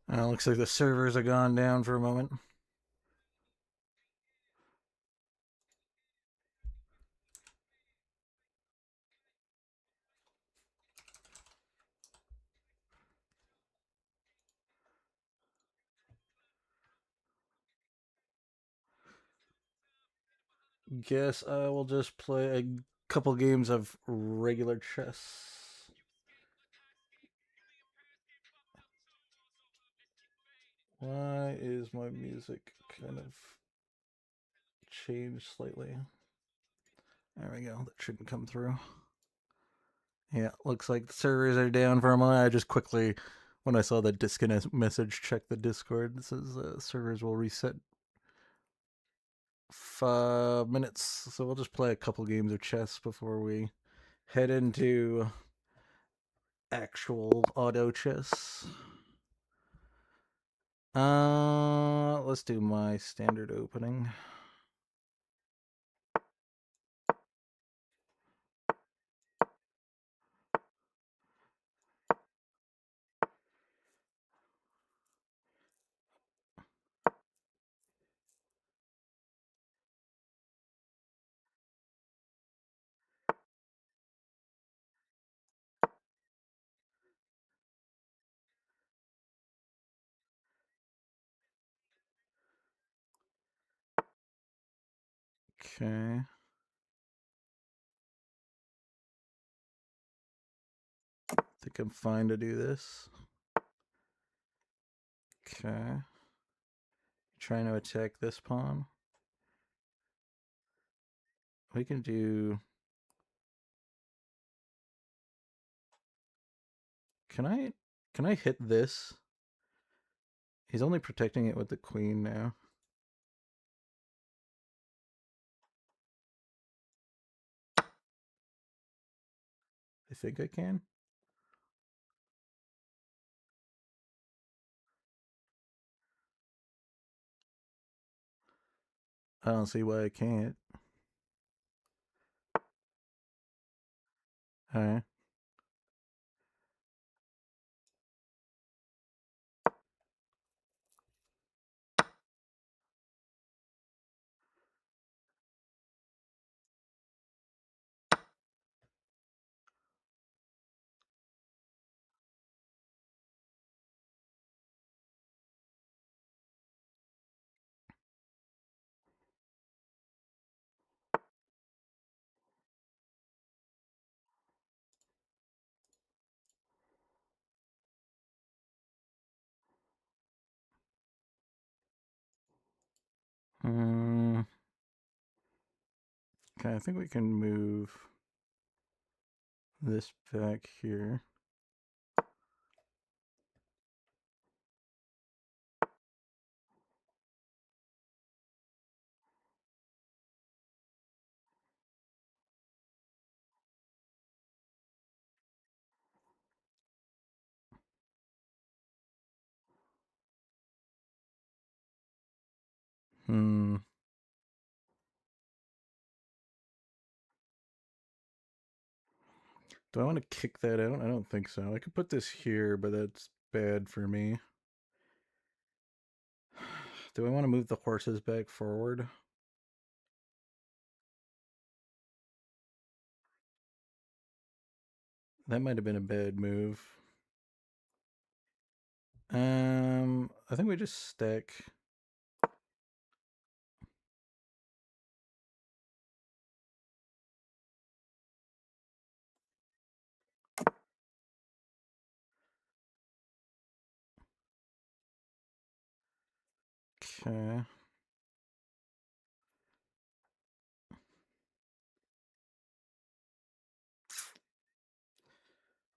Looks like the servers are gone down for a moment. Guess I will just play a couple games of regular chess. Why is my music kind of changed slightly? There we go. That shouldn't come through. Yeah, looks like the servers are down for a moment. I just quickly, when I saw the disconnect message, checked the Discord. It says servers will reset 5 minutes. So we'll just play a couple games of chess before we head into actual auto chess. Let's do my standard opening. Okay. I think I'm fine to do this. Okay. Trying to attack this pawn. We can do. Can I? Can I hit this? He's only protecting it with the queen now. I think I can. I don't see why I can't. Alright. Okay, I think we can move this back here. Hmm. Do I want to kick that out? I don't think so. I could put this here, but that's bad for me. Do I want to move the horses back forward? That might have been a bad move. I think we just stack. Okay.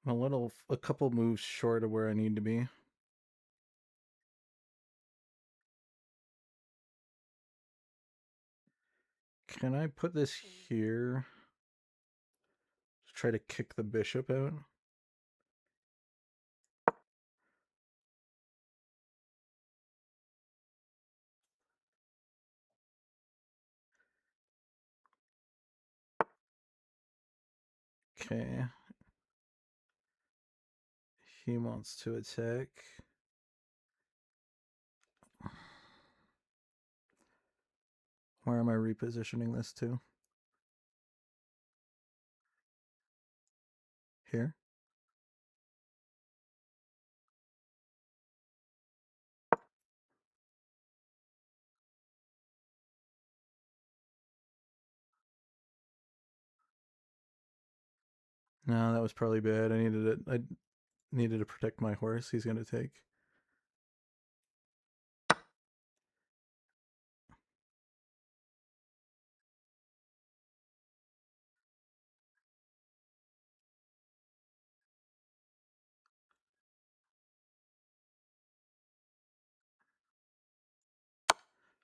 I'm a couple moves short of where I need to be. Can I put this here? Just try to kick the bishop out. Okay. He wants to attack. Where am I repositioning this to? Here? No, that was probably bad. I needed it. I needed to protect my horse. He's gonna take.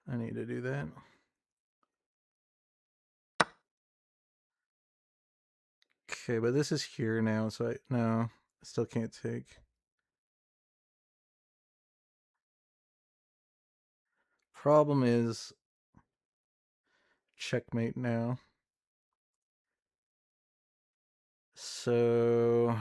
I need to do that. Okay, but this is here now, so I still can't take. Problem is checkmate now. So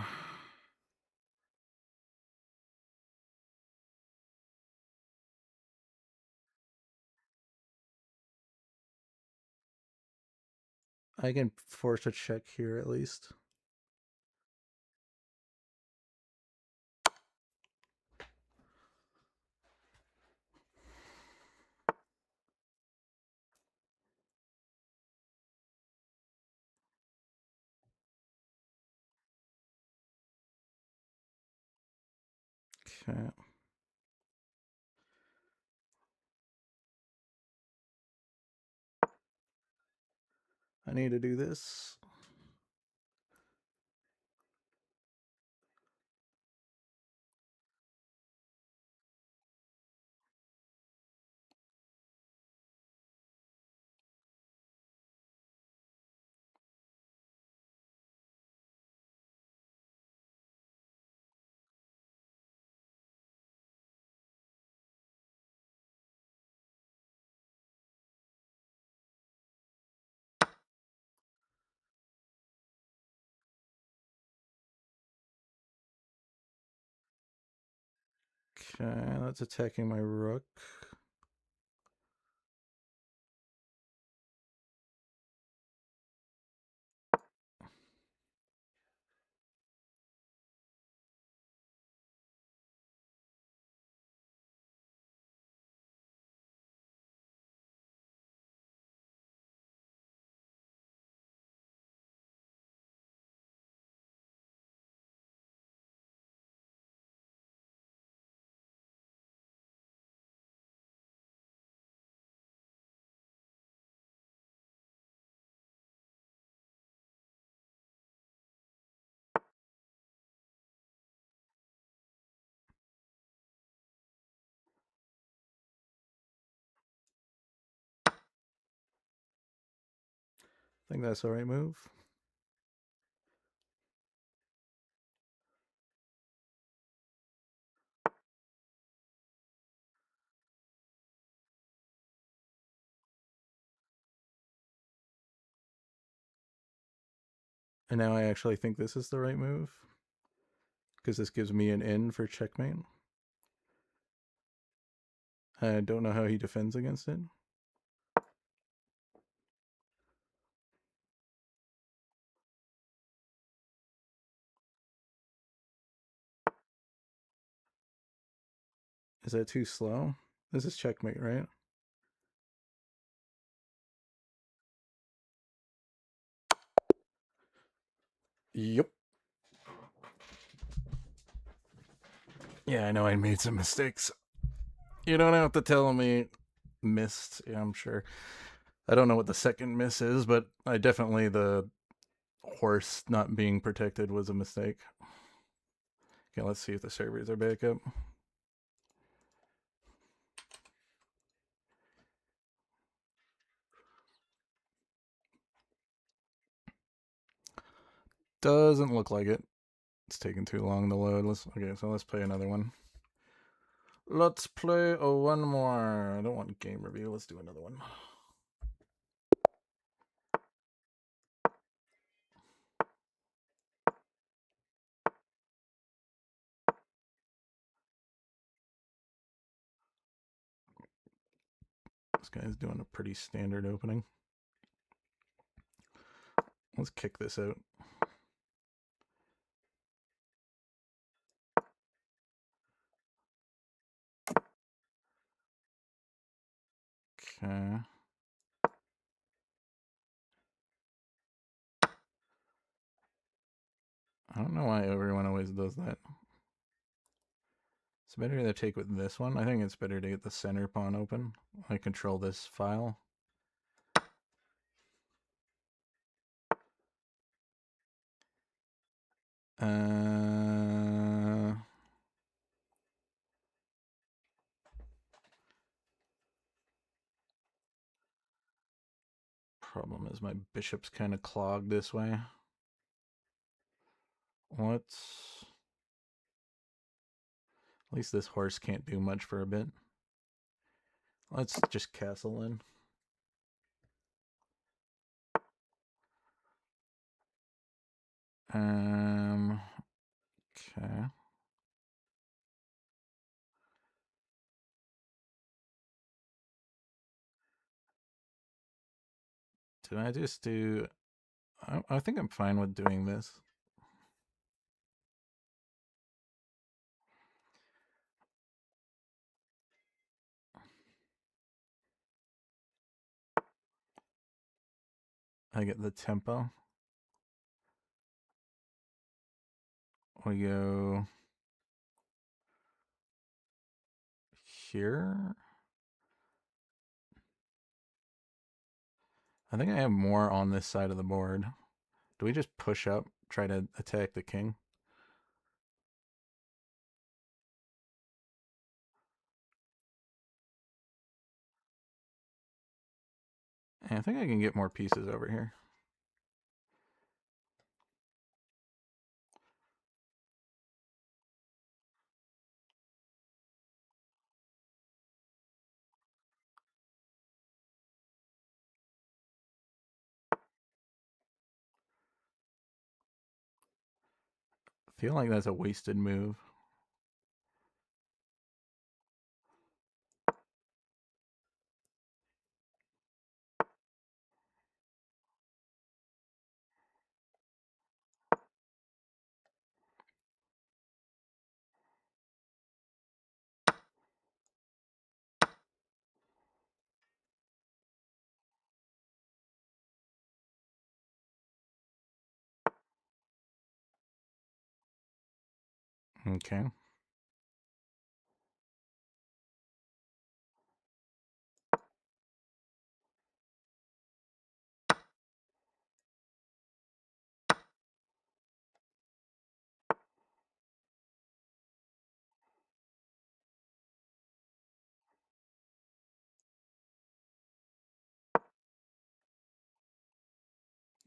I can force a check here at least. Okay. I need to do this. Okay, that's attacking my rook. I think that's the right move. And now I actually think this is the right move. Because this gives me an in for checkmate. I don't know how he defends against it. Is that too slow? This is checkmate, right? Yep. Yeah, I know I made some mistakes. You don't have to tell me missed. Yeah, I'm sure. I don't know what the second miss is, but I definitely the horse not being protected was a mistake. Okay, let's see if the servers are back up. Doesn't look like it. It's taking too long to load. Okay, so let's play another one. Let's play one more. I don't want game review. Let's do another one. Let's guy's doing a pretty standard opening. Let's kick this out. Okay. I don't know why everyone always does that. It's better to take with this one. I think it's better to get the center pawn open. I control this file. Problem is my bishop's kind of clogged this way. Let's... At least this horse can't do much for a bit. Let's just castle in. Okay. Did I just do... I think I'm fine with doing this. I get the tempo. We go here. I think I have more on this side of the board. Do we just push up, try to attack the king? I think I can get more pieces over here. I feel like that's a wasted move. Okay.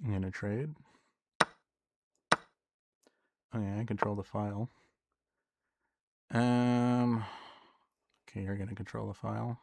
I'm gonna trade. Oh yeah, I control the file. Okay, you're gonna control the file.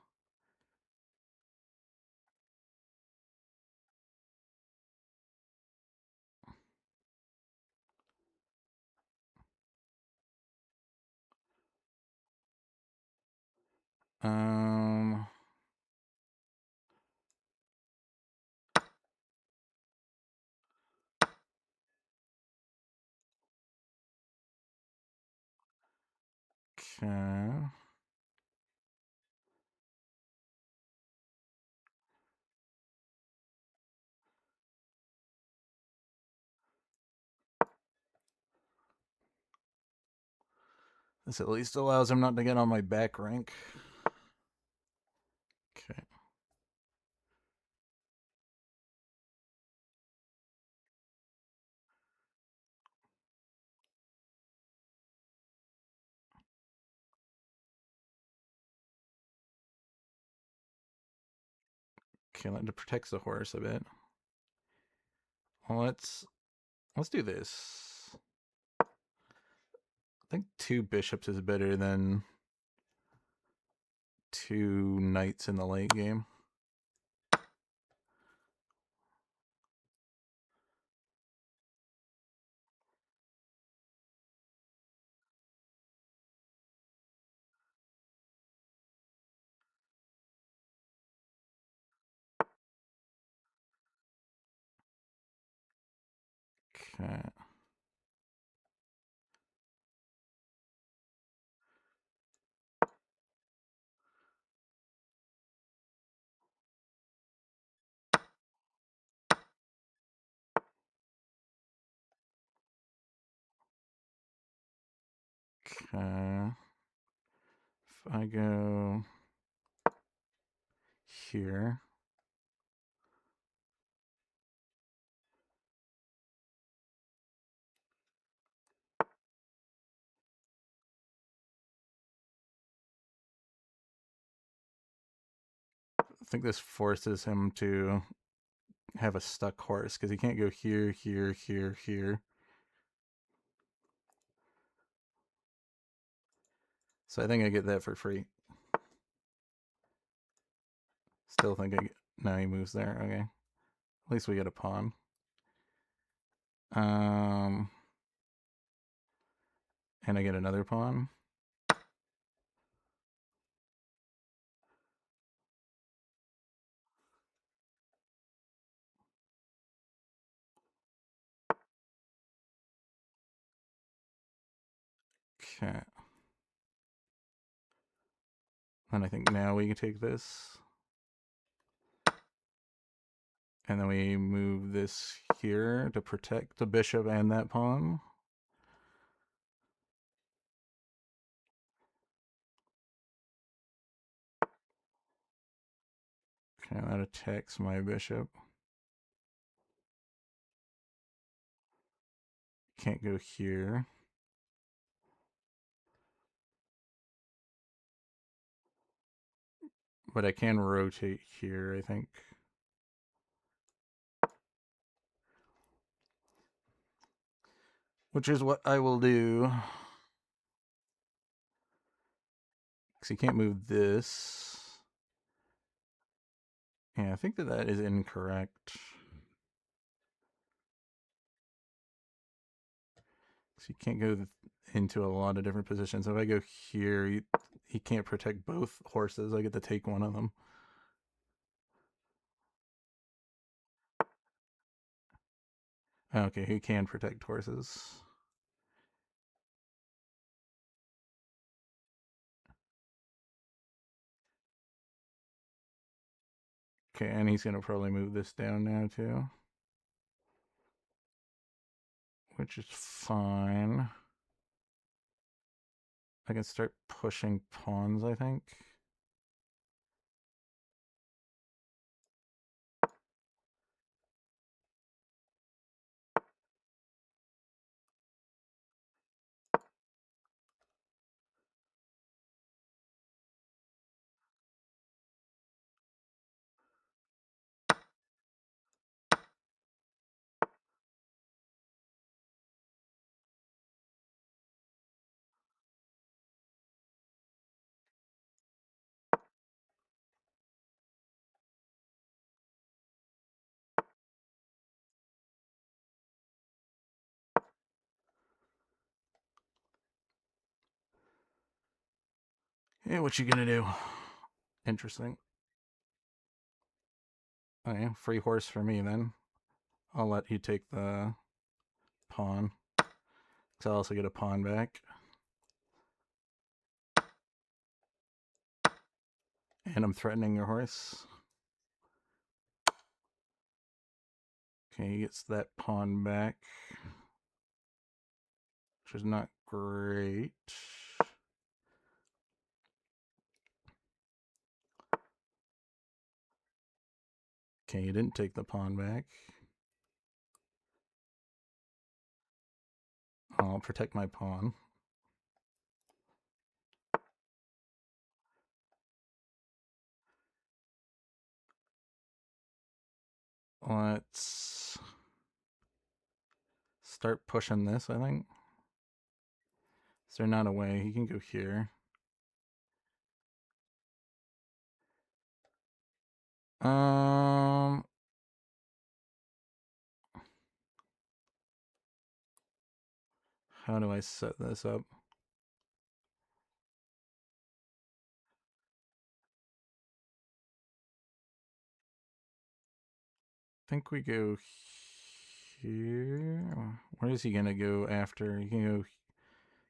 Okay. This at least allows him not to get on my back rank. Okay. Okay, that protects the horse a bit. Well, let's do this. I think 2 bishops is better than 2 knights in the late game. Okay. Okay. If I go here, I think this forces him to have a stuck horse because he can't go here, here, here, here. So I think I get that for free. Still think I get... No, he moves there. Okay. At least we get a pawn. And I get another pawn. Okay. And I think now we can take this. And then we move this here to protect the bishop and that pawn. Okay, that attacks my bishop. Can't go here. But I can rotate here, I think. Which is what I will do. Because he can't move this. Yeah, I think that that is incorrect. Because he can't go into a lot of different positions. If I go here, he can't protect both horses. I get to take one of them. Okay, he can protect horses. Okay, and he's going to probably move this down now too. Which is fine. I can start pushing pawns, I think. Hey, what you gonna do? Interesting. Okay, free horse for me then. I'll let you take the pawn. So I'll also get a pawn back. And I'm threatening your horse. Okay, he gets that pawn back. Which is not great. Okay, he didn't take the pawn back. I'll protect my pawn. Let's start pushing this, I think. Is there not a way? He can go here. How do I set this up? I think we go here. Where is he gonna go after? He can go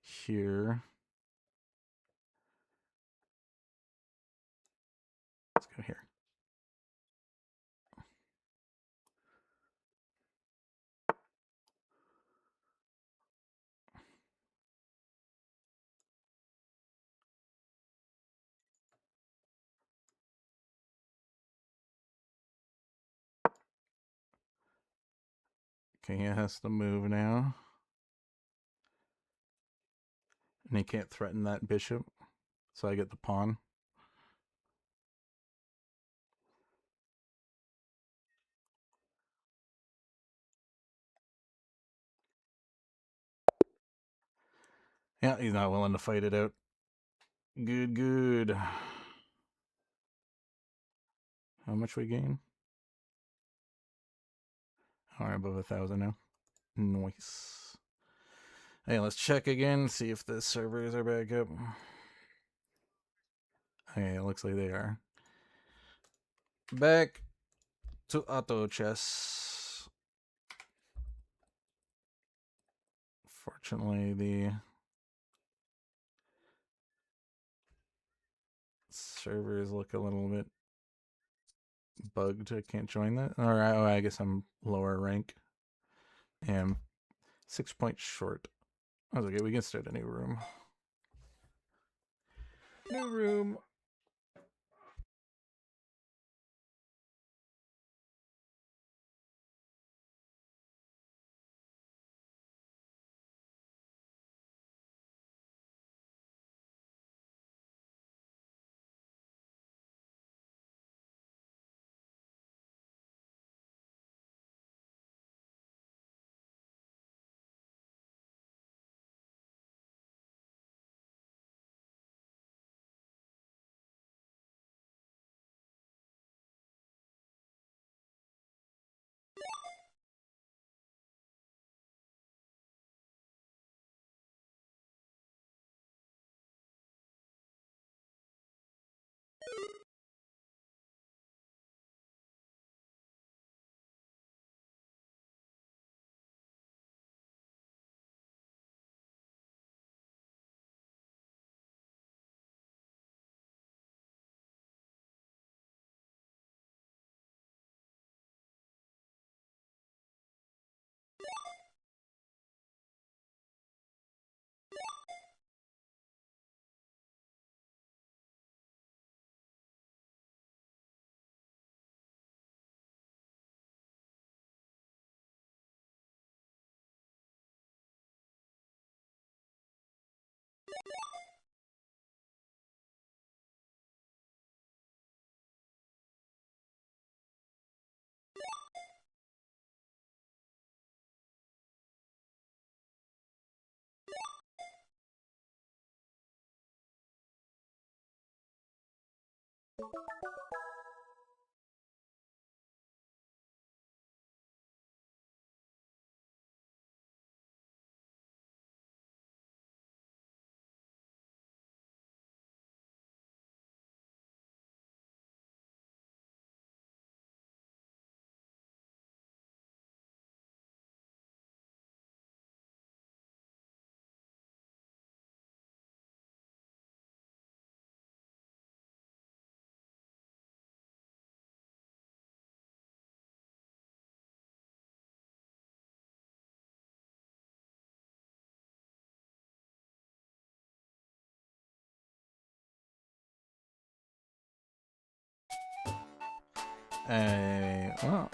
here. Let's go here. Okay, he has to move now. And he can't threaten that bishop. So I get the pawn. Yeah, he's not willing to fight it out. Good, good. How much we gain? All right, above 1,000 now. Nice. Hey, let's check again, see if the servers are back up. Okay, it looks like they are. Back to auto chess. Fortunately, the servers look a little bit bugged. I can't join that. Or I guess I'm lower rank. And 6 points short. That's okay. We can start a new room. New room. Well,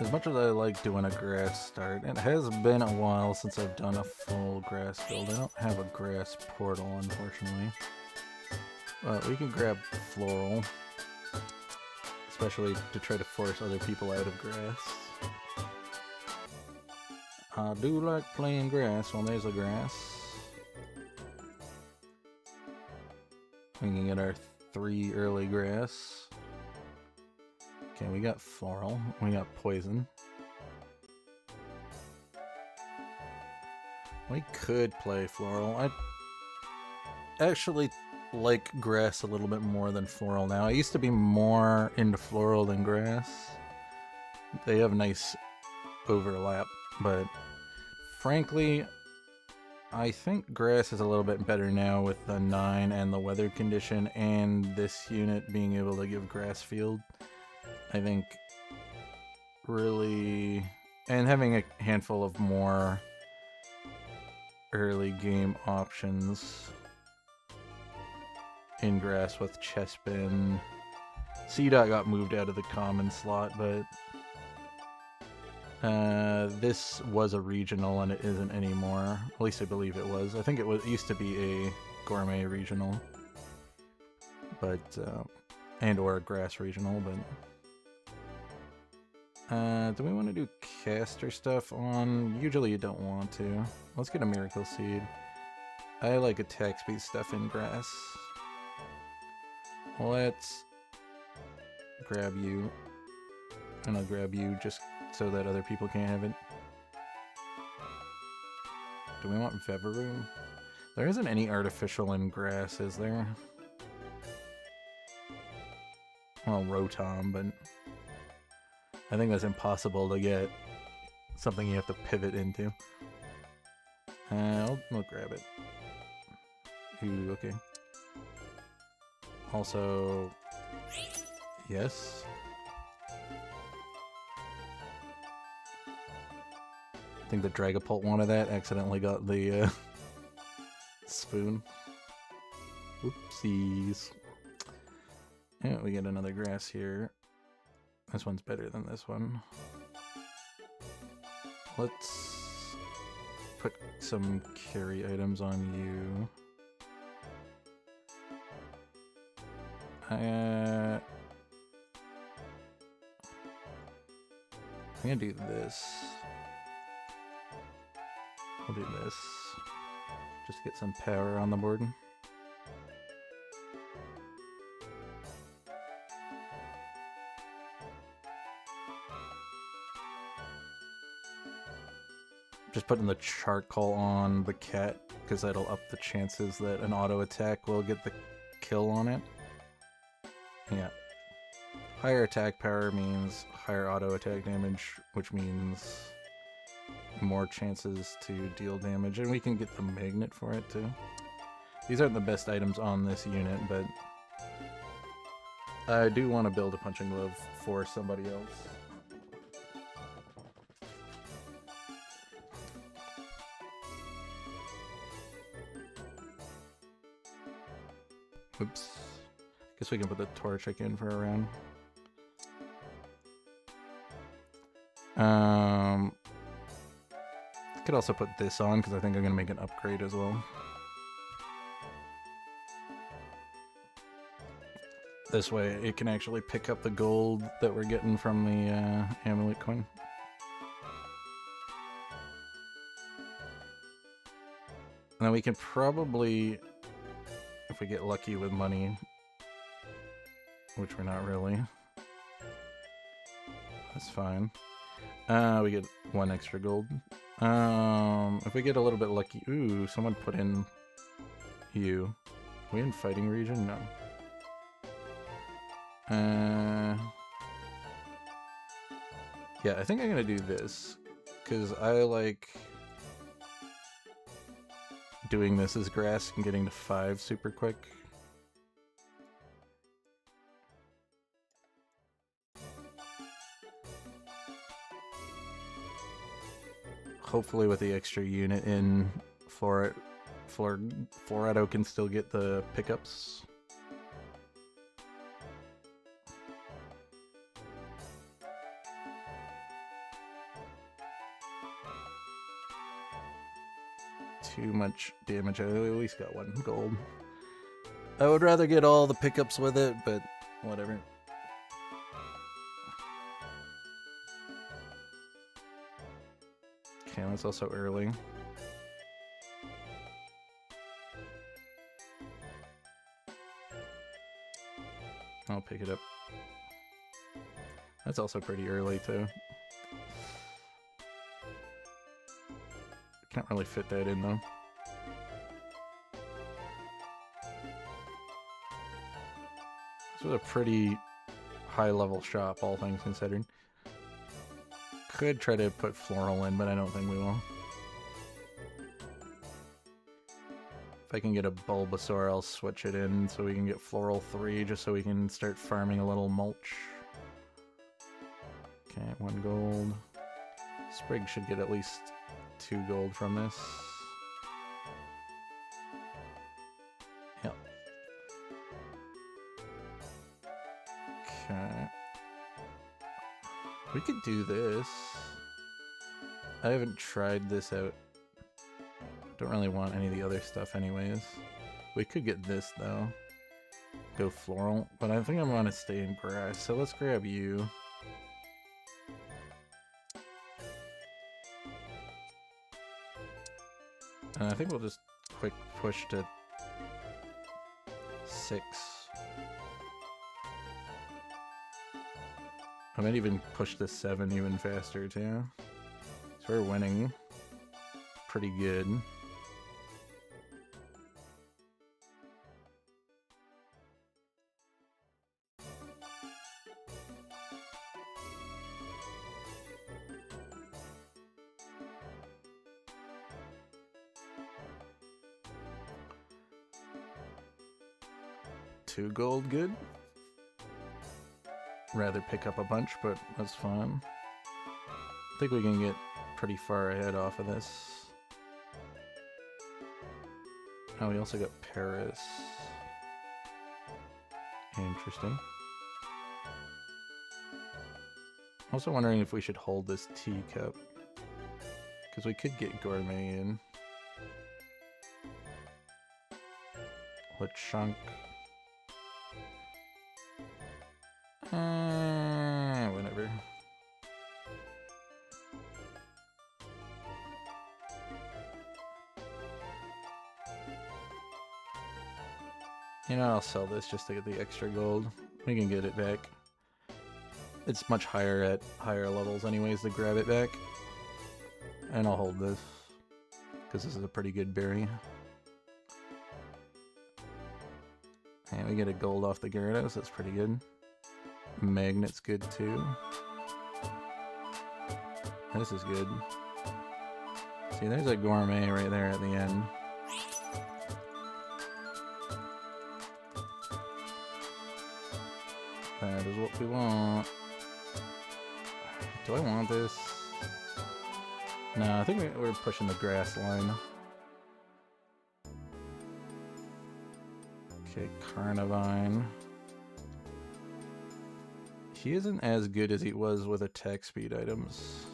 as much as I like doing a grass start, it has been a while since I've done a full grass build. I don't have a grass portal, unfortunately. But we can grab floral, especially to try to force other people out of grass. I do like playing grass when there's a grass. We can get our 3 early grass. Okay, we got floral. We got poison. We could play floral. I actually like grass a little bit more than floral now. I used to be more into floral than grass. They have nice overlap, but frankly, I think grass is a little bit better now with the 9 and the weather condition and this unit being able to give grass field. I think really, and having a handful of more early game options in grass with Chespin. C-Dot got moved out of the common slot, but this was a regional and it isn't anymore. At least I believe it was. I think it used to be a gourmet regional, but and or a grass regional. But do we want to do caster stuff on? Usually you don't want to. Let's get a miracle seed. I like attack speed stuff in grass. Let's grab you, and I'll grab you just so that other people can't have it. Do we want Veverum? There isn't any artificial in grass, is there? Well, Rotom, but I think that's impossible to get something you have to pivot into. I'll grab it. Ooh, okay. Also, yes. I think the Dragapult wanted that, accidentally got the spoon. Oopsies. Yeah, we get another grass here. This one's better than this one. Let's put some carry items on you. I'm gonna do this. We'll do this. Just to get some power on the board. Just putting the charcoal on the cat, because that'll up the chances that an auto attack will get the kill on it. Yeah. Higher attack power means higher auto attack damage, which means more chances to deal damage, and we can get the magnet for it too. These aren't the best items on this unit, but I do want to build a punching glove for somebody else. Oops. Guess we can put the Torchic in for a round. Could also put this on because I think I'm gonna make an upgrade as well. This way it can actually pick up the gold that we're getting from the amulet coin. And then we can probably, if we get lucky with money, which we're not really, that's fine. We get 1 extra gold. If we get a little bit lucky, ooh, someone put in you. Are we in fighting region? No. Yeah, I think I'm gonna do this because I like doing this as grass and getting to 5 super quick. Hopefully with the extra unit in, Florado can still get the pickups. Too much damage. I at least got 1 gold. I would rather get all the pickups with it, but whatever. Okay, that's also early. I'll pick it up. That's also pretty early, too. Can't really fit that in, though. This was a pretty high-level shop, all things considered. could try to put floral in, but I don't think we will. If I can get a Bulbasaur, I'll switch it in so we can get floral 3, just so we can start farming a little mulch. Okay, 1 gold. Sprig should get at least 2 gold from this. Yep. Okay. We could do this. I haven't tried this out. Don't really want any of the other stuff anyways. We could get this though. Go floral, but I think I want to stay in grass, so let's grab you. And I think we'll just quick push to 6. I might even push to 7 even faster too. So we're winning pretty good. Two gold, good. Rather pick up a bunch, but that's fine. I think we can get pretty far ahead off of this. Oh, we also got Paris. Interesting. Also wondering if we should hold this teacup, because we could get Gourmet in. Lechonk. Whatever. You know, I'll sell this just to get the extra gold. We can get it back. It's much higher at higher levels anyways to grab it back. And I'll hold this, because this is a pretty good berry. And we get a gold off the Gyarados, that's pretty good. Magnet's good too. This is good. See, there's a Gourmet right there at the end. That is what we want. Do I want this? No, I think we're pushing the grass line. Okay, Carnivine. He isn't as good as he was with attack speed items.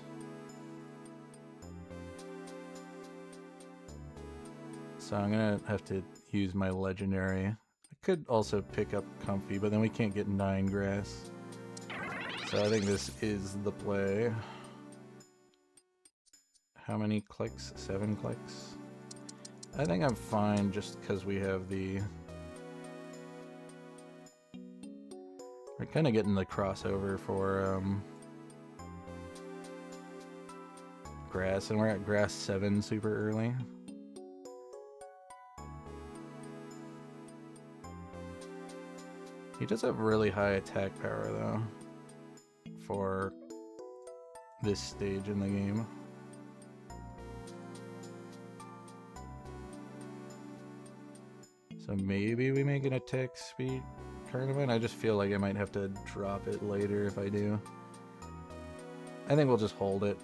So I'm gonna have to use my legendary. I could also pick up Comfy, but then we can't get 9 grass. So I think this is the play. How many clicks? 7 clicks? I think I'm fine just because we have the... We're kind of getting the crossover for grass, and we're at grass 7 super early. He does have really high attack power though for this stage in the game. So maybe we make an attack speed Carnivine. I just feel like I might have to drop it later if I do. I think we'll just hold it.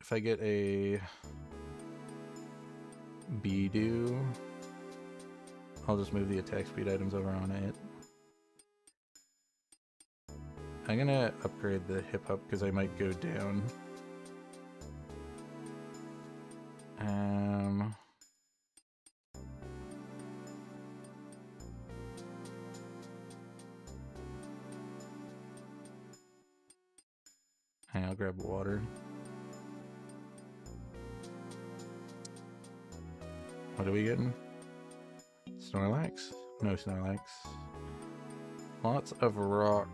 If I get a Bidoof, I'll just move the attack speed items over on it. I'm gonna upgrade the hip hop because I might go down. I'll grab water. What are we getting? Snorlax? No Snorlax. Lots of rock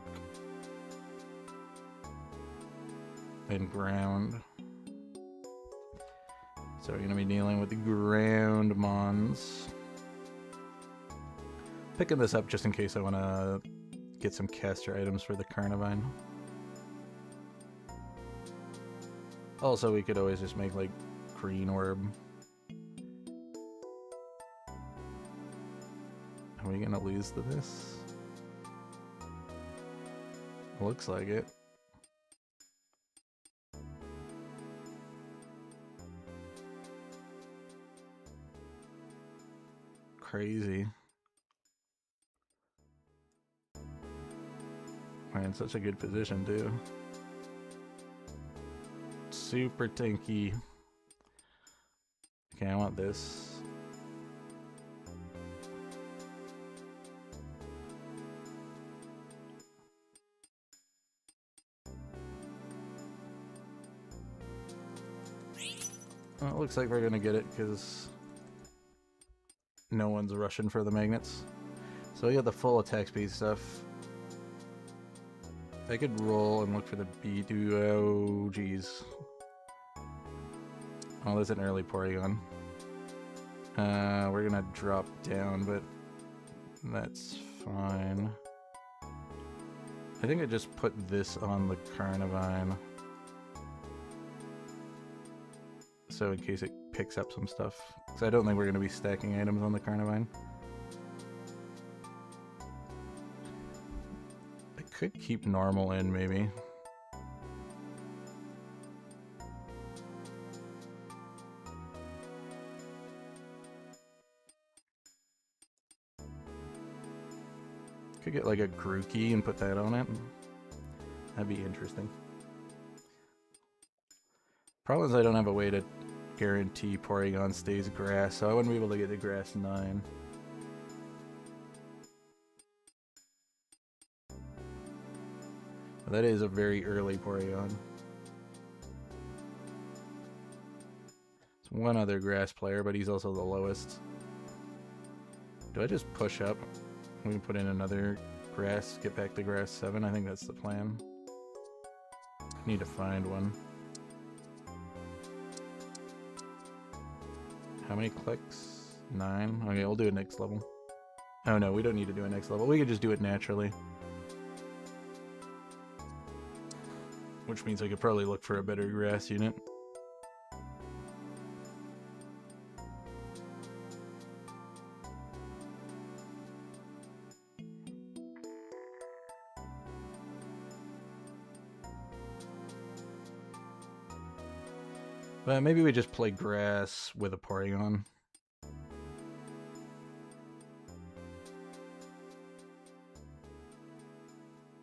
and ground. So we're going to be dealing with the ground mons. Picking this up just in case I want to get some caster items for the Carnivine. Also, we could always just make like green orb. Are we gonna lose to this? Looks like it. Crazy. We're in such a good position too. Super tanky. Okay, I want this. Well, it looks like we're gonna get it because no one's rushing for the magnets. So we got the full attack speed stuff. I could roll and look for the B2. Oh, geez. Oh, there's an early Porygon. We're gonna drop down, but that's fine. I think I just put this on the Carnivine. So in case it picks up some stuff. Because I don't think we're going to be stacking items on the Carnivine. I could keep normal in, maybe. Could get like a Grookey and put that on it. That'd be interesting. Problem is I don't have a way to guarantee Porygon stays grass, so I wouldn't be able to get to grass 9. That is a very early Porygon. It's one other grass player, but he's also the lowest. Do I just push up? We can put in another grass, get back to grass 7. I think that's the plan. Need to find one. How many clicks? 9? Okay, we'll do it next level. Oh no, we don't need to do it next level. We could just do it naturally. Which means I could probably look for a better grass unit. But maybe we just play grass with a Porygon.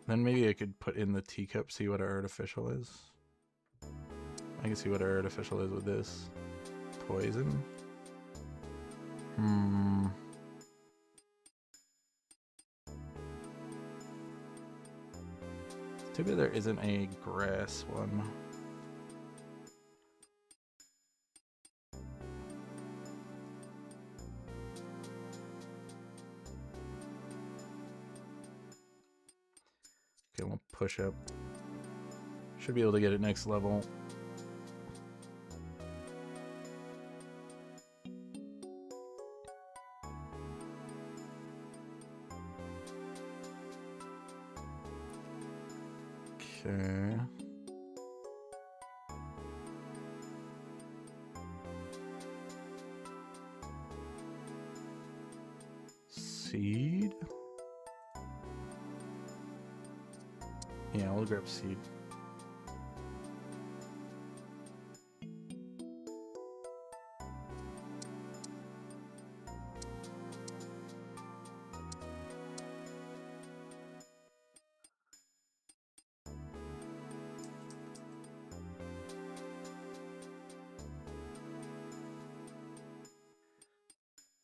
Then maybe I could put in the teacup, see what our artificial is. I can see what our artificial is with this. Poison? Too bad there isn't a grass one. Okay, we'll push up. Should be able to get it next level. Okay. Seed? Yeah, we'll grab seed.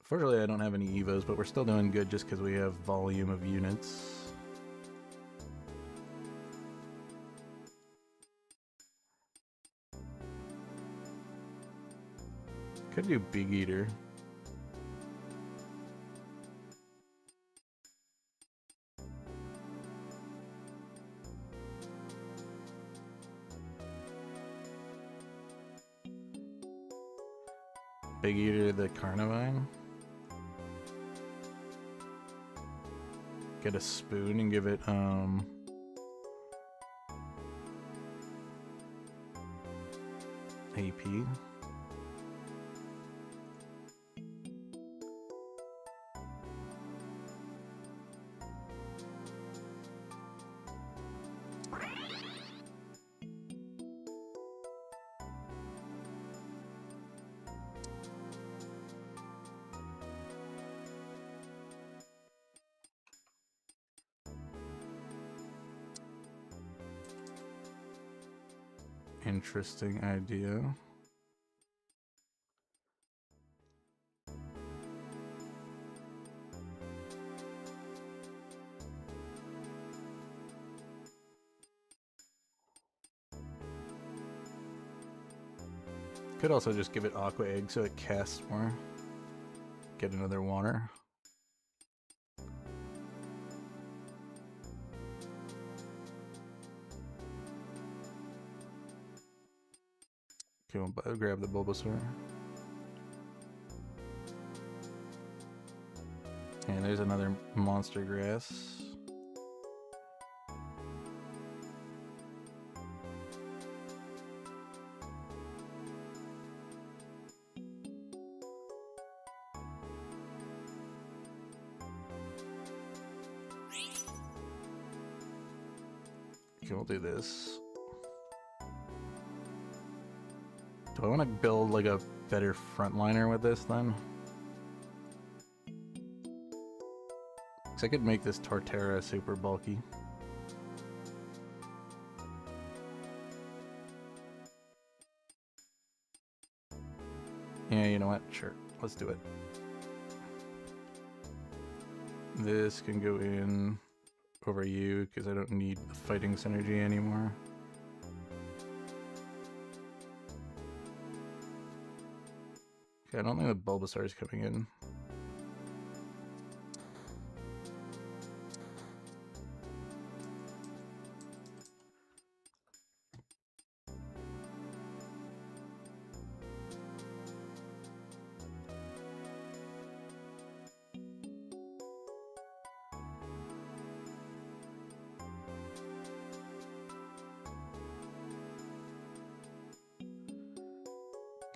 Fortunately, I don't have any Evos, but we're still doing good just because we have volume of units. Could do Big Eater. Big Eater the Carnivine. Get a spoon and give it, AP. Interesting idea. Could also just give it Aqua Egg so it casts more. Get another water. Okay, we'll grab the Bulbasaur. And there's another monster grass. Okay, we'll do this. Do I want to build like a better frontliner with this then? Because I could make this Torterra super bulky. Yeah, you know what? Sure. Let's do it. This can go in over you because I don't need the fighting synergy anymore. Okay, I don't think the Bulbasaur is coming in.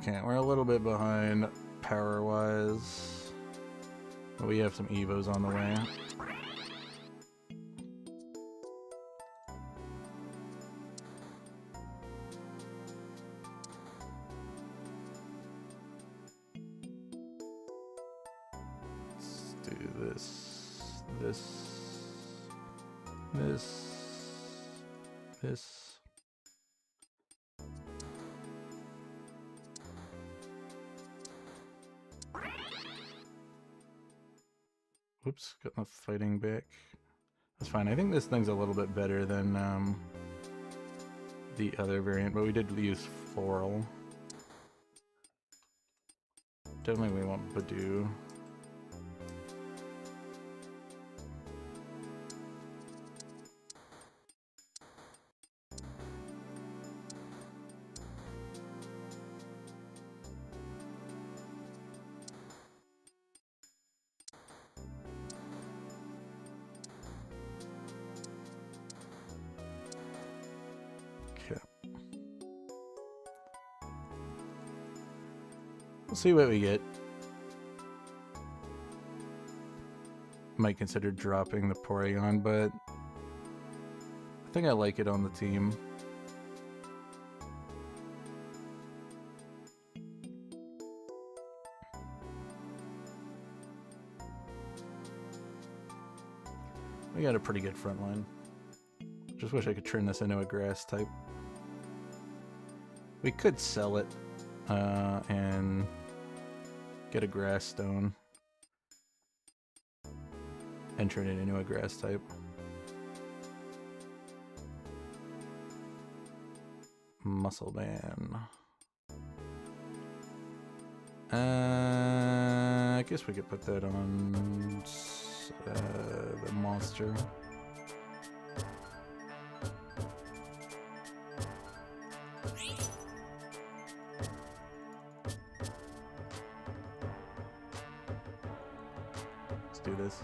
Okay, we're a little bit behind power-wise, but we have some Evos on the way. Let's do this, this. Whoops, got my fighting back. That's fine. I think this thing's a little bit better than the other variant, but we did use Floral. Definitely we want Badoo. We'll see what we get. Might consider dropping the Porygon, but I think I like it on the team. We got a pretty good front line. Just wish I could turn this into a grass type. We could sell it and get a grass stone and turn it into a grass type. Muscle Man. I guess we could put that on the monster. Let's do this.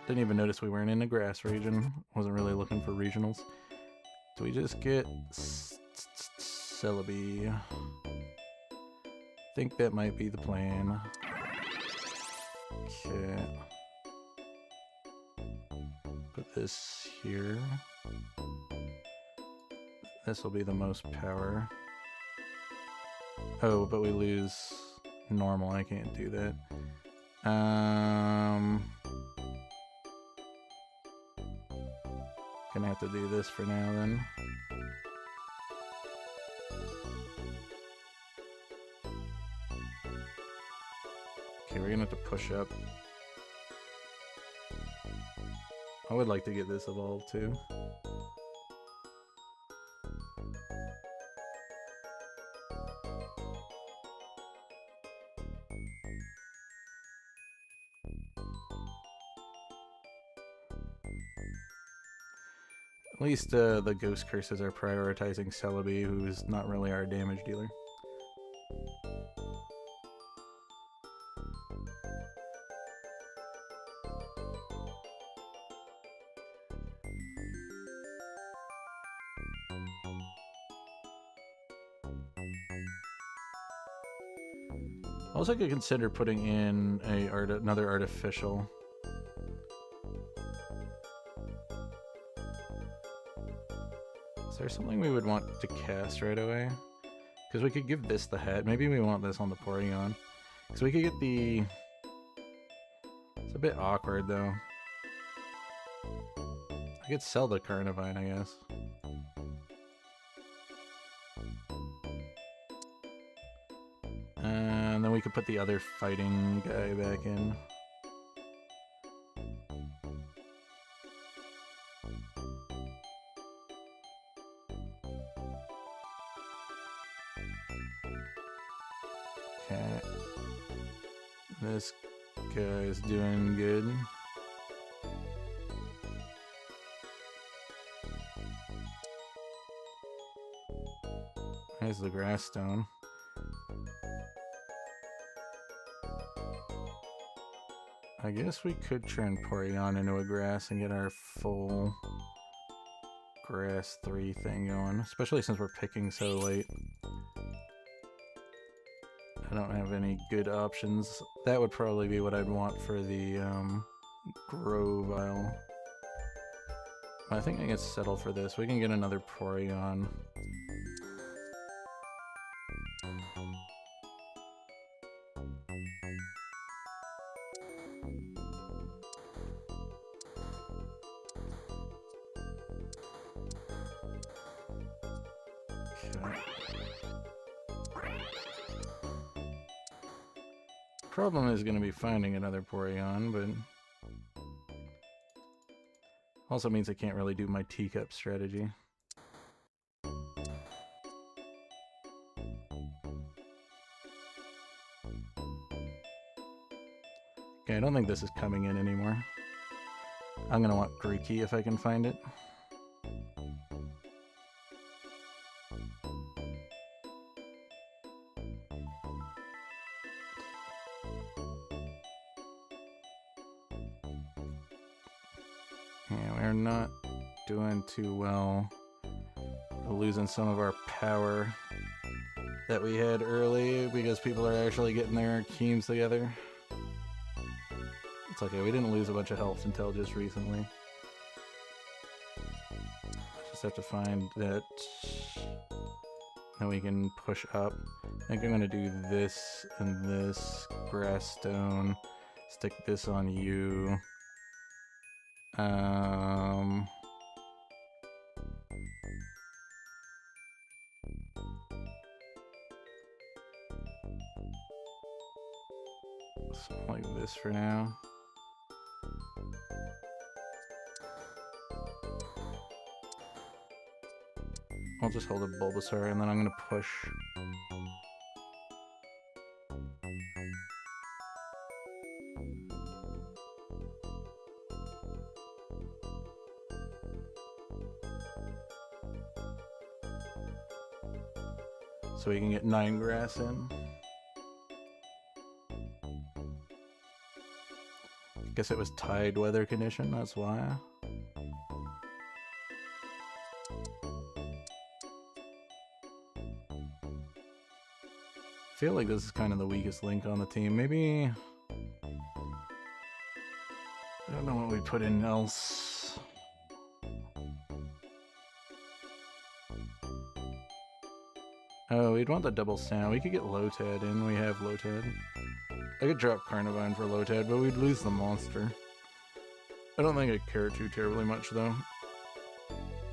Didn't even notice we weren't in a grass region. Wasn't really looking for regionals. Do we just get Celebi? Think that might be the plan. Okay. Put this here. This will be the most power. Oh, but we lose normal. I can't do that. Gonna have to do this for now then. Okay, we're gonna have to push up. I would like to get this evolved too. At least the ghost curses are prioritizing Celebi, who's not really our damage dealer. Also, I could consider putting in another artificial. Is there something we would want to cast right away? Because we could give this the head. Maybe we want this on the Porygon. Because we could get the... It's a bit awkward, though. I could sell the Carnivine, I guess. And then we could put the other fighting guy back in. Okay. This guy's doing good. There's the grass stone. I guess we could turn Porygon into a grass and get our full grass 3 thing going, especially since we're picking so late. I don't have any good options. That would probably be what I'd want for the Grovyle. I think I can settle for this. We can get another Porygon. Problem is going to be finding another Porygon, but also means I can't really do my teacup strategy. Okay, I don't think this is coming in anymore. I'm going to want Greeky if I can find it. Yeah, we're not doing too well. We're losing some of our power that we had early because people are actually getting their Archeems together. It's okay, we didn't lose a bunch of health until just recently. Just have to find that. Then we can push up. I think I'm gonna do this and this. Grass stone. Stick this on you. Something like this for now. I'll just hold a Bulbasaur and then I'm gonna push. So we can get 9 grass in. Guess it was tide weather condition, that's why. I feel like this is kind of the weakest link on the team. Maybe... I don't know what we'd put in else. Oh, we'd want the double sound. We could get Lotad in. We have Lotad. I could drop Carnivine for Lotad, but we'd lose the monster. I don't think I care too terribly much, though.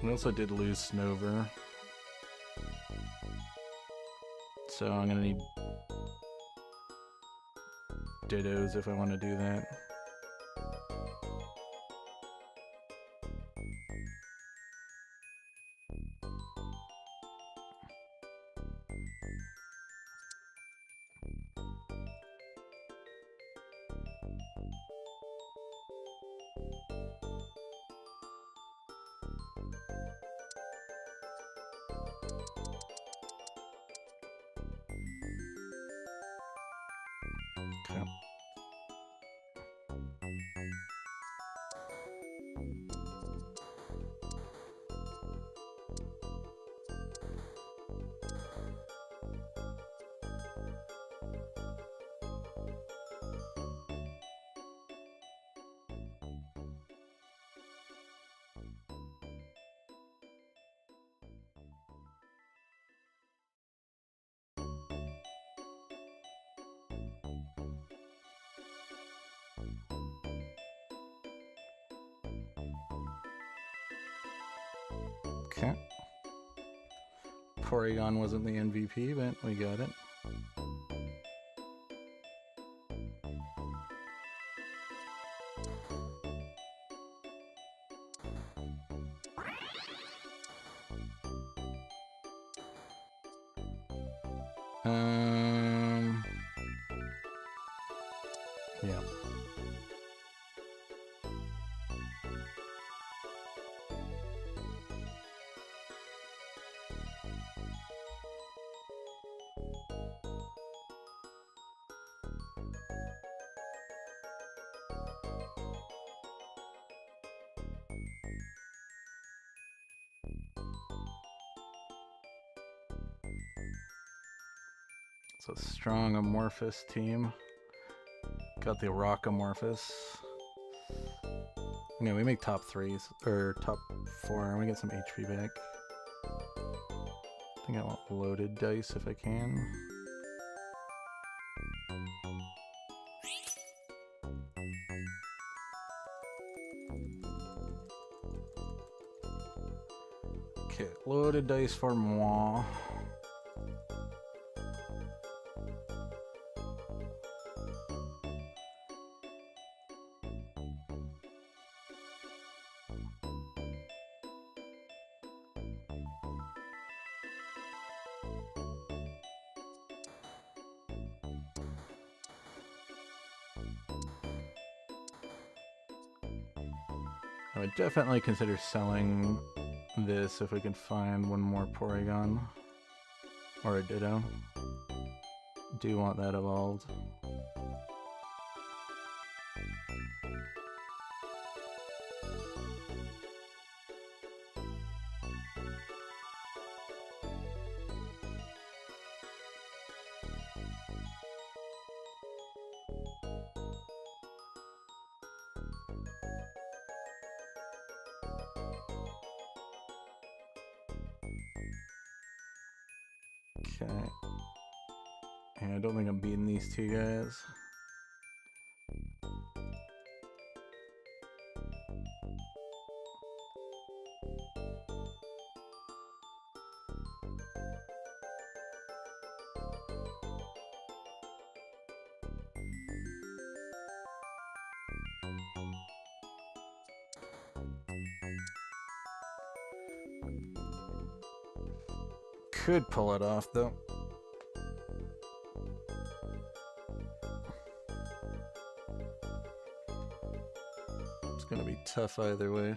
We also did lose Snover. So I'm gonna need Dittos if I want to do that. Okay. Porygon wasn't the MVP, but we got it. Yeah. It's a strong Amorphous team. Got the Rock Amorphous. Yeah, we make top 3s, or top 4, and we get some HP back. I think I want loaded dice if I can. Okay, loaded dice for moi. I would definitely consider selling this if we can find one more Porygon or a Ditto. Do want that evolved. Okay. Yeah, I don't think I'm beating these two guys. Could pull it off though. It's gonna be tough either way.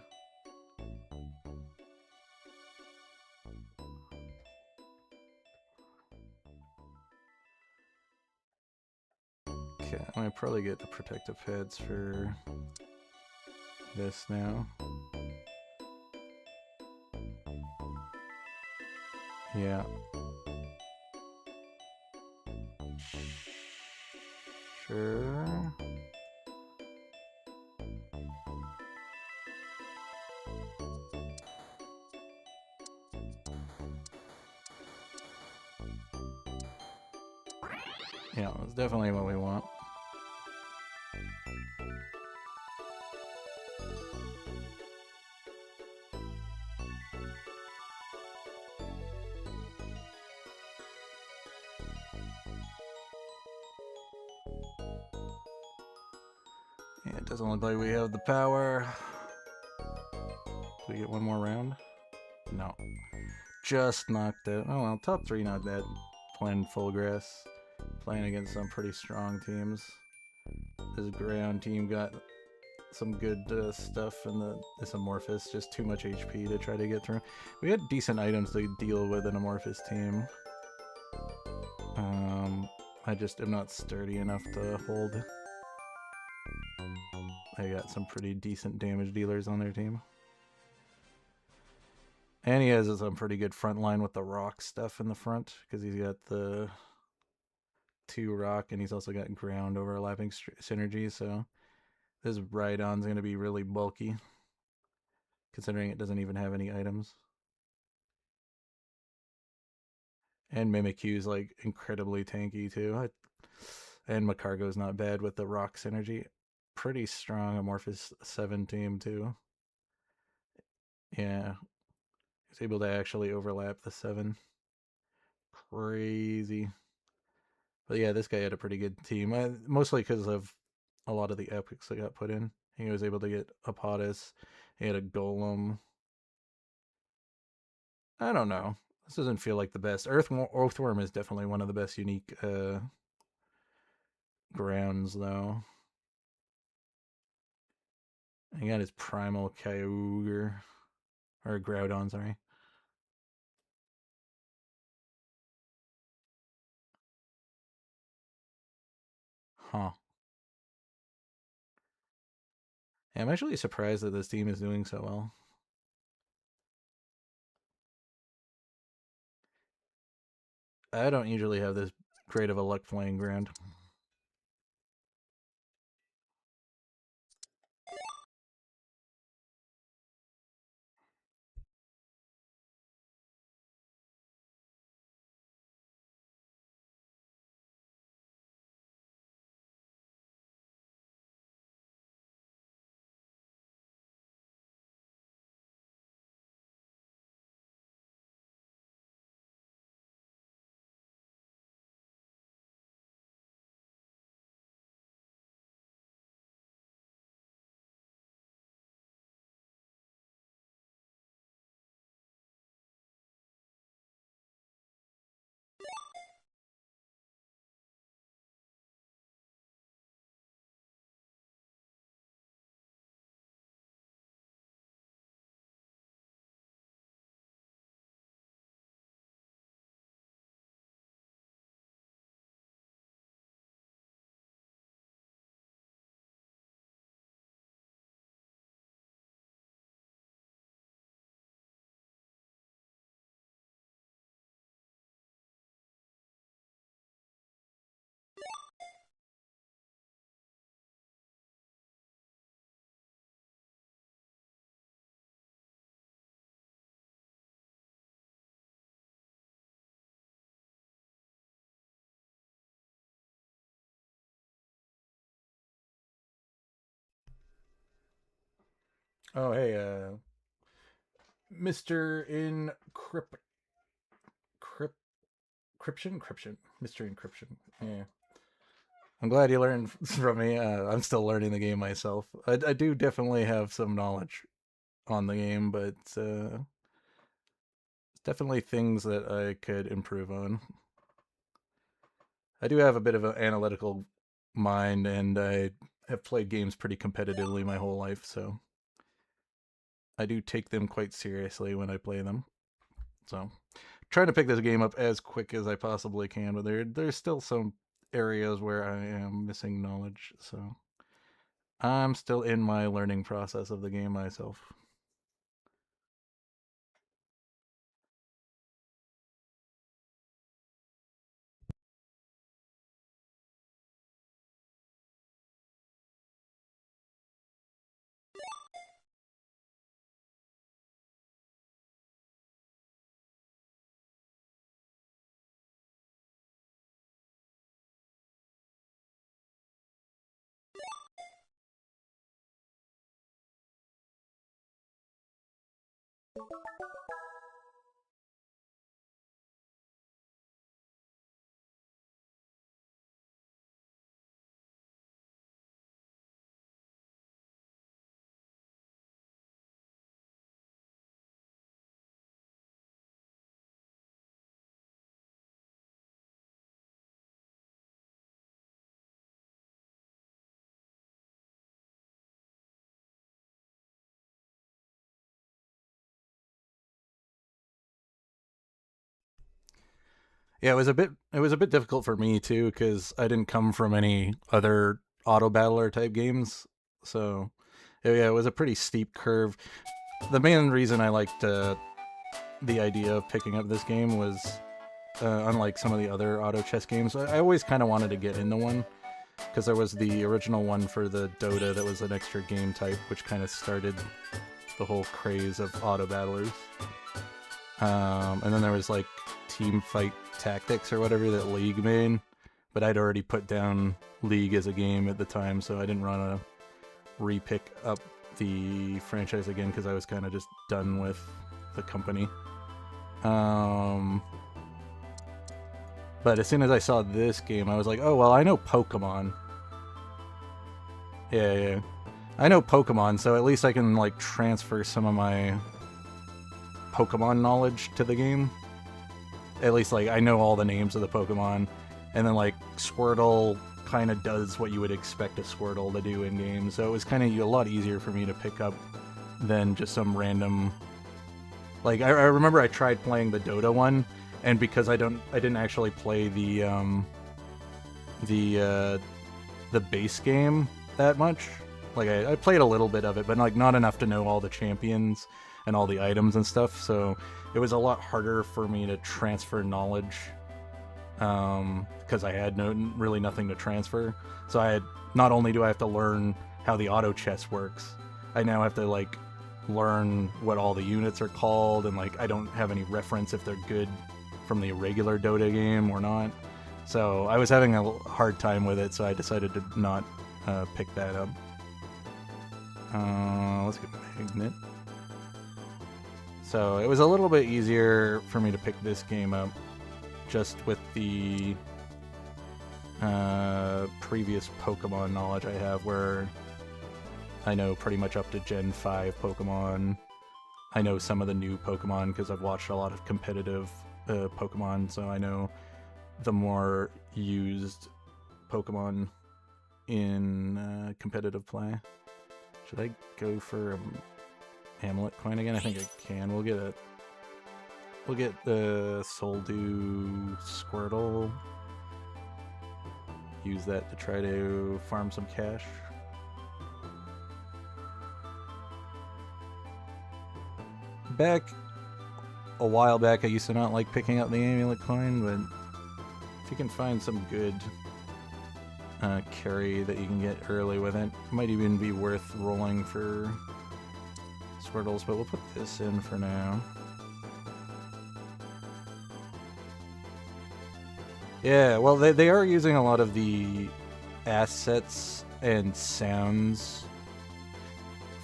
Okay, I'm gonna I probably get the protective heads for this now. Yeah. Sure. Yeah, that's definitely what we want. Yeah, it doesn't look like we have the power. Do we get one more round? No. Just knocked out. Oh well, top 3 not bad. Playing full grass. Playing against some pretty strong teams. This ground team got some good stuff, and this Amorphous, just too much HP to try to get through. We had decent items to deal with an Amorphous team. I just am not sturdy enough to hold. They got some pretty decent damage dealers on their team. And he has some pretty good front line with the rock stuff in the front, because he's got the 2 rock, and he's also got ground overlapping synergy, so this Rhydon's going to be really bulky, considering it doesn't even have any items. And Mimikyu's like incredibly tanky too. And Magcargo's not bad with the rock synergy. Pretty strong Amorphous 7 team too. Yeah. He's able to actually overlap the 7. Crazy. But yeah, this guy had a pretty good team. Mostly because of a lot of the epics that got put in. He was able to get a Apotus. He had a Golem. I don't know. This doesn't feel like the best. Earthworm is definitely one of the best unique grounds, though. He got his Primal Kyogre. Or Groudon, sorry. Huh. Yeah, I'm actually surprised that this team is doing so well. I don't usually have this great of a luck playing ground. Oh, hey, Mr. Encryption? Mr. Encryption. Yeah. I'm glad you learned from me. I'm still learning the game myself. I do definitely have some knowledge on the game, but it's definitely things that I could improve on. I do have a bit of an analytical mind, and I have played games pretty competitively my whole life, so I do take them quite seriously when I play them. So, trying to pick this game up as quick as I possibly can, but there's still some areas where I am missing knowledge, so I'm still in my learning process of the game myself. Yeah, it was a bit difficult for me too because I didn't come from any other auto battler type games. So yeah, it was a pretty steep curve. The main reason I liked the idea of picking up this game was unlike some of the other auto chess games, I always kind of wanted to get into one because there was the original one for the Dota that was an extra game type, which kind of started the whole craze of auto battlers. And then there was like Team Fight Tactics or whatever that League made, but I'd already put down League as a game at the time, so I didn't want to re-pick up the franchise again because I was kind of just done with the company. But as soon as I saw this game, I was like, oh, well, I know Pokemon. Yeah. I know Pokemon, so at least I can, like, transfer some of my Pokemon knowledge to the game. At least, like, I know all the names of the Pokemon. And then, like, Squirtle kind of does what you would expect a Squirtle to do in games. So it was kind of a lot easier for me to pick up than just some random... Like, I remember I tried playing the Dota one, and because I didn't actually play the base game that much. Like I played a little bit of it, but like not enough to know all the champions and all the items and stuff. So it was a lot harder for me to transfer knowledge because I had really nothing to transfer. So I had not only do I have to learn how the auto chess works, I now have to like learn what all the units are called, and like I don't have any reference if they're good from the regular Dota game or not. So I was having a hard time with it, so I decided to not pick that up. Let's get Magnet. So it was a little bit easier for me to pick this game up just with the previous Pokemon knowledge I have, where I know pretty much up to Gen 5 Pokemon. I know some of the new Pokemon because I've watched a lot of competitive Pokemon, so I know the more used Pokemon in competitive play. Should I go for a Amulet coin again? I think I can. We'll get the Soldew Squirtle. Use that to try to farm some cash. A while back, I used to not like picking up the Amulet coin, but if you can find some good carry that you can get early with it, might even be worth rolling for Squirtles, but we'll put this in for now. Yeah, well, they are using a lot of the assets and sounds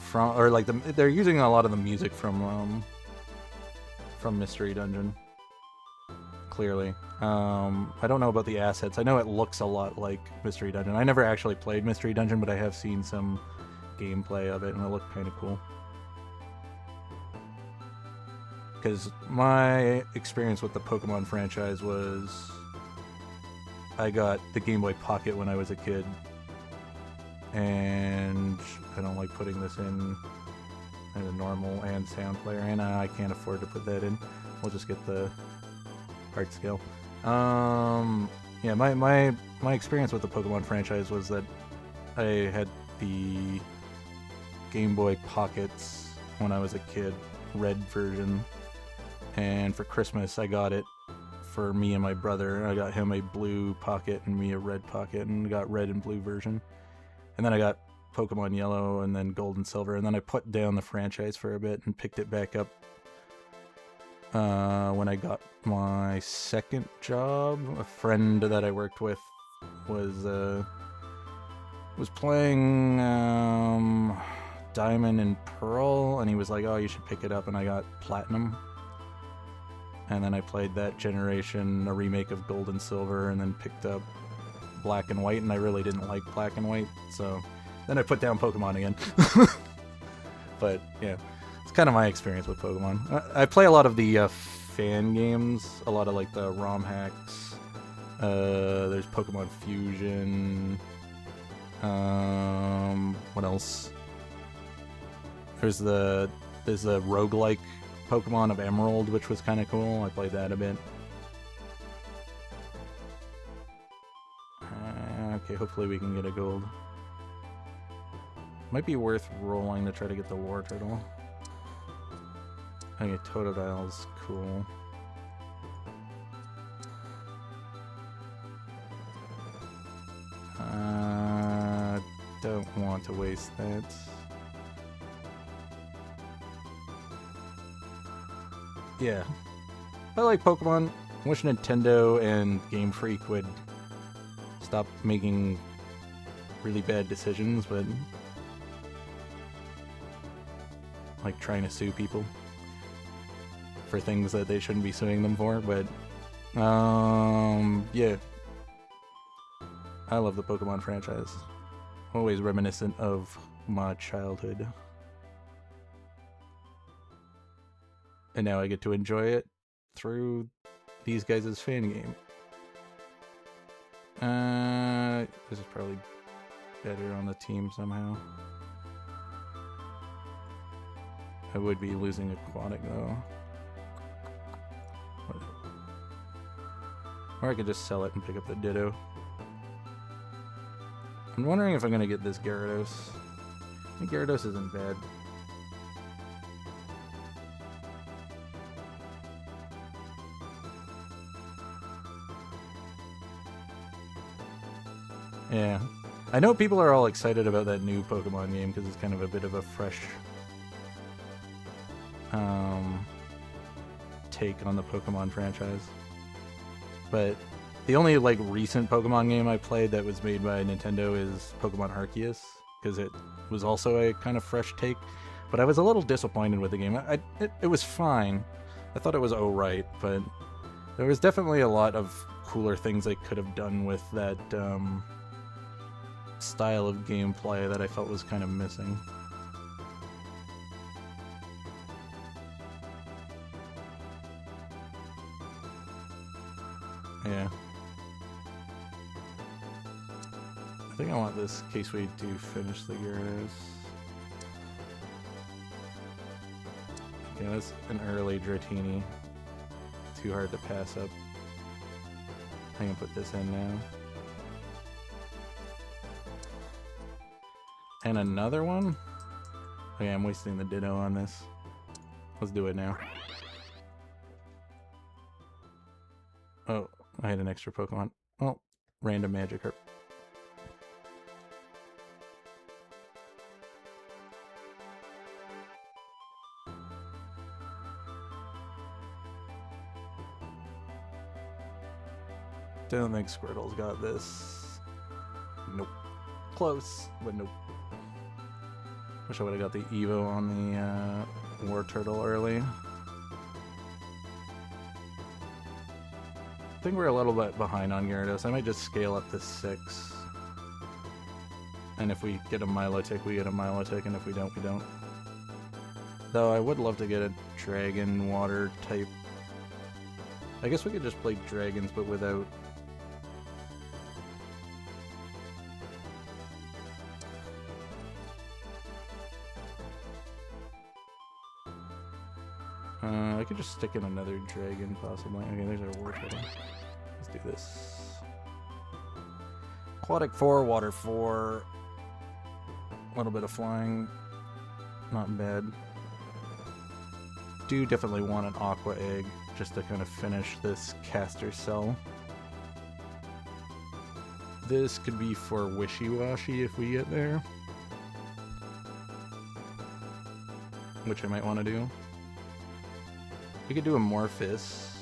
from, or like they're using a lot of the music from Mystery Dungeon. Clearly. I don't know about the assets. I know it looks a lot like Mystery Dungeon. I never actually played Mystery Dungeon, but I have seen some gameplay of it, and it looked kind of cool. Because my experience with the Pokemon franchise was I got the Game Boy Pocket when I was a kid, and I don't like putting this in a normal and sound player, and I can't afford to put that in. We'll just get the art scale. Yeah, my experience with the Pokemon franchise was that I had the Game Boy Pockets when I was a kid, red version, and for Christmas I got it for me and my brother. I got him a blue pocket and me a red pocket, and got red and blue version. And then I got Pokemon Yellow and then Gold and Silver, and then I put down the franchise for a bit and picked it back up when I got my second job. A friend that I worked with was playing Diamond and Pearl, and he was like, "Oh, you should pick it up," and I got Platinum. And then I played that generation, a remake of Gold and Silver, and then picked up Black and White, and I really didn't like Black and White, so then I put down Pokemon again. But yeah, it's kind of my experience with Pokemon. I play a lot of the fan games, a lot of like the ROM hacks. There's Pokemon Fusion. What else? There's the roguelike Pokemon of Emerald, which was kind of cool. I played that a bit. Okay, hopefully we can get a gold. Might be worth rolling to try to get the War Turtle. Okay, Totodile's cool. Don't want to waste that. Yeah. I like Pokemon. I wish Nintendo and Game Freak would stop making really bad decisions, but like trying to sue people for things that they shouldn't be suing them for, but yeah. I love the Pokemon franchise. Always reminiscent of my childhood. And now I get to enjoy it through these guys' fan game. This is probably better on the team somehow. I would be losing Aquatic though. Or I could just sell it and pick up the Ditto. I'm wondering if I'm gonna get this Gyarados. I think Gyarados isn't bad. Yeah. I know people are all excited about that new Pokemon game because it's kind of a bit of a fresh take on the Pokemon franchise. But the only like recent Pokemon game I played that was made by Nintendo is Pokemon Arceus, because it was also a kind of fresh take. But I was a little disappointed with the game. It was fine. I thought it was alright, but there was definitely a lot of cooler things they could have done with that style of gameplay that I felt was kind of missing. Yeah. I think I want this in case we do finish the Gyarados. Okay, that's an early Dratini. Too hard to pass up. I can put this in now. And another one? Okay, I'm wasting the Ditto on this. Let's do it now. Oh, I had an extra Pokemon. Oh, random Magikarp. Don't think Squirtle's got this. Nope. Close, but nope. Wish I would have got the Evo on the War Turtle early. I think we're a little bit behind on Gyarados. I might just scale up to 6. And if we get a Milotic, we get a Milotic, and if we don't, we don't. Though I would love to get a Dragon Water type. I guess we could just play Dragons, but without... I could just stick in another dragon, possibly. Okay, there's our War Turtle. Let's do this. Aquatic 4, Water 4. A little bit of flying. Not bad. Do definitely want an Aqua Egg just to kind of finish this caster cell. This could be for Wishy-Washy if we get there. Which I might want to do. We could do Amorphous.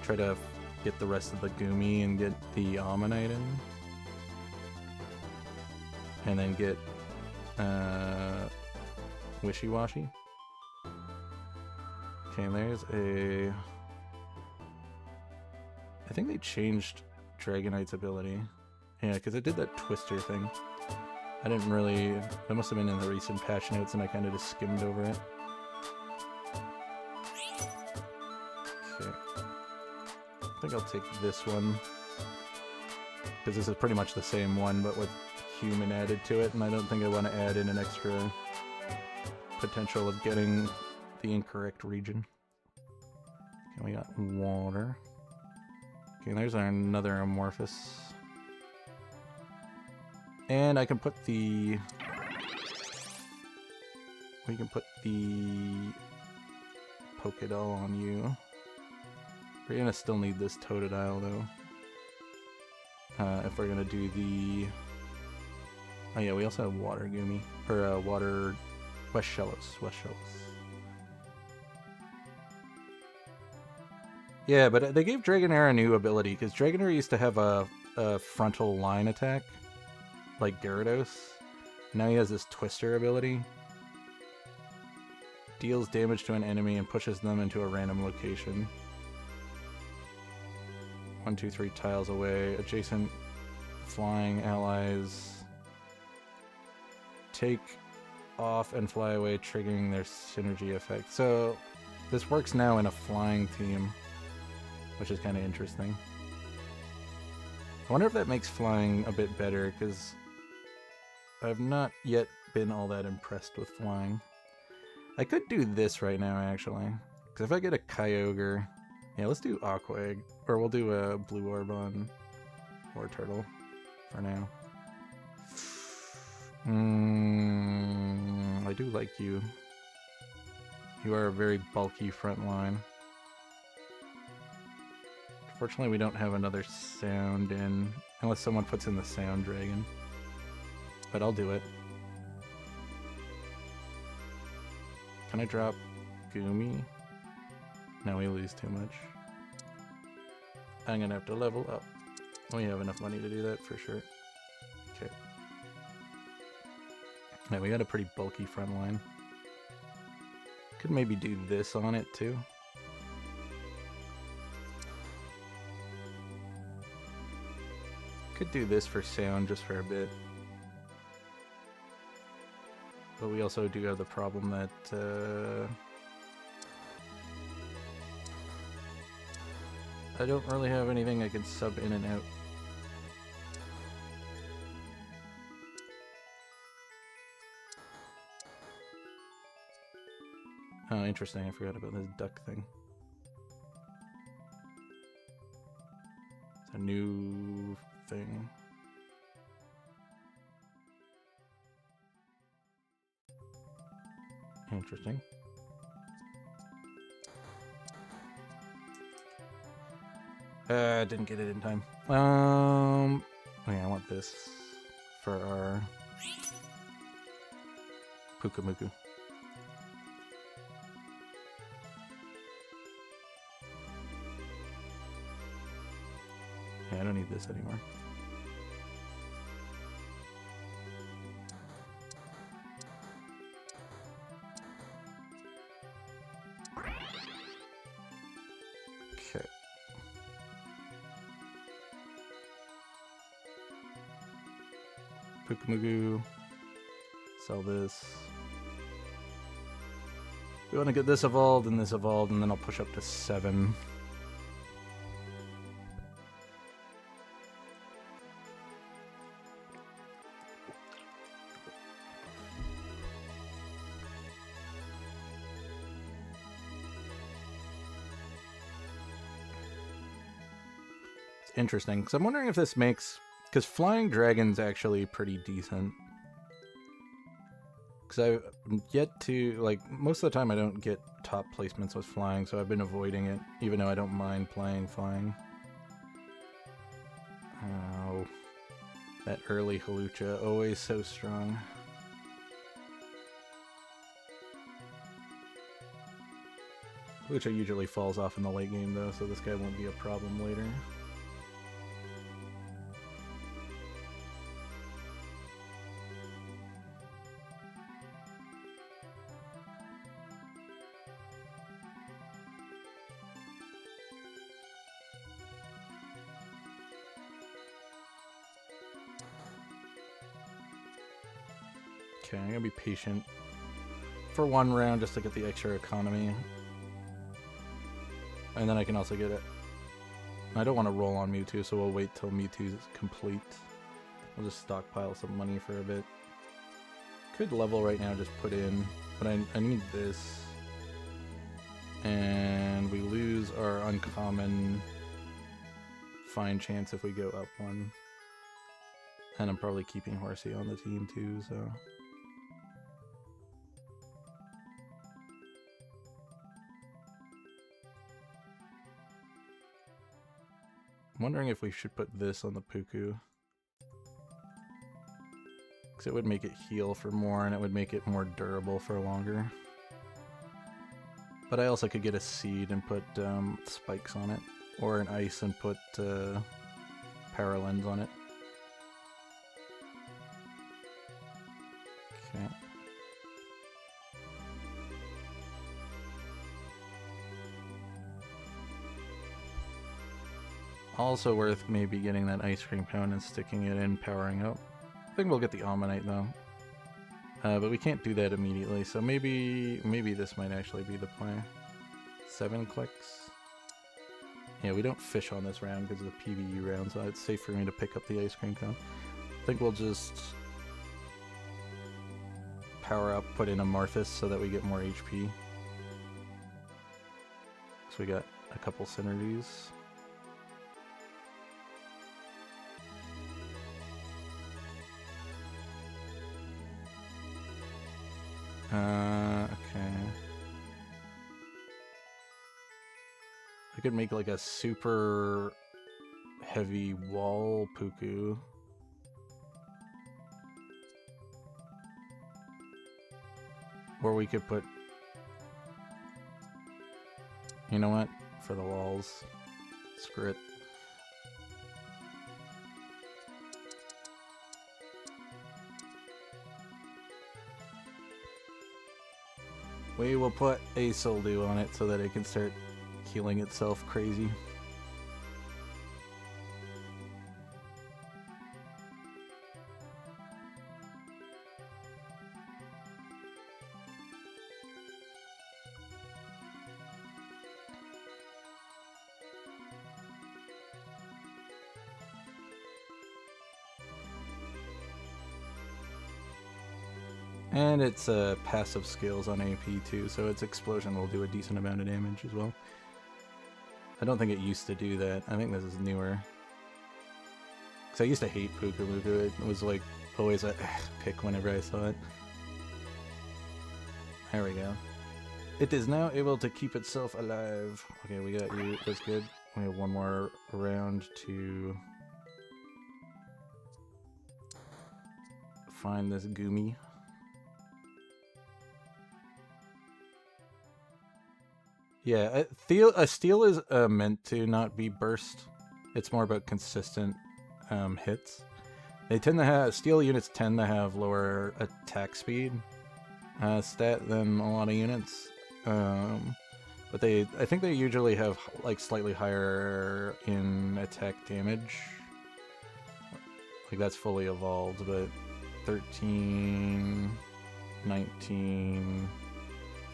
Try to get the rest of the Goomy and get the Ammonite in. And then get Wishy-Washy. Okay, there's a... I think they changed Dragonite's ability. Yeah, because it did that Twister thing. I didn't really... That must have been in the recent patch notes and I kind of just skimmed over it. Okay. I think I'll take this one. Because this is pretty much the same one, but with human added to it, and I don't think I want to add in an extra potential of getting the incorrect region. Okay, we got water. Okay, there's another Amorphous. And I can put the... We can put the Pokédoll on you. We're gonna still need this Totodile though. If we're gonna do the... Oh yeah, we also have Water Goomy. Or Water... West-Shellos. Yeah, but they gave Dragonair a new ability, because Dragonair used to have a frontal line attack, like Gyarados. Now he has this Twister ability. Deals damage to an enemy and pushes them into a random location. 1, 2, 3 tiles away. Adjacent flying allies take off and fly away, triggering their synergy effect. So this works now in a flying team, which is kind of interesting. I wonder if that makes flying a bit better, because I've not yet been all that impressed with flying. I could do this right now, actually. Because if I get a Kyogre... Yeah, let's do Aqua Egg. Or we'll do a Blue Orb on Wartortle for now. I do like you. You are a very bulky front line. Fortunately, we don't have another sound in, unless someone puts in the Sound Dragon. But I'll do it. Can I drop Goomy? No, we lose too much. I'm gonna have to level up. We have enough money to do that for sure. Okay. Yeah, we got a pretty bulky front line. Could maybe do this on it too. Could do this for sound just for a bit. But we also do have the problem that I don't really have anything I can sub in and out. Oh, interesting. I forgot about this duck thing. It's a new thing. Interesting. Didn't get it in time. Okay, I want this for our Pukamuku. Yeah, I don't need this anymore. Okay. Pukamuku. Sell this. We want to get this evolved, and then I'll push up to 7. Interesting, because I'm wondering if this makes, Because Flying Dragon's actually pretty decent. Because I've yet to, like, most of the time I don't get top placements with flying, so I've been avoiding it, even though I don't mind playing flying. Oh, that early Hawlucha, always so strong. Hawlucha usually falls off in the late game though, so this guy won't be a problem later. Okay, I'm gonna be patient for one round just to get the extra economy. And then I can also get it. I don't want to roll on Mewtwo, so we'll wait till Mewtwo's complete. We'll just stockpile some money for a bit. Could level right now, just put in, but I need this. And we lose our uncommon fine chance if we go up one. And I'm probably keeping Horsey on the team too, so... I'm wondering if we should put this on the Puku. Because it would make it heal for more, and it would make it more durable for longer. But I also could get a seed and put spikes on it. Or an ice and put power lens on it. Okay. Also worth maybe getting that ice cream cone and sticking it in, powering up. I think we'll get the Ammonite though. But we can't do that immediately, so maybe this might actually be the play. 7 clicks. Yeah, we don't fish on this round because of the PvE round, so it's safe for me to pick up the ice cream cone. I think we'll just power up, put in a Marthas so that we get more HP. So we got a couple synergies. Okay. I could make like a super heavy wall Puku. Or we could put... You know what? For the walls. Screw it. We will put a Soldew on it so that it can start healing itself crazy. And its passive skills on AP too, so its explosion will do a decent amount of damage as well. I don't think it used to do that. I think this is newer. Because I used to hate Pukumuku. It was like always a pick whenever I saw it. There we go. It is now able to keep itself alive. Okay, we got you. That's good. We have one more round to find this Goomy. Yeah, Steel is meant to not be burst. It's more about consistent hits. They tend to have Steel units tend to have lower attack speed stat than a lot of units, but I think they usually have like slightly higher in attack damage. Like that's fully evolved, but 13, 19,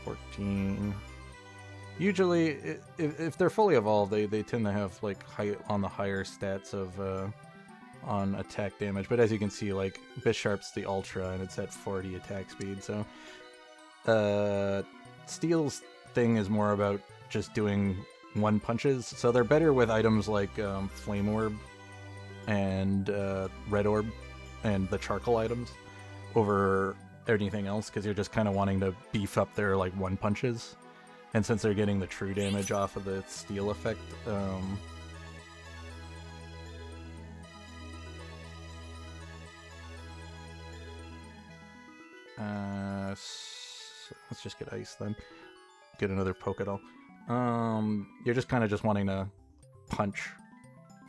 14. Usually, if they're fully evolved, they tend to have like on the higher stats of on attack damage. But as you can see, like Bisharp's the Ultra and it's at 40 attack speed. So Steel's thing is more about just doing one punches. So they're better with items like Flame Orb and red orb and the charcoal items over anything else, because you're just kind of wanting to beef up their like one punches, and since they're getting the true damage off of the steel effect, let's just get ice then. Get another Pokédoll. You're just kind of just wanting to punch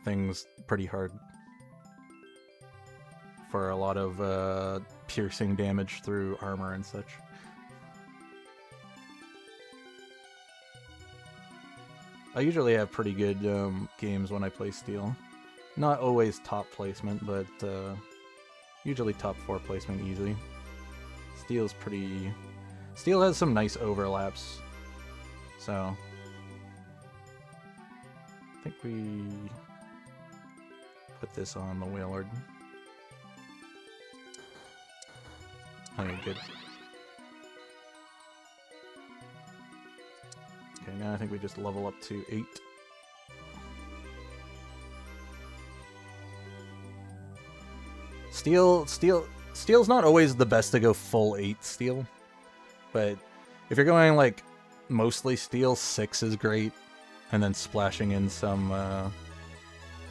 things pretty hard for a lot of piercing damage through armor and such. I usually have pretty good games when I play Steel. Not always top placement, but usually top 4 placement easily. Steel's pretty... Steel has some nice overlaps, so... I think we put this on the Wailord. Okay, good. Okay, now I think we just level up to 8. Steel's not always the best to go full 8 steel, but if you're going like mostly steel, 6 is great, and then splashing in some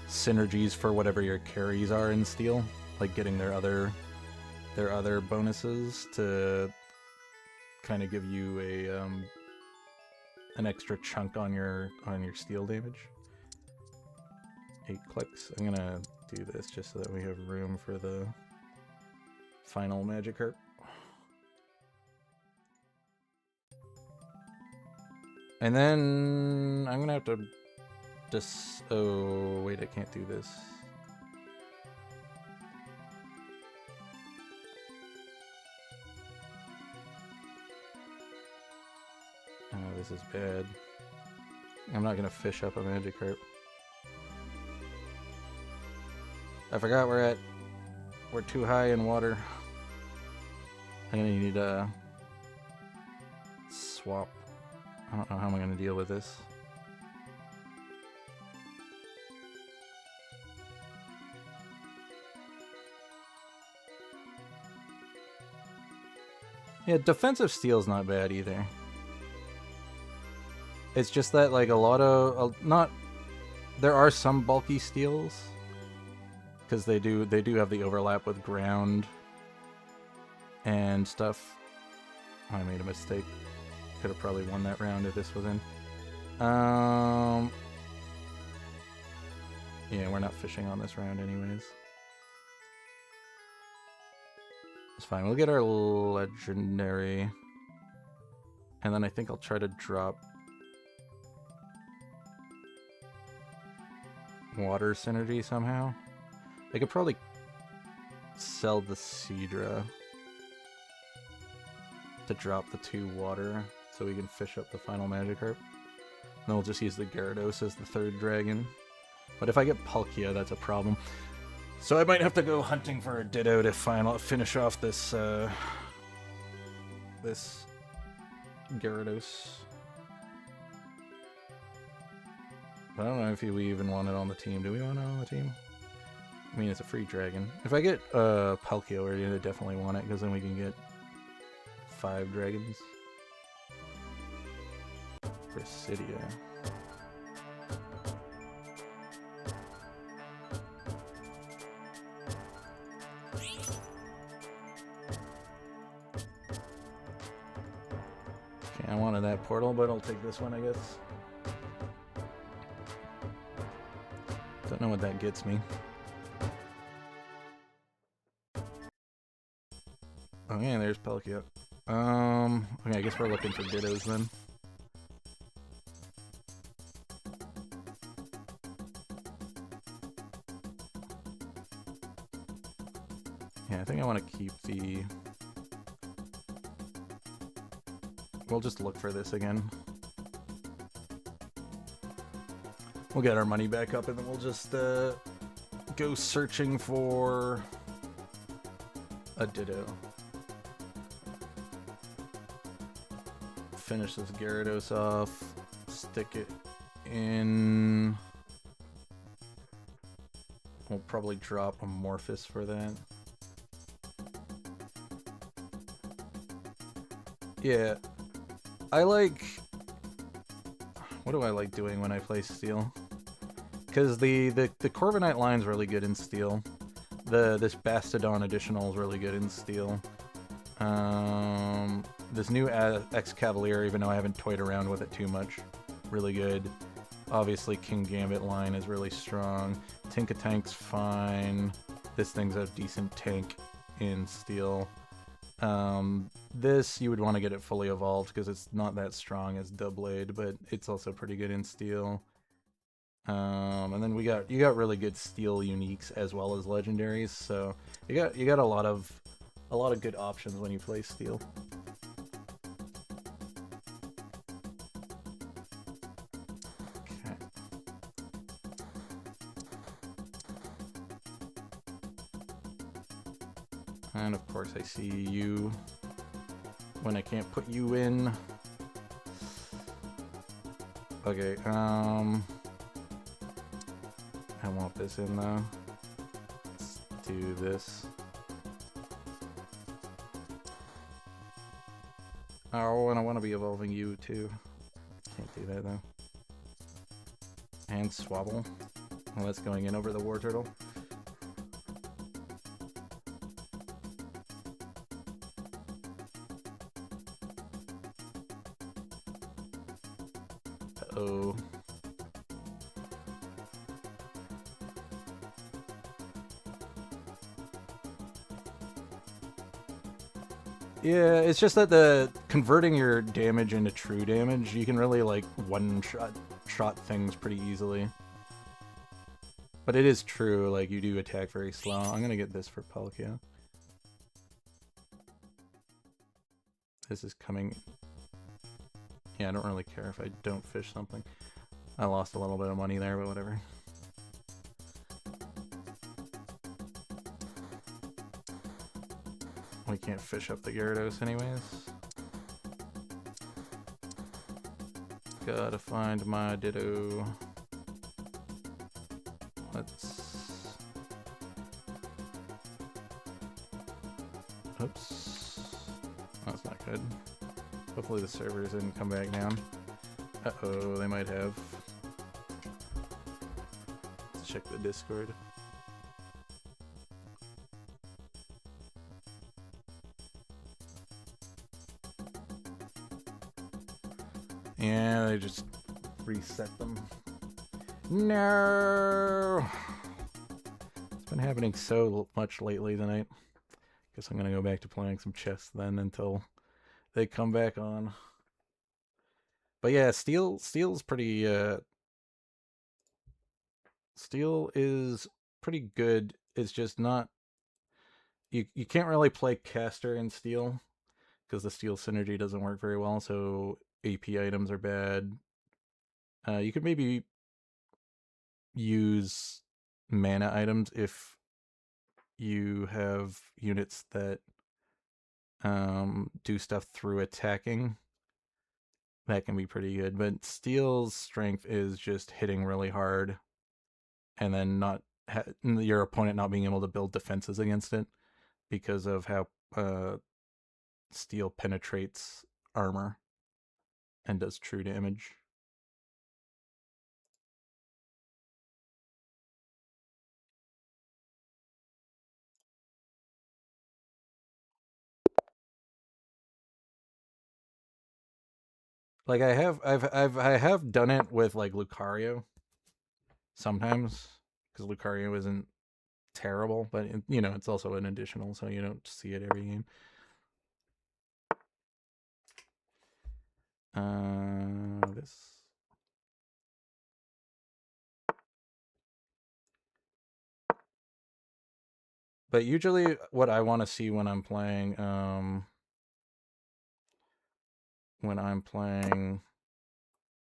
synergies for whatever your carries are in steel, like getting their other bonuses to kind of give you a an extra chunk on your steel damage. 8 clicks. I'm gonna do this just so that we have room for the final Magikarp. And then I'm gonna have to just... Oh, wait, I can't do this. Oh, this is bad. I'm not gonna fish up a Magikarp. I forgot we're too high in water. I'm gonna need a swap. I don't know how I'm gonna deal with this. Yeah, defensive steel's not bad either. It's just that like a lot of there are some bulky steels, because they do have the overlap with ground and stuff. Oh, I made a mistake. Could have probably won that round if this was in. Yeah, we're not fishing on this round anyways. It's fine. We'll get our legendary, and then I think I'll try to drop water synergy somehow. I could probably sell the Seadra to drop the 2 water so we can fish up the final Magikarp. Then we'll just use the Gyarados as the 3rd dragon. But if I get Palkia, that's a problem. So I might have to go hunting for a Ditto to finish off this this Gyarados. I don't know if we even want it on the team. Do we want it on the team? I mean, it's a free dragon. If I get Palkia, we're gonna definitely want it, because then we can get 5 dragons. Presidia. Okay, I wanted that portal, but I'll take this one, I guess. Don't know what that gets me. Oh yeah, there's Palkia. Okay, I guess we're looking for Dittos then. Yeah, I think I want to keep the... We'll just look for this again. We'll get our money back up and then we'll just go searching for a Ditto. Finish this Gyarados off, stick it in We'll probably drop Amorphous for that. Yeah, I like... What do I like doing when I play Steel? Because the Corviknight line's really good in Steel. This Bastodon additional is really good in Steel. This new X-Cavalier, even though I haven't toyed around with it too much, really good. Obviously, King Gambit line is really strong. Tinkatank's fine. This thing's a decent tank in Steel. This, you would want to get it fully evolved because it's not that strong as Doublade, but it's also pretty good in Steel. And then you got really good Steel uniques as well as legendaries, so you got a lot of good options when you play Steel. Okay. And of course I see you when I can't put you in. Okay, I want this in though. Let's do this. Oh, and I want to be evolving you too. Can't do that though. And Swabble. Well, that's going in over the War Turtle. Uh-oh. Yeah, it's just that the converting your damage into true damage, you can really like one-shot things pretty easily. But it is true, like you do attack very slow. I'm gonna get this for Palkia. This is coming. Yeah, I don't really care if I don't fish something. I lost a little bit of money there, but whatever. We can't fish up the Gyarados anyways. Gotta find my Ditto. Let's... Oops. That's not good. Hopefully the servers didn't come back down. Uh-oh, they might have. Let's check the Discord. Yeah, they just reset them. No! It's been happening so much lately tonight. Guess I'm gonna go back to playing some chess then until they come back on. But yeah, Steel's pretty Steel is pretty good. It's just not you can't really play caster in Steel because the Steel synergy doesn't work very well, so AP items are bad. You could maybe use mana items if you have units that do stuff through attacking. That can be pretty good, but Steel's strength is just hitting really hard and then not your opponent not being able to build defenses against it because of how Steel penetrates armor and does true damage. Like I have done it with like Lucario sometimes because Lucario isn't terrible, but you know it's also an additional, so you don't see it every game. This. But usually, what I want to see when I'm playing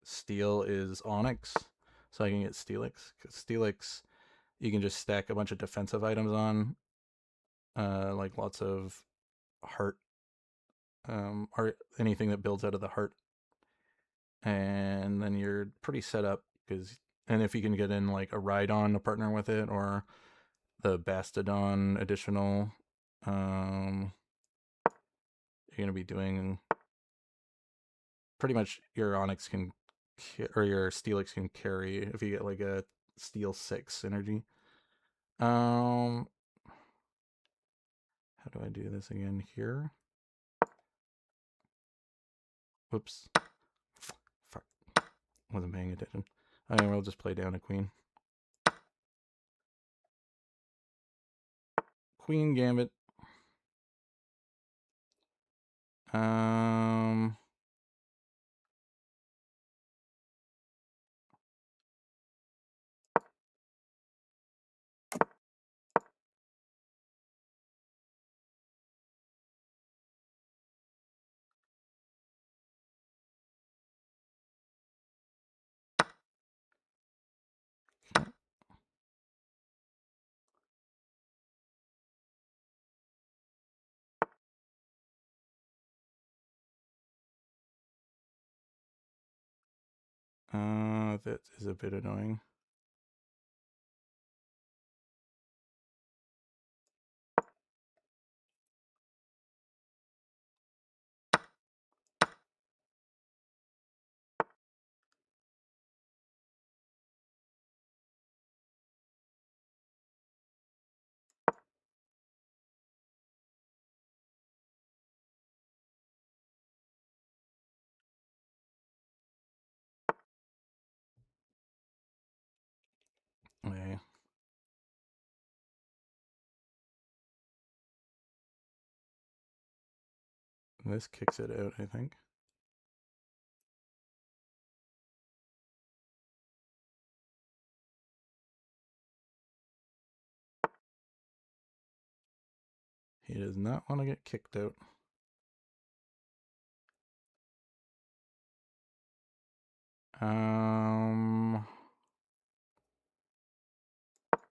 Steel is Onyx, so I can get Steelix. Because Steelix, you can just stack a bunch of defensive items on, like lots of heart, or anything that builds out of the heart, and then you're pretty set up. And if you can get in like a Rhydon to partner with it, or the Bastodon additional. You're gonna be doing pretty much your Onyx can or your Steelix can carry if you get like a Steel 6 energy. How do I do this again here? Whoops. Fuck. Wasn't paying attention. I will just play down a queen. Queen Gambit. That is a bit annoying. Okay. This kicks it out, I think. He does not want to get kicked out.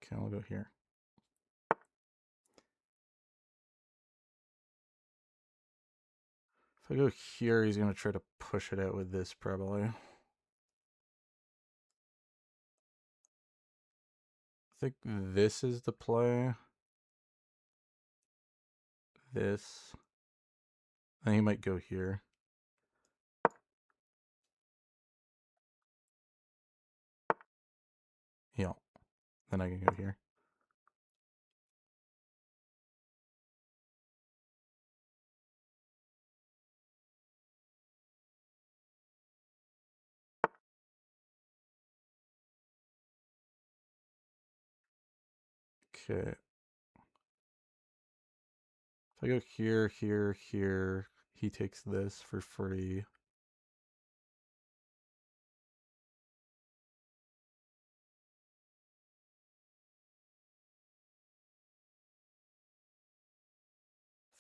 Okay, I'll go here. If I go here, he's going to try to push it out with this, probably. I think this is the play. This. Then he might go here. Yeah. Then I can go here. Okay. If I go here, here, here, he takes this for free.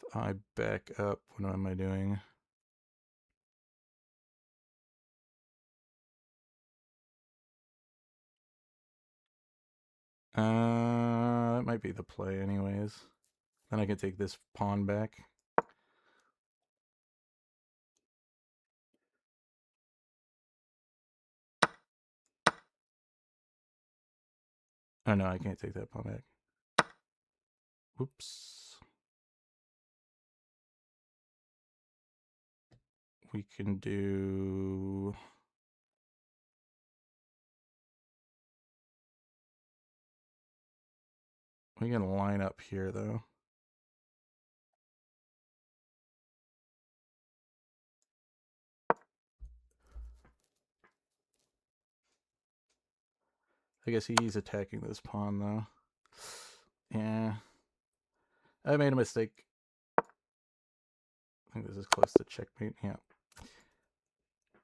If I back up, what am I doing? That might be the play anyways. Then I can take this pawn back. Oh no, I can't take that pawn back. Whoops. We can do... We can line up here though. I guess he's attacking this pawn though. Yeah. I made a mistake. I think this is close to checkmate. Yeah.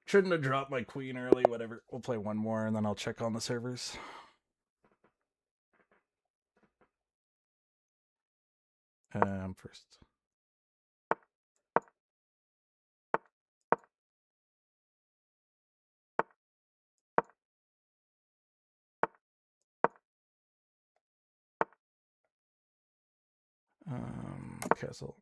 Shouldn't have dropped my queen early. Whatever. We'll play one more and then I'll check on the servers. First. Castle.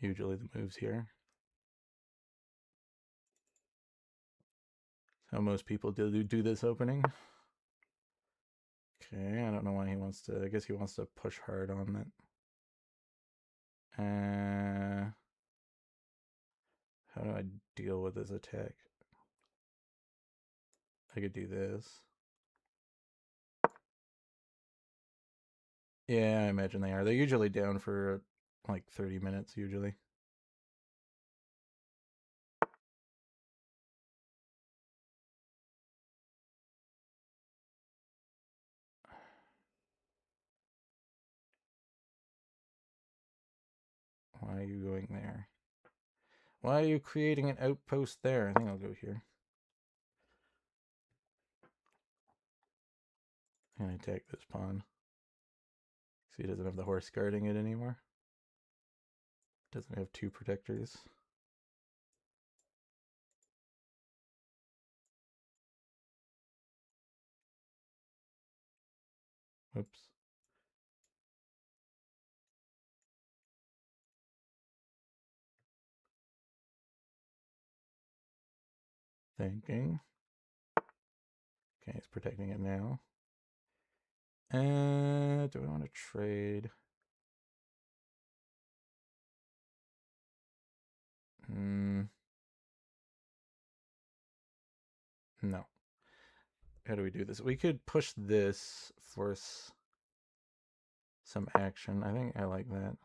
Usually the moves here. how most people do this opening. Okay, I don't know why he wants to. I guess he wants to push hard on that. How do I deal with this attack? I could do this. Yeah, I imagine they are. They're usually down for like 30 minutes, usually. Why are you going there? Why are you creating an outpost there? I think I'll go here. And attack this pawn. See, he doesn't have the horse guarding it anymore. Doesn't have two protectors. Whoops. Thinking. Okay, he's protecting it now. Do I want to trade? No. How do we do this? We could push this, force some action. I think I like that.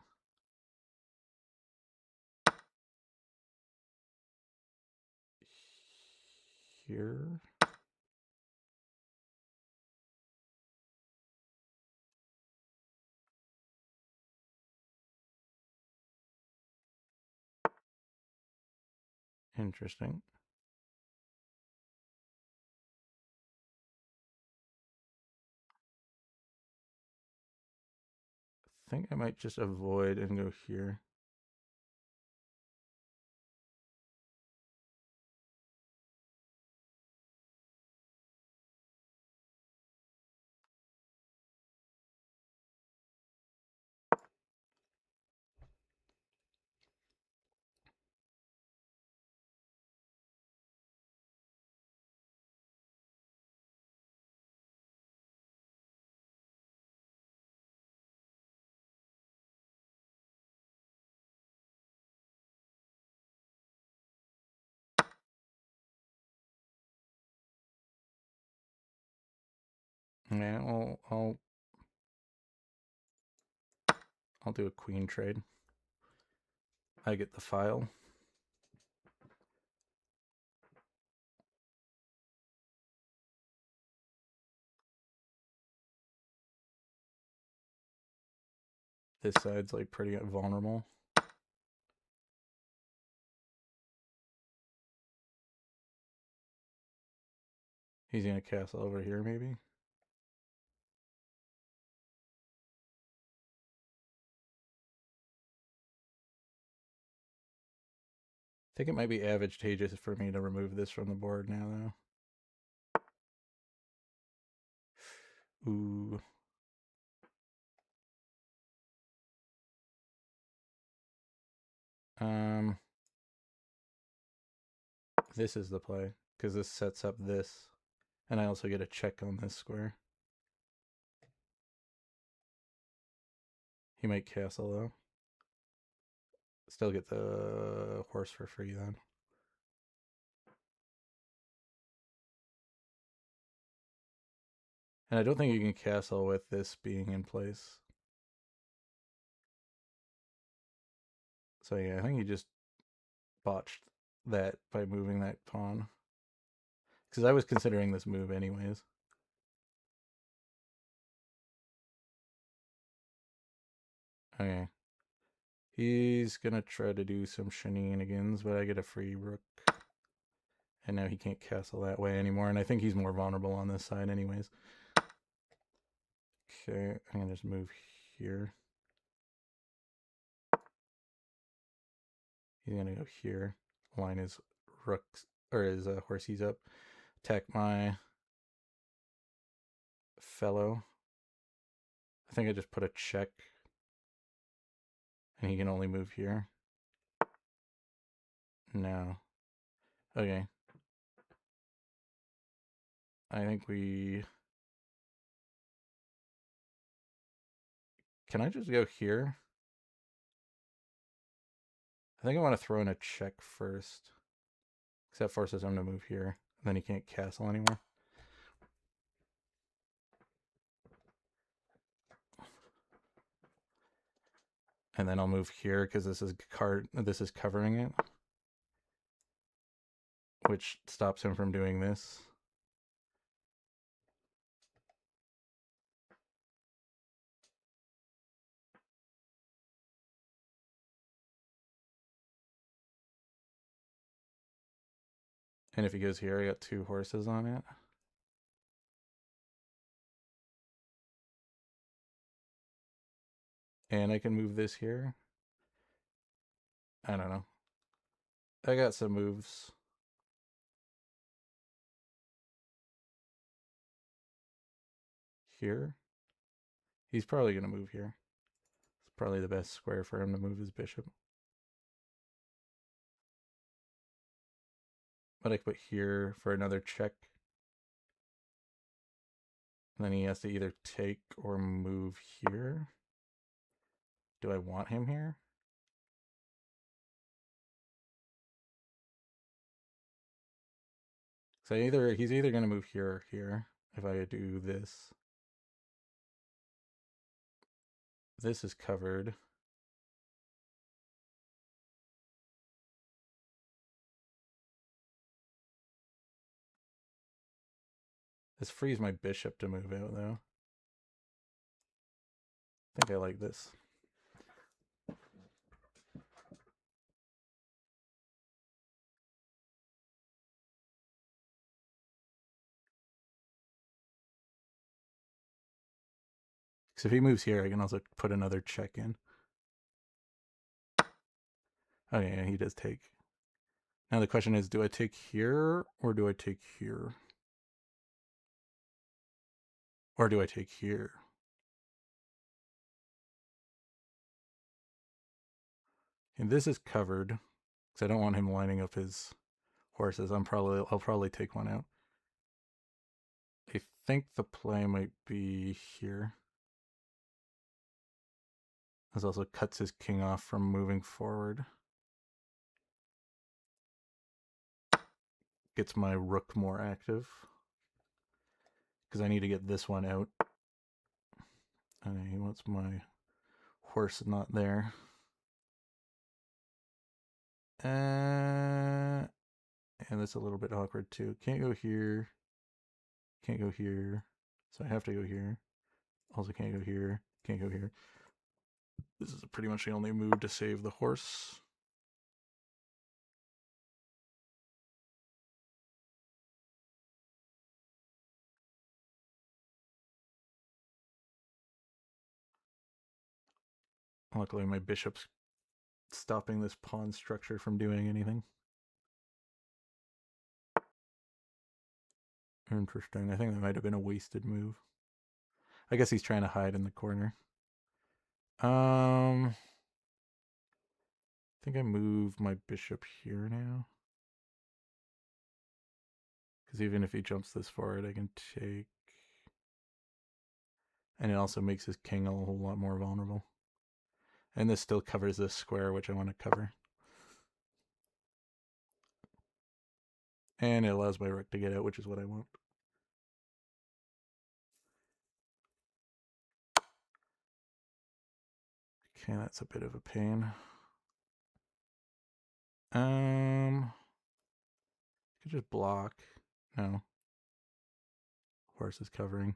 Here. Interesting. I think I might just avoid and go here. Yeah, I'll do a queen trade. I get the file. This side's like pretty vulnerable. He's gonna castle over here, maybe. I think it might be advantageous for me to remove this from the board now, though. Ooh. This is the play, because this sets up this. And I also get a check on this square. He might castle, though. Still get the horse for free, then. And I don't think you can castle with this being in place. So yeah, I think he just botched that by moving that pawn. Because I was considering this move anyways. Okay. He's gonna try to do some shenanigans, but I get a free rook. And now he can't castle that way anymore, and I think he's more vulnerable on this side anyways. Okay, I'm gonna just move here. He's gonna go here. Line his rooks, or his horsies up. Attack my fellow. I think I just put a check. And he can only move here. No. Okay. I think we... Can I just go here? I think I want to throw in a check first. Because that forces him to move here. And then he can't castle anymore. And then I'll move here because this is covering it. Which stops him from doing this. And if he goes here, I got 2 horses on it. And I can move this here. I don't know. I got some moves. Here. He's probably going to move here. It's probably the best square for him to move his bishop. But I could put here for another check. And then he has to either take or move here. Do I want him here? So he's either going to move here or here if I do this. This is covered. This frees my bishop to move out, though. I think I like this. Because if he moves here, I can also put another check in. Oh, yeah, he does take. Now the question is, do I take here or do I take here? Or do I take here? And this is covered because I don't want him lining up his horses. I'll probably take one out. I think the play might be here. This also cuts his king off from moving forward. Gets my rook more active. Because I need to get this one out. And he wants my horse not there. And that's a little bit awkward too. Can't go here. Can't go here. So I have to go here. Also can't go here. Can't go here. This is pretty much the only move to save the horse. Luckily my bishop's stopping this pawn structure from doing anything. Interesting. I think that might have been a wasted move. I guess he's trying to hide in the corner. I think I move my bishop here now. Because even if he jumps this forward, I can take. And it also makes his king a whole lot more vulnerable. And this still covers this square, which I want to cover. And it allows my rook to get out, which is what I want. Okay, that's a bit of a pain. Could just block. No. Horse is covering.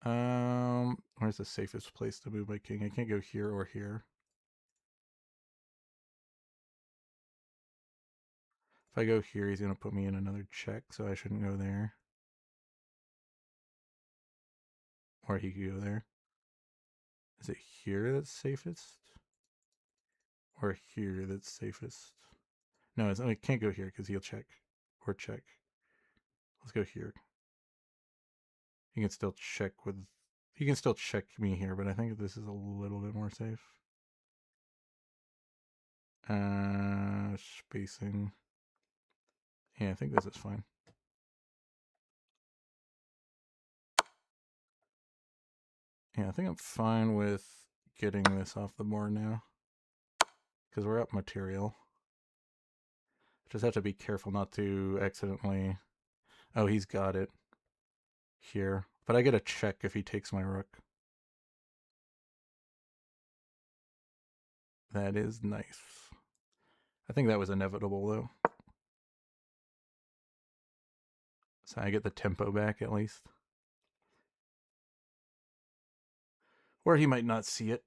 Where's the safest place to move my king? I can't go here or here. If I go here, he's going to put me in another check, so I shouldn't go there. Or he could go there. Is it here that's safest? Or here that's safest? No, I can't go here because he'll check. Or check. Let's go here. He can still check with... He can still check me here, but I think this is a little bit more safe. Spacing. Yeah, I think this is fine. Yeah, I think I'm fine with getting this off the board now. Because we're up material. Just have to be careful not to accidentally... Oh, he's got it here. But I get a check if he takes my rook. That is nice. I think that was inevitable, though. So I get the tempo back, at least. Or he might not see it.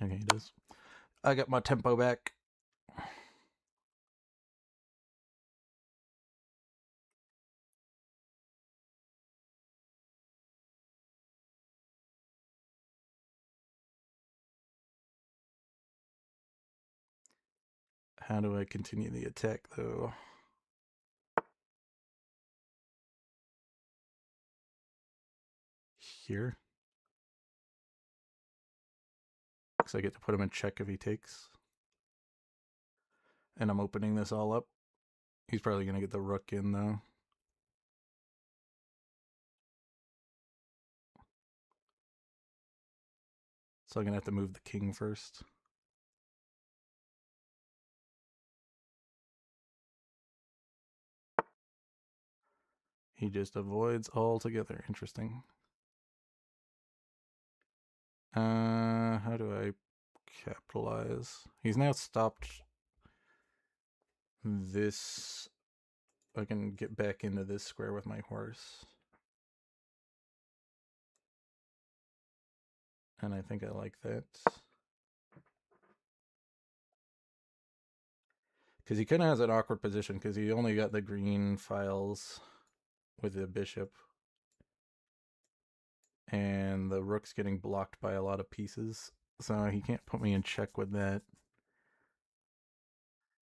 Okay, he does. I got my tempo back. How do I continue the attack, though? Here. Because I get to put him in check if he takes. And I'm opening this all up. He's probably going to get the rook in, though. So I'm going to have to move the king first. He just avoids altogether. Interesting. How do I capitalize? He's now stopped this. I can get back into this square with my horse. And I think I like that. Because he kind of has an awkward position because he only got the green files with the bishop. And the rook's getting blocked by a lot of pieces. So he can't put me in check with that.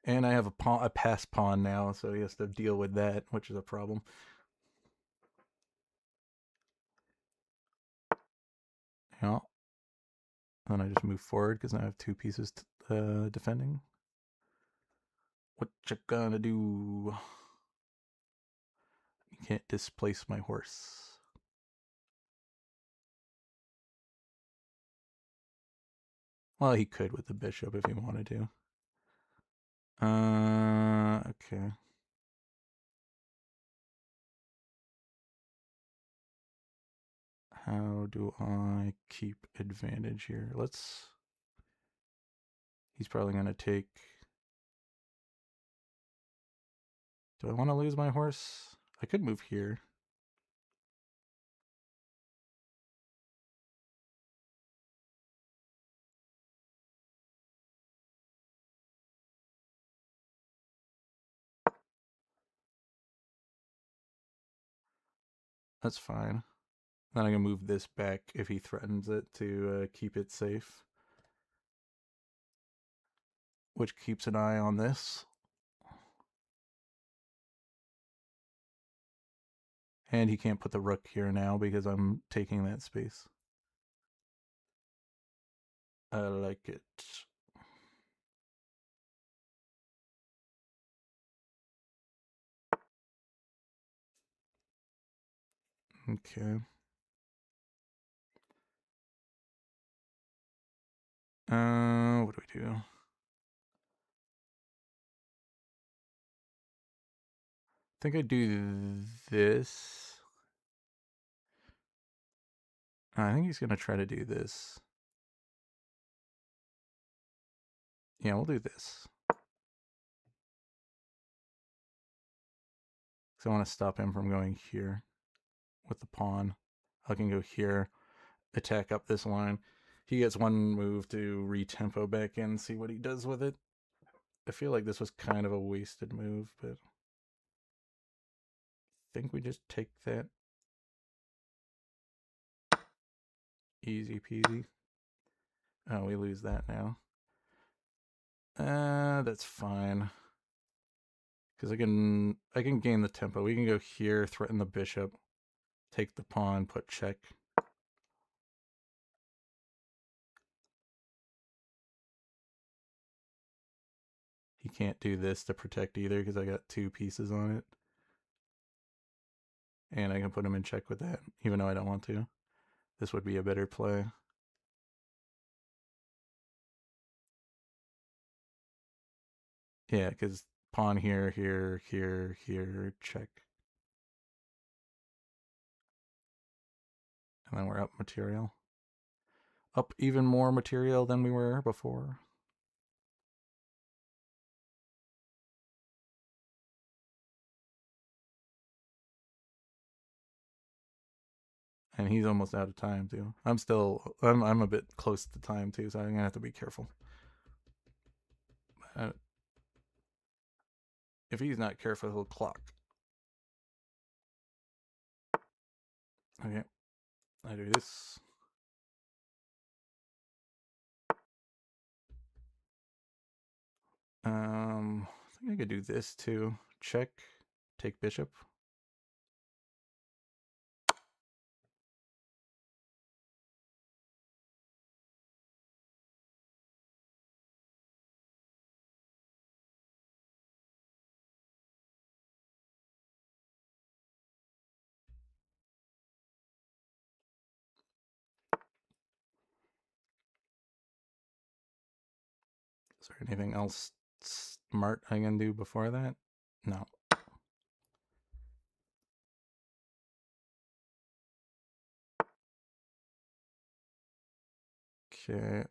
And I have a pass pawn now, so he has to deal with that, which is a problem. Yeah. Then I just move forward because now I have two pieces defending. What you gonna do? You can't displace my horse. Well, he could with the bishop if he wanted to. Okay. How do I keep advantage here? Let's... He's probably going to take... Do I want to lose my horse? I could move here. That's fine. Then I can move this back if he threatens it to keep it safe. Which keeps an eye on this. And he can't put the rook here now because I'm taking that space. I like it. Okay. What do we do? I think I do this. I think he's going to try to do this. Yeah, we'll do this. So I want to stop him from going here with the pawn. I can go here, attack up this line. He gets one move to re-tempo back in, see what he does with it. I feel like this was kind of a wasted move, but I think we just take that. Easy peasy. Oh, we lose that now. That's fine. Because I can gain the tempo. We can go here, threaten the bishop, take the pawn, put check. He can't do this to protect either because I got 2 pieces on it. And I can put him in check with that, even though I don't want to. This would be a better play. Yeah, because pawn here, here, here, here, check. And then we're up material. Up even more material than we were before. And he's almost out of time too. I'm a bit close to time too, so I'm gonna have to be careful. If he's not careful, he'll clock. Okay, I do this. I think I could do this too. Check, take bishop. Is there anything else smart I can do before that? No. Okay.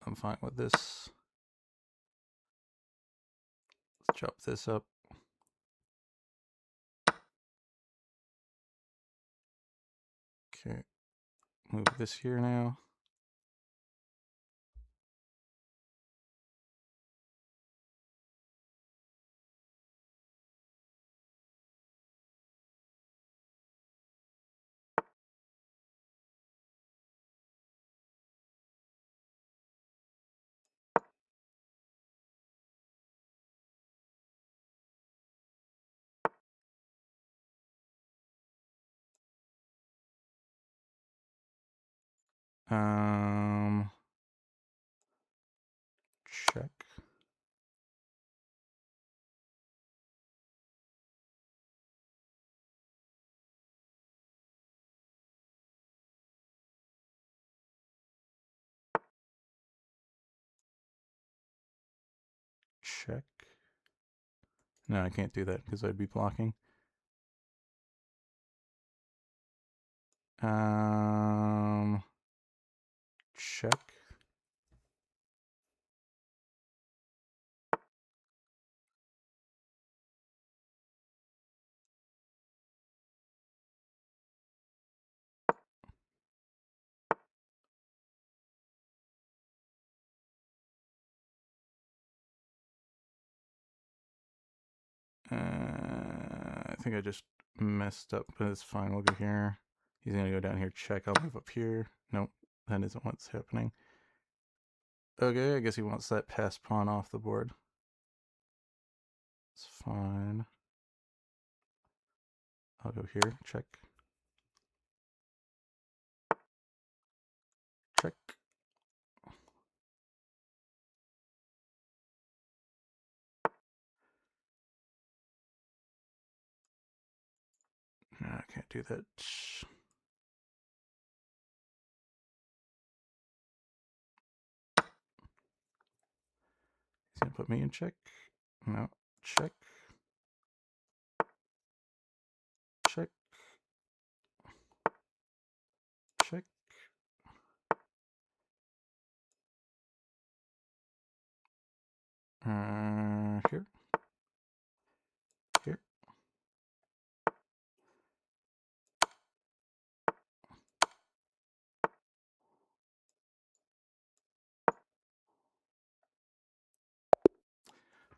I'm fine with this. Let's chop this up. Okay. Move this here now. Check. Check. No, I can't do that because I'd be blocking. Check. I think I just messed up, but it's fine. We'll go here. He's gonna go down here, check. I'll move up here. Nope, that isn't what's happening. Okay, I guess he wants that pass pawn off the board. It's fine. I'll go here, check. Check. No, I can't do that. He's gonna put me in check. No, check. Check. Check. Here. Here.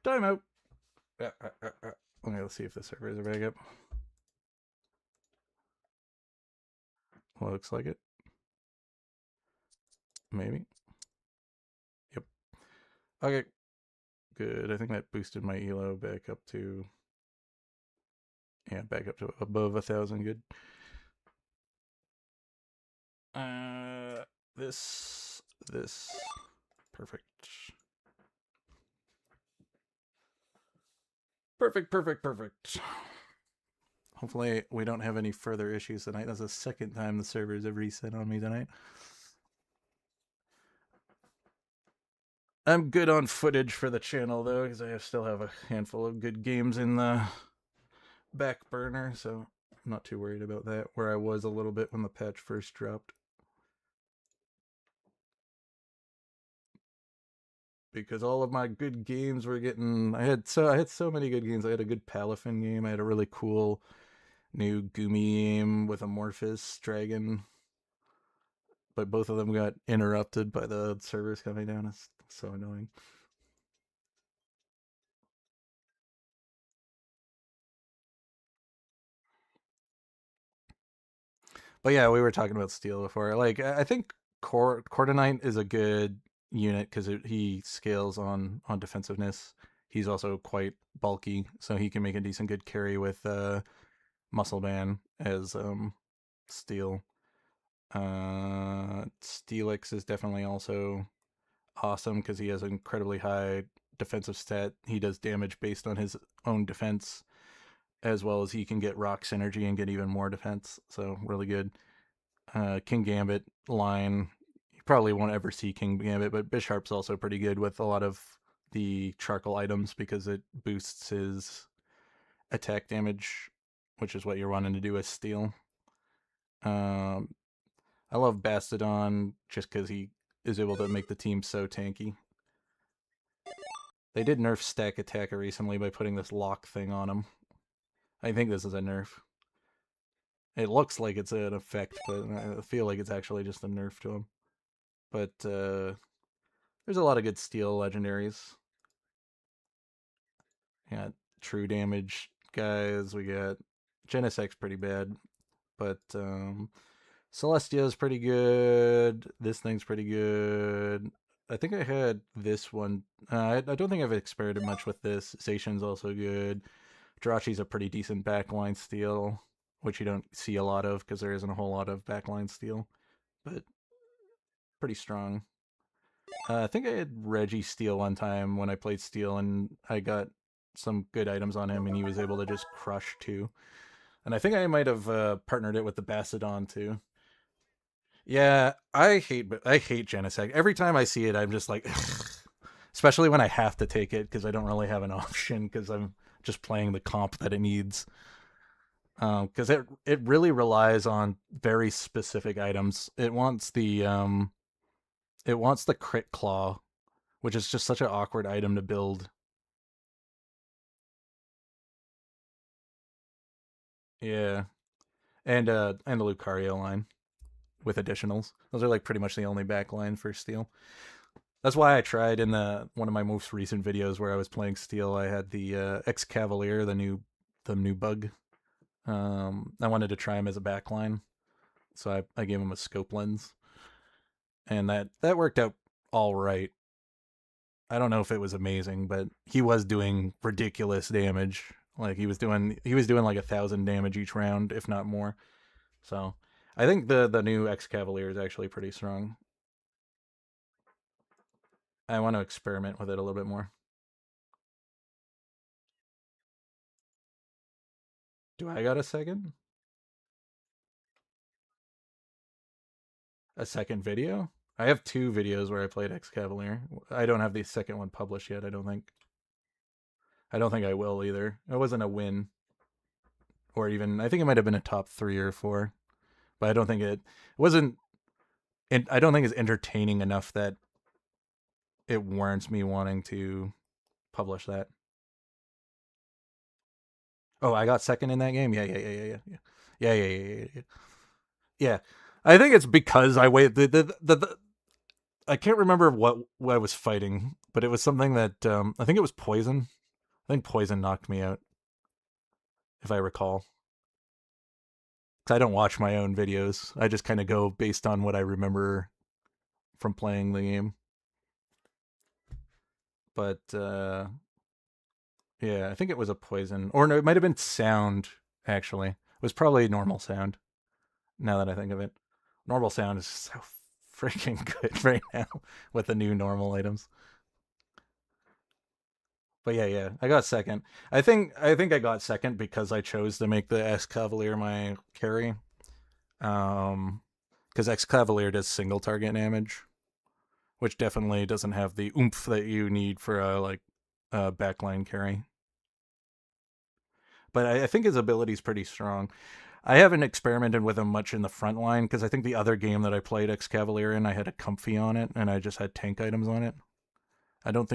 Timeout. Let's see if the servers are back up. Looks like it. Maybe. Yep. Okay. Good. I think that boosted my elo back up to, yeah, back up to above 1,000. Good. This. Perfect. Perfect. Hopefully we don't have any further issues tonight. That's the second time the servers have reset on me tonight. I'm good on footage for the channel though, because I still have a handful of good games in the back burner, so I'm not too worried about that, where I was a little bit when the patch first dropped. Because all of my good games were getting I had so many good games. I had a good Palafin game, I had a really cool new Gumi game with Amorphous Dragon. But both of them got interrupted by the servers coming down. It's so annoying. But yeah, we were talking about Steel before. Like, I think Cordonite is a good unit because he scales on defensiveness. He's also quite bulky, so he can make a decent good carry with Muscle Man as Steel. Steelix is definitely also awesome because he has an incredibly high defensive stat. He does damage based on his own defense, as well as he can get rock synergy and get even more defense. So really good. King Gambit line, you probably won't ever see King Gambit, but Bisharp's also pretty good with a lot of the charcoal items because it boosts his attack damage, which is what you're wanting to do with Steel. I love Bastodon just because he is able to make the team so tanky. They did nerf Stack Attacker recently by putting this lock thing on him. I think this is a nerf. It looks like it's an effect, but I feel like it's actually just a nerf to him. But there's a lot of good Steel legendaries. Yeah, true damage guys. We got Genesec's pretty bad, but Celestia is pretty good. This thing's pretty good. I think I had this one. I don't think I've experimented much with this. Zacian's also good. Jirachi's a pretty decent backline Steel, which you don't see a lot of because there isn't a whole lot of backline Steel, but pretty strong. I think I had Reggie Steel one time when I played Steel, and I got some good items on him, and he was able to just crush too. And I think I might have partnered it with the Bastodon too. Yeah, I hate Genesect. Every time I see it, I'm just like, especially when I have to take it because I don't really have an option because I'm just playing the comp that it needs. Because it really relies on very specific items. It wants the crit claw, which is just such an awkward item to build. Yeah, and the Lucario line with additionals. Those are like pretty much the only back line for Steel. That's why I tried in the one of my most recent videos where I was playing Steel. I had the Excavalier, the new bug. I wanted to try him as a backline, so I gave him a scope lens, and that worked out all right. I don't know if it was amazing, but he was doing ridiculous damage. Like he was doing like 1,000 damage each round, if not more. So I think the new Excavalier is actually pretty strong. I want to experiment with it a little bit more. Do I got a second? A second video? I have two videos where I played Excavalier. I don't have the second one published yet. I don't think. I don't think I will either. It wasn't a win, or even I think it might have been a top 3 or 4, but I don't think it wasn't. I don't think it's entertaining enough that it warrants me wanting to publish that. Oh, I got second in that game. Yeah. Yeah. I think it's because I wait the I can't remember what I was fighting, but it was something that I think it was poison. I think poison knocked me out, if I recall. 'Cause I don't watch my own videos. I just kind of go based on what I remember from playing the game. But yeah, I think it was a poison, or no, it might have been sound. Actually, it was probably normal sound. Now that I think of it, Normal sound is so freaking good right now with the new normal items. But yeah, I got second. I think I got second because I chose to make the Escavalier my carry. Because Escavalier does single target damage, which definitely doesn't have the oomph that you need for a backline carry. But I think his ability is pretty strong. I haven't experimented with him much in the front line because I think the other game that I played Excavalier in, I had a comfy on it and I just had tank items on it. I don't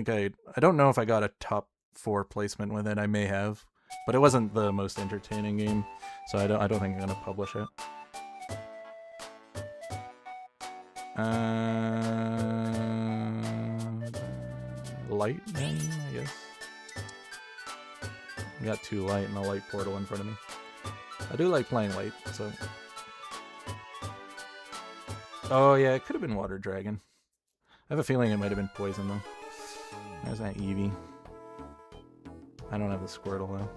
know if I got a top 4 placement with it. I may have, but it wasn't the most entertaining game, so I don't think I'm gonna publish it. Light, then, I guess. I got 2 light and a light portal in front of me. I do like playing light, so. Oh yeah, it could have been Water Dragon. I have a feeling it might have been Poison though. There's that Eevee. I don't have the Squirtle though.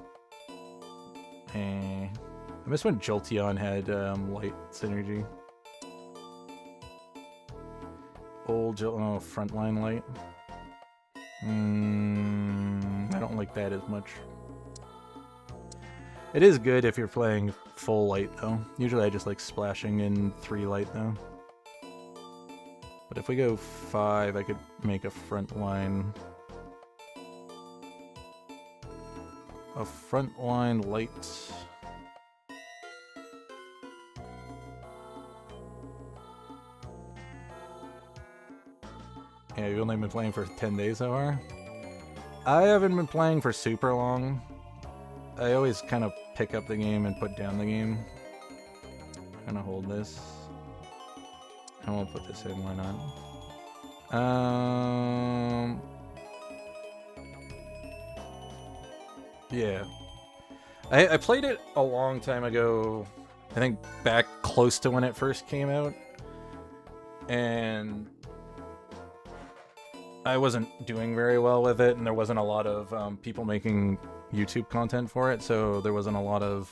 I miss when Jolteon had light synergy. Frontline light. I don't like that as much. It is good if you're playing full light though. Usually I just like splashing in 3 light though. But if we go 5, I could make a frontline. A frontline light. Yeah, you've only been playing for 10 days so far? I haven't been playing for super long. I always kind of pick up the game and put down the game. I'm gonna hold this. I won't put this in, why not? Yeah. I played it a long time ago. I think back close to when it first came out. And I wasn't doing very well with it, and there wasn't a lot of people making YouTube content for it, so there wasn't a lot of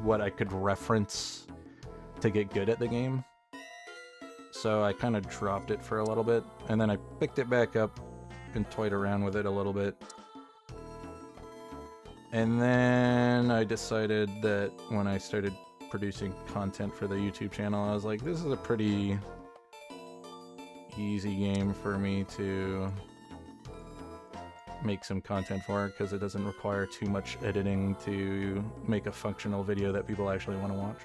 what I could reference to get good at the game. So I kind of dropped it for a little bit, and then I picked it back up and toyed around with it a little bit. And then I decided that when I started producing content for the YouTube channel, I was like, this is a pretty easy game for me to make some content for, because it doesn't require too much editing to make a functional video that people actually want to watch.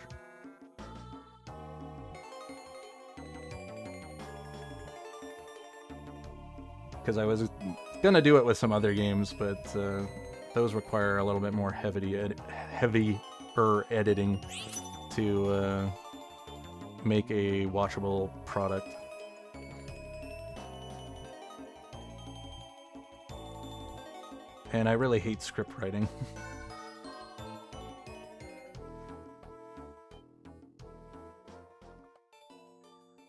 Because I was gonna do it with some other games, but those require a little bit more heavier editing to make a watchable product. And I really hate script writing.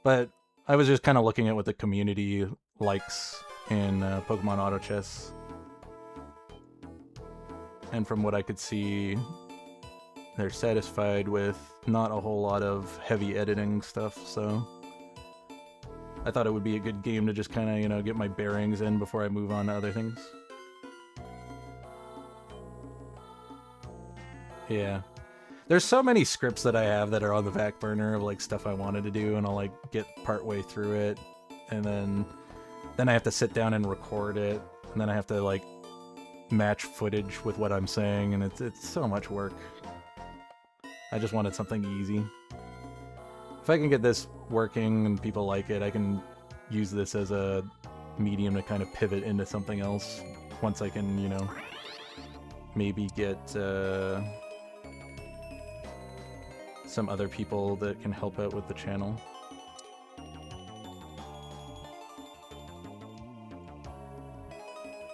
But I was just kind of looking at what the community likes in Pokemon Auto Chess. And from what I could see, they're satisfied with not a whole lot of heavy editing stuff, so I thought it would be a good game to just kind of, you know, get my bearings in before I move on to other things. Yeah. There's so many scripts that I have that are on the back burner of like stuff I wanted to do, and I'll like get partway through it, and then I have to sit down and record it, and then I have to like match footage with what I'm saying, and it's so much work. I just wanted something easy. If I can get this working and people like it, I can use this as a medium to kind of pivot into something else once I can, you know, maybe get some other people that can help out with the channel.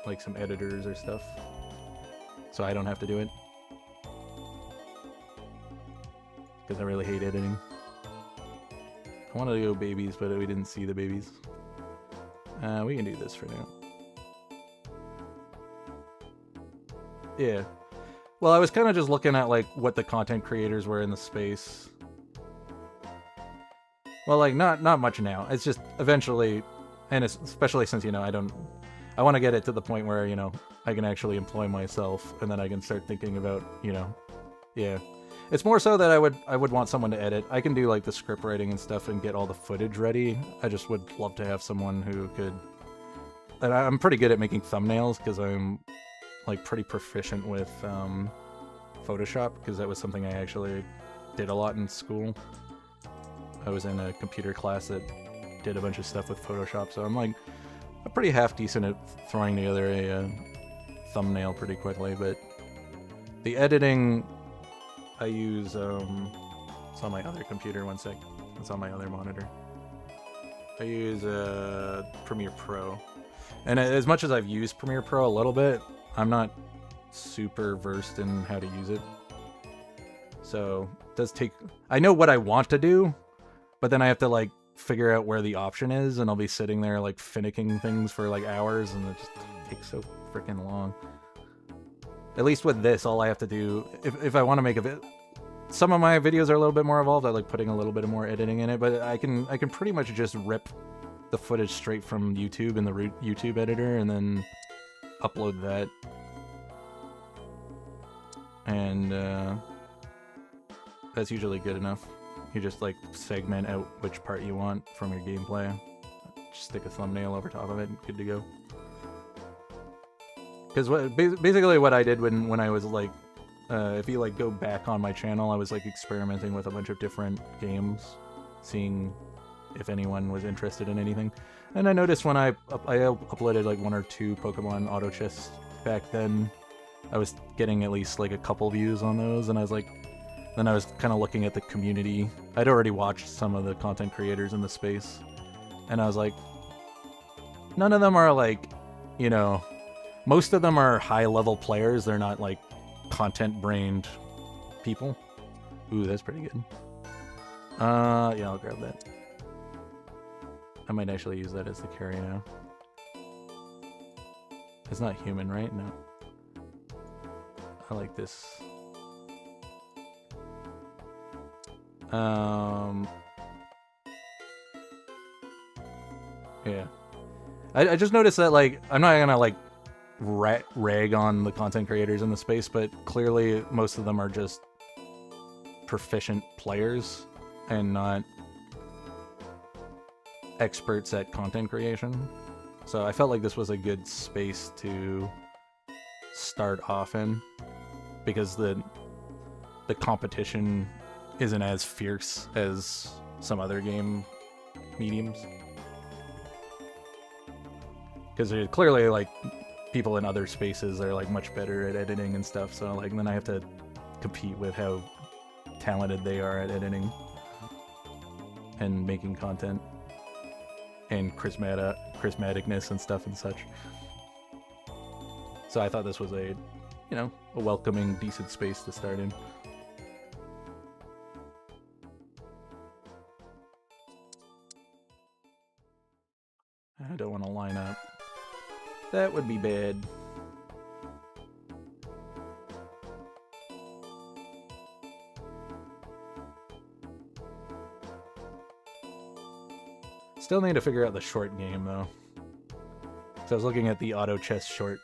Like some editors or stuff, so I don't have to do it, because I really hate editing. I wanted to go babies, but we didn't see the babies. We can do this for now. Yeah. Well, I was kind of just looking at like what the content creators were in the space. Well, like not much now. It's just eventually, and it's, especially since you know I want to get it to the point where you know I can actually employ myself, and then I can start thinking about you know, yeah. It's more so that I would want someone to edit. I can do like the script writing and stuff and get all the footage ready. I just would love to have someone who could. And I'm pretty good at making thumbnails because I'm like pretty proficient with Photoshop because that was something I actually did a lot in school. I was in a computer class that did a bunch of stuff with Photoshop, so I'm like I'm pretty half decent at throwing together a thumbnail pretty quickly. But the editing, I use it's on my other computer. One sec, it's on my other monitor. I use Premiere Pro, and as much as I've used Premiere Pro a little bit, I'm not super versed in how to use it. So it does take. I know what I want to do, but then I have to like figure out where the option is, and I'll be sitting there like finicking things for like hours, and it just takes so freaking long. At least with this, all I have to do, if I want to make a bit, some of my videos are a little bit more evolved. I like putting a little bit more editing in it, but I can pretty much just rip the footage straight from YouTube in the YouTube editor and then upload that. And that's usually good enough. You just like segment out which part you want from your gameplay. Just stick a thumbnail over top of it, and good to go. Because basically what I did when I was like, if you like go back on my channel, I was like experimenting with a bunch of different games, seeing if anyone was interested in anything. And I noticed when I uploaded like 1 or 2 Pokemon Auto Chess back then, I was getting at least like a couple views on those, and I was like, then I was kind of looking at the community. I'd already watched some of the content creators in the space, and I was like, none of them are like, you know, most of them are high-level players. They're not like content-brained people. Ooh, that's pretty good. Yeah, I'll grab that. I might actually use that as the carry now. It's not human, right? No. I like this. Yeah. I just noticed that, like, I'm not gonna, like, rag on the content creators in the space, but clearly most of them are just proficient players and not experts at content creation. So I felt like this was a good space to start off in, because the competition isn't as fierce as some other game mediums. Because clearly, like, people in other spaces are like much better at editing and stuff, so like then I have to compete with how talented they are at editing and making content and charismaticness and stuff and such. So I thought this was a, you know, a welcoming, decent space to start in. I don't want to line up. That would be bad. Still need to figure out the short game, though. So I was looking at the Auto Chess short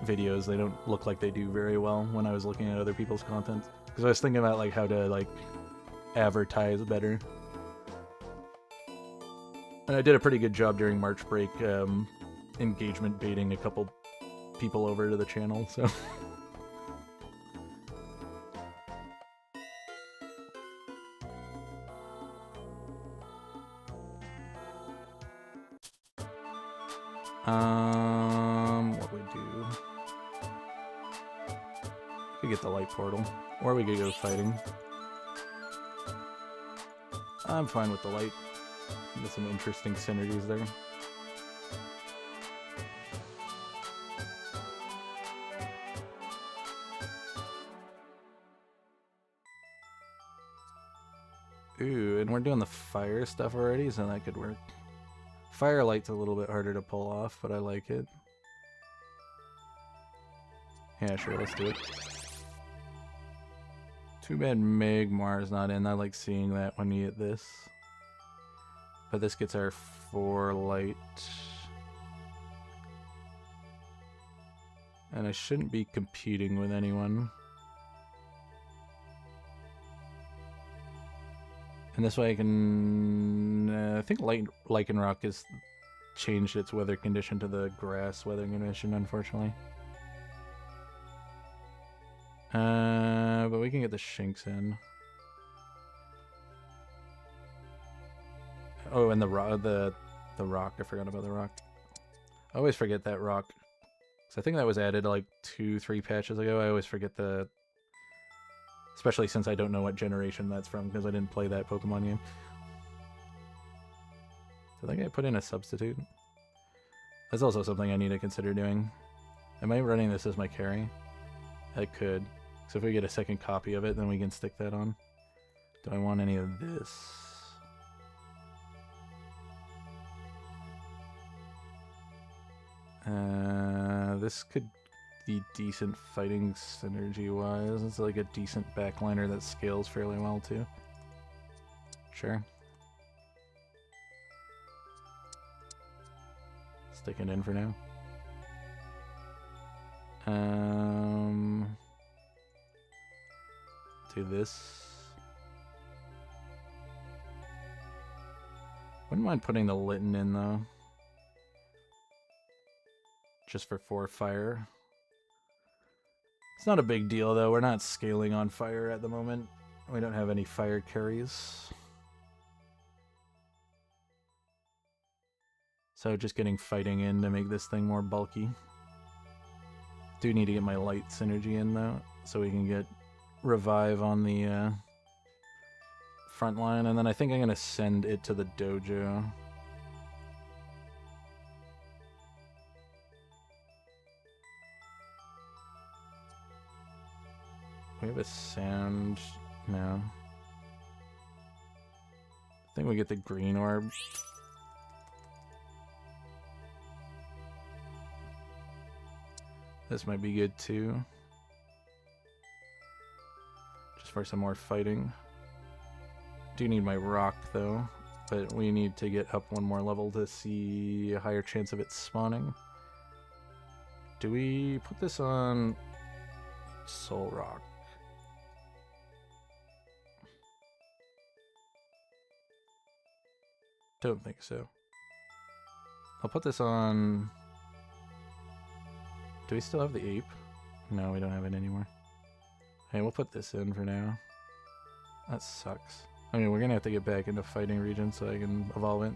videos. They don't look like they do very well when I was looking at other people's content. Because I was thinking about like how to like advertise better. And I did a pretty good job during March break, engagement baiting a couple people over to the channel, so... what we do? We could get the light portal, or we could go fighting. I'm fine with the light. There's some interesting synergies there. Ooh, and we're doing the fire stuff already, so that could work. Firelight's a little bit harder to pull off, but I like it. Yeah, sure, let's do it. Too bad Magmar's not in. I like seeing that when you get this. But this gets our 4 light. And I shouldn't be competing with anyone. And this way I can... I think Lycanroc has changed its weather condition to the grass weather condition, unfortunately. But we can get the Shinx in. Oh, and the rock, I forgot about the rock. I always forget that rock. So I think that was added like 2-3 patches ago. I always forget the... Especially since I don't know what generation that's from, because I didn't play that Pokemon game. So I think I put in a substitute. That's also something I need to consider doing. Am I running this as my carry? I could. So if we get a second copy of it, then we can stick that on. Do I want any of this? This could be decent fighting synergy-wise. It's like a decent backliner that scales fairly well, too. Sure. Stick it in for now. Do this. Wouldn't mind putting the Litten in, though. Just for 4 fire. It's not a big deal, though. We're not scaling on fire at the moment. We don't have any fire carries. So just getting fighting in to make this thing more bulky. Do need to get my light synergy in, though, so we can get revive on the front line. And then I think I'm going to send it to the dojo. We have a sound now. I think we get the green orb. This might be good too. Just for some more fighting. Do need my rock though, but we need to get up 1 more level to see a higher chance of it spawning. Do we put this on Soul Rock? Don't think so. I'll put this on... Do we still have the ape? No, we don't have it anymore. Hey, we'll put this in for now. That sucks. I mean, we're gonna have to get back into fighting region so I can evolve it.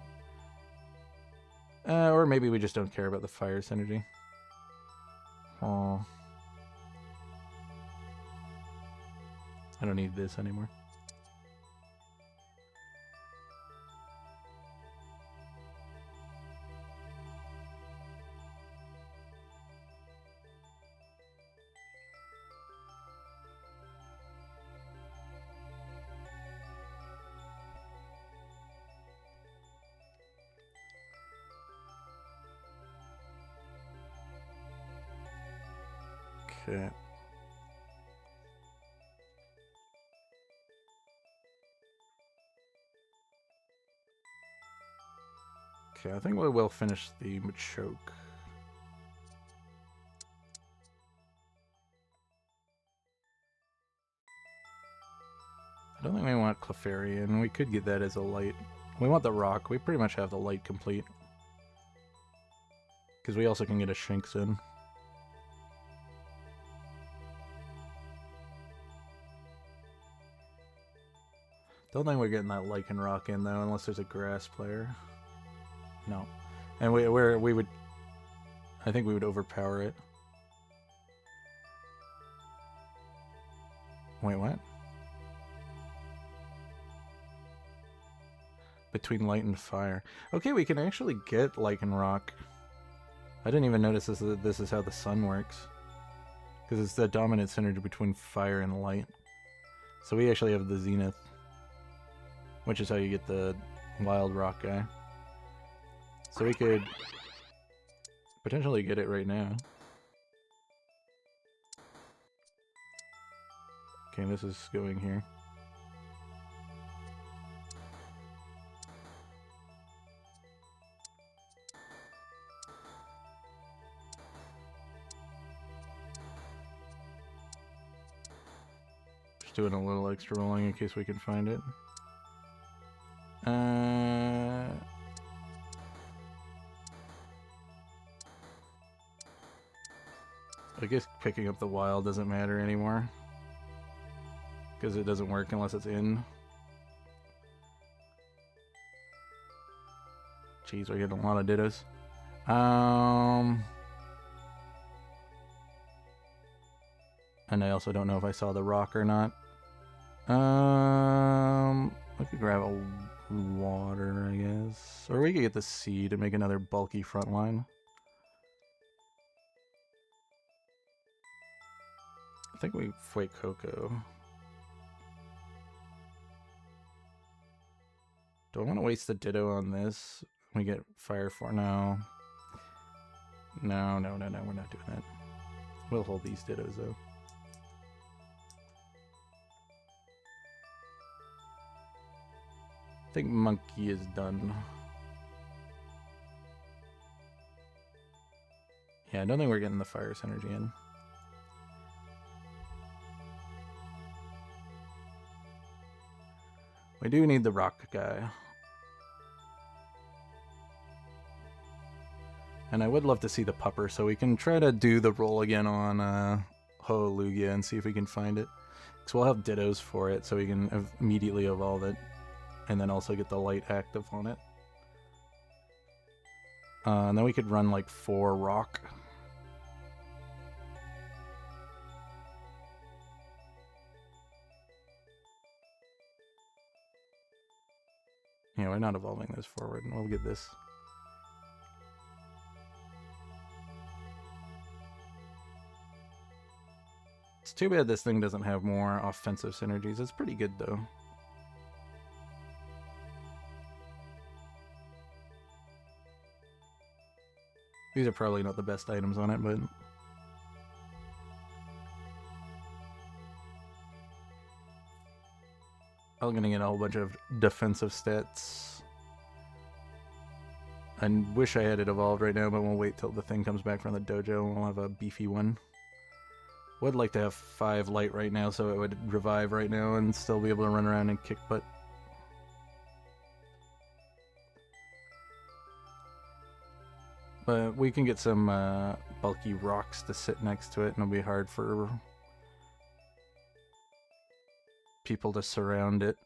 Or maybe we just don't care about the fire synergy. Oh. I don't need this anymore. Okay. Okay, I think we will finish the Machoke. I don't think we want Clefairy, we could get that as a light. We want the rock. We pretty much have the light complete. Because we also can get a Shinx in. Don't think we're getting that Lycanroc in though, unless there's a grass player. No. And we would... I think we would overpower it. Wait, what? Between light and fire. Okay, we can actually get Lycanroc. I didn't even notice this is how the sun works. Because it's the dominant synergy between fire and light. So we actually have the Zenith. Which is how you get the wild rock guy. So we could potentially get it right now. Okay, this is going here. Just doing a little extra rolling in case we can find it. I guess picking up the wild doesn't matter anymore, because it doesn't work unless it's in. Jeez, we're getting a lot of dittos. And I also don't know if I saw the rock or not. I could grab a water, I guess. Or we could get the seed and make another bulky front line. I think we Fuecoco. Do I want to waste the ditto on this? We get fire for now. No, we're not doing that. We'll hold these dittos though. I think monkey is done. Yeah, I don't think we're getting the fire synergy in. We do need the rock guy. And I would love to see the pupper, so we can try to do the roll again on Ho-Oh-Lugia and see if we can find it. Because we'll have dittos for it, so we can immediately evolve it. And then also get the light active on it. And then we could run like 4 rock. Yeah, we're not evolving this forward, and we'll get this. It's too bad this thing doesn't have more offensive synergies. It's pretty good, though. These are probably not the best items on it, but... I'm gonna get a whole bunch of defensive stats. I wish I had it evolved right now, but we'll wait till the thing comes back from the dojo and we'll have a beefy one. Would like to have 5 light right now so it would revive right now and still be able to run around and kick butt. But we can get some bulky rocks to sit next to it, and it'll be hard for people to surround it.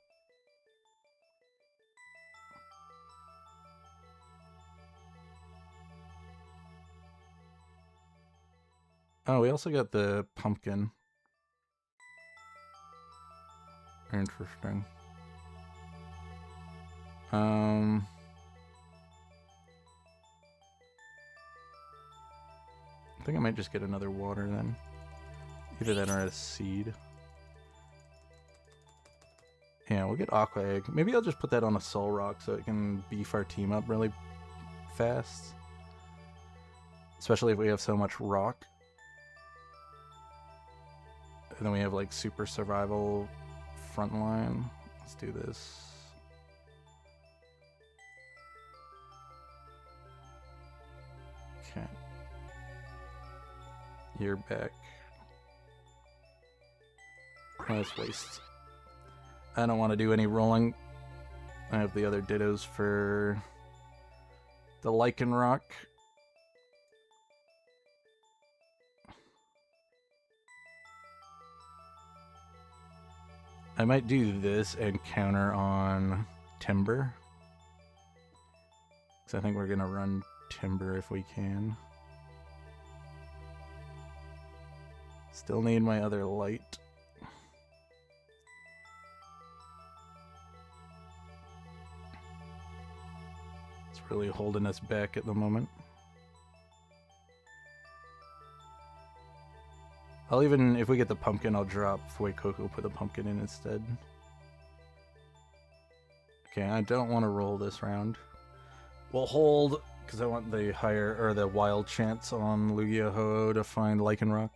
Oh, we also got the pumpkin. Interesting. I think I might just get another water then. Either that or a seed. Yeah, we'll get Aqua Egg. Maybe I'll just put that on a Soul Rock so it can beef our team up really fast. Especially if we have so much rock. And then we have like super survival frontline. Let's do this. Okay. You're back. Let's waste. I don't want to do any rolling. I have the other dittos for the Lycanroc. I might do this and counter on Timber. Because I think we're going to run Timber if we can. Still need my other light. It's really holding us back at the moment. I'll even, if we get the pumpkin, I'll drop Fuecoco, put the pumpkin in instead. Okay, I don't want to roll this round. We'll hold, because I want the higher, or the wild chance on Lugia Ho-Oh to find Lycanroc.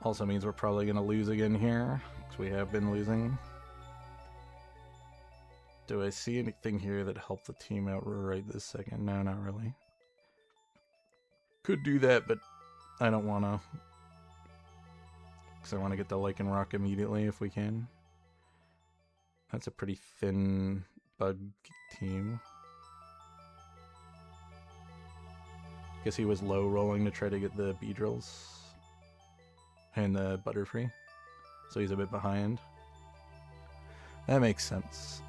Also means we're probably going to lose again here, because we have been losing. Do I see anything here that helped the team out right this second? No, not really. Could do that, but I don't want to because I want to get the Lycanroc immediately if we can. That's a pretty thin bug team. Guess he was low rolling to try to get the Beedrills and the Butterfree, so he's a bit behind. That makes sense.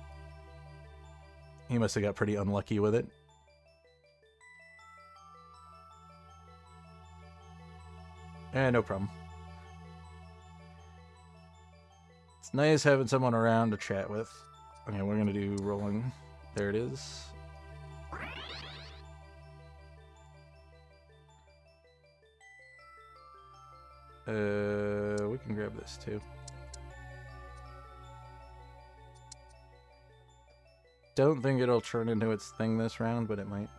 He must have got pretty unlucky with it. No problem. It's nice having someone around to chat with. Okay, we're gonna do rolling. There it is. We can grab this too. Don't think it'll turn into its thing this round, but it might.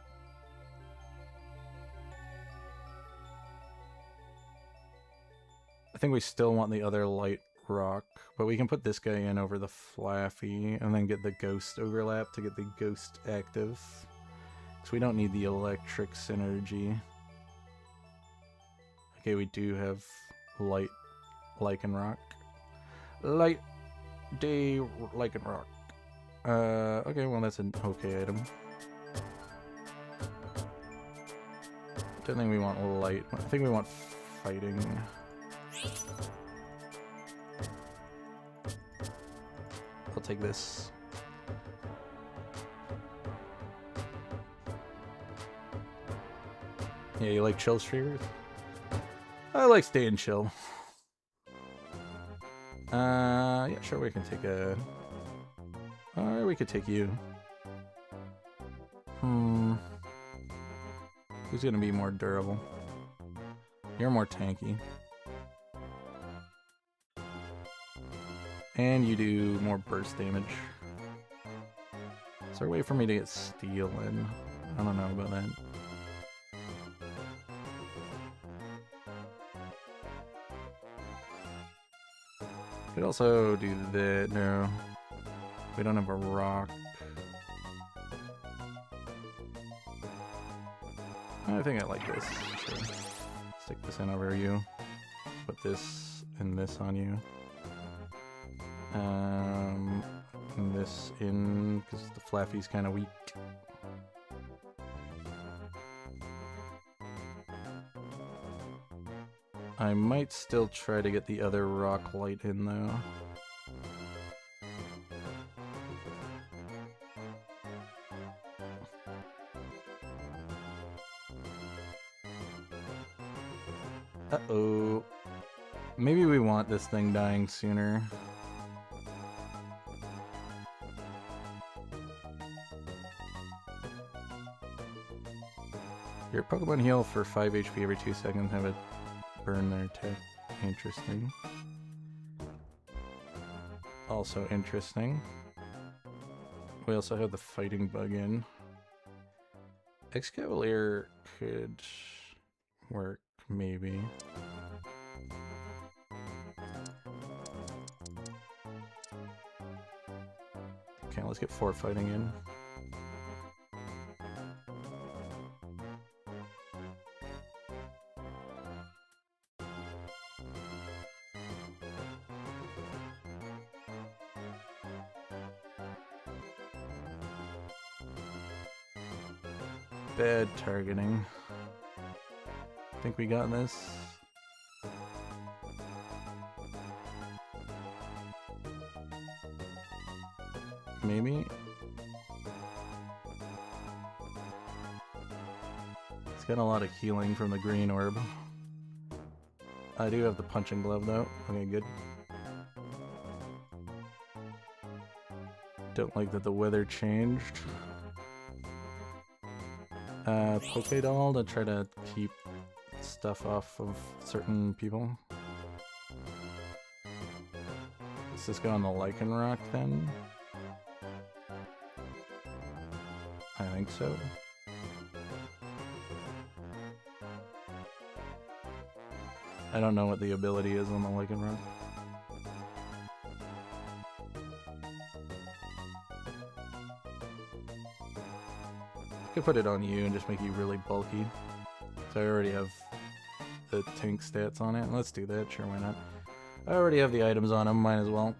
I think we still want the other light rock, but we can put this guy in over the Flaffy and then get the ghost overlap to get the ghost active. So we don't need the electric synergy. Okay, we do have light Lycanroc. Light day Lycanroc. Okay, well that's an okay item. Don't think we want light. I think we want fighting. I'll take this. Yeah, you like chill streamers? I like staying chill. Yeah, sure, we can take a... Or we could take you. Who's gonna be more durable? You're more tanky. And you do more burst damage. Is there a way for me to get steel in? I don't know about that. Could also do that. No. We don't have a rock. I think I like this. Sure. Stick this in over you. Put this and this on you. And this in because the Flaffy's kind of weak. I might still try to get the other rock light in though. Uh-oh. Maybe we want this thing dying sooner. Your Pokemon heal for 5 HP every 2 seconds, have it burn their attack. Interesting. Also interesting. We also have the fighting bug in. Excavalier could work, maybe. Okay, let's get 4 fighting in. Bad targeting. Think we got this? Maybe? It's got a lot of healing from the green orb. I do have the punching glove though. Okay, good. Don't like that the weather changed. Pokédoll to try to keep stuff off of certain people. Does this go on the Lycanroc then? I think so. I don't know what the ability is on the Lycanroc. I could put it on you and just make you really bulky. So I already have the tank stats on it. Let's do that, sure, why not? I already have the items on him, might as well.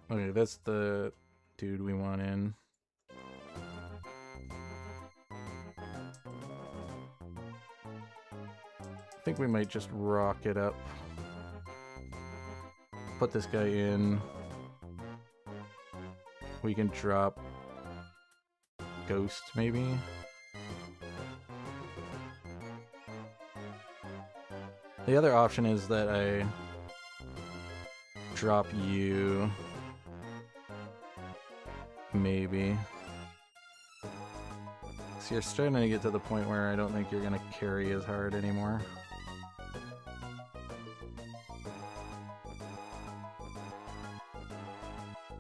Okay, that's the dude we want in. I think we might just rock it up. Put this guy in. We can drop Ghost, maybe? The other option is that I drop you. Maybe. So you're starting to get to the point where I don't think you're gonna carry as hard anymore.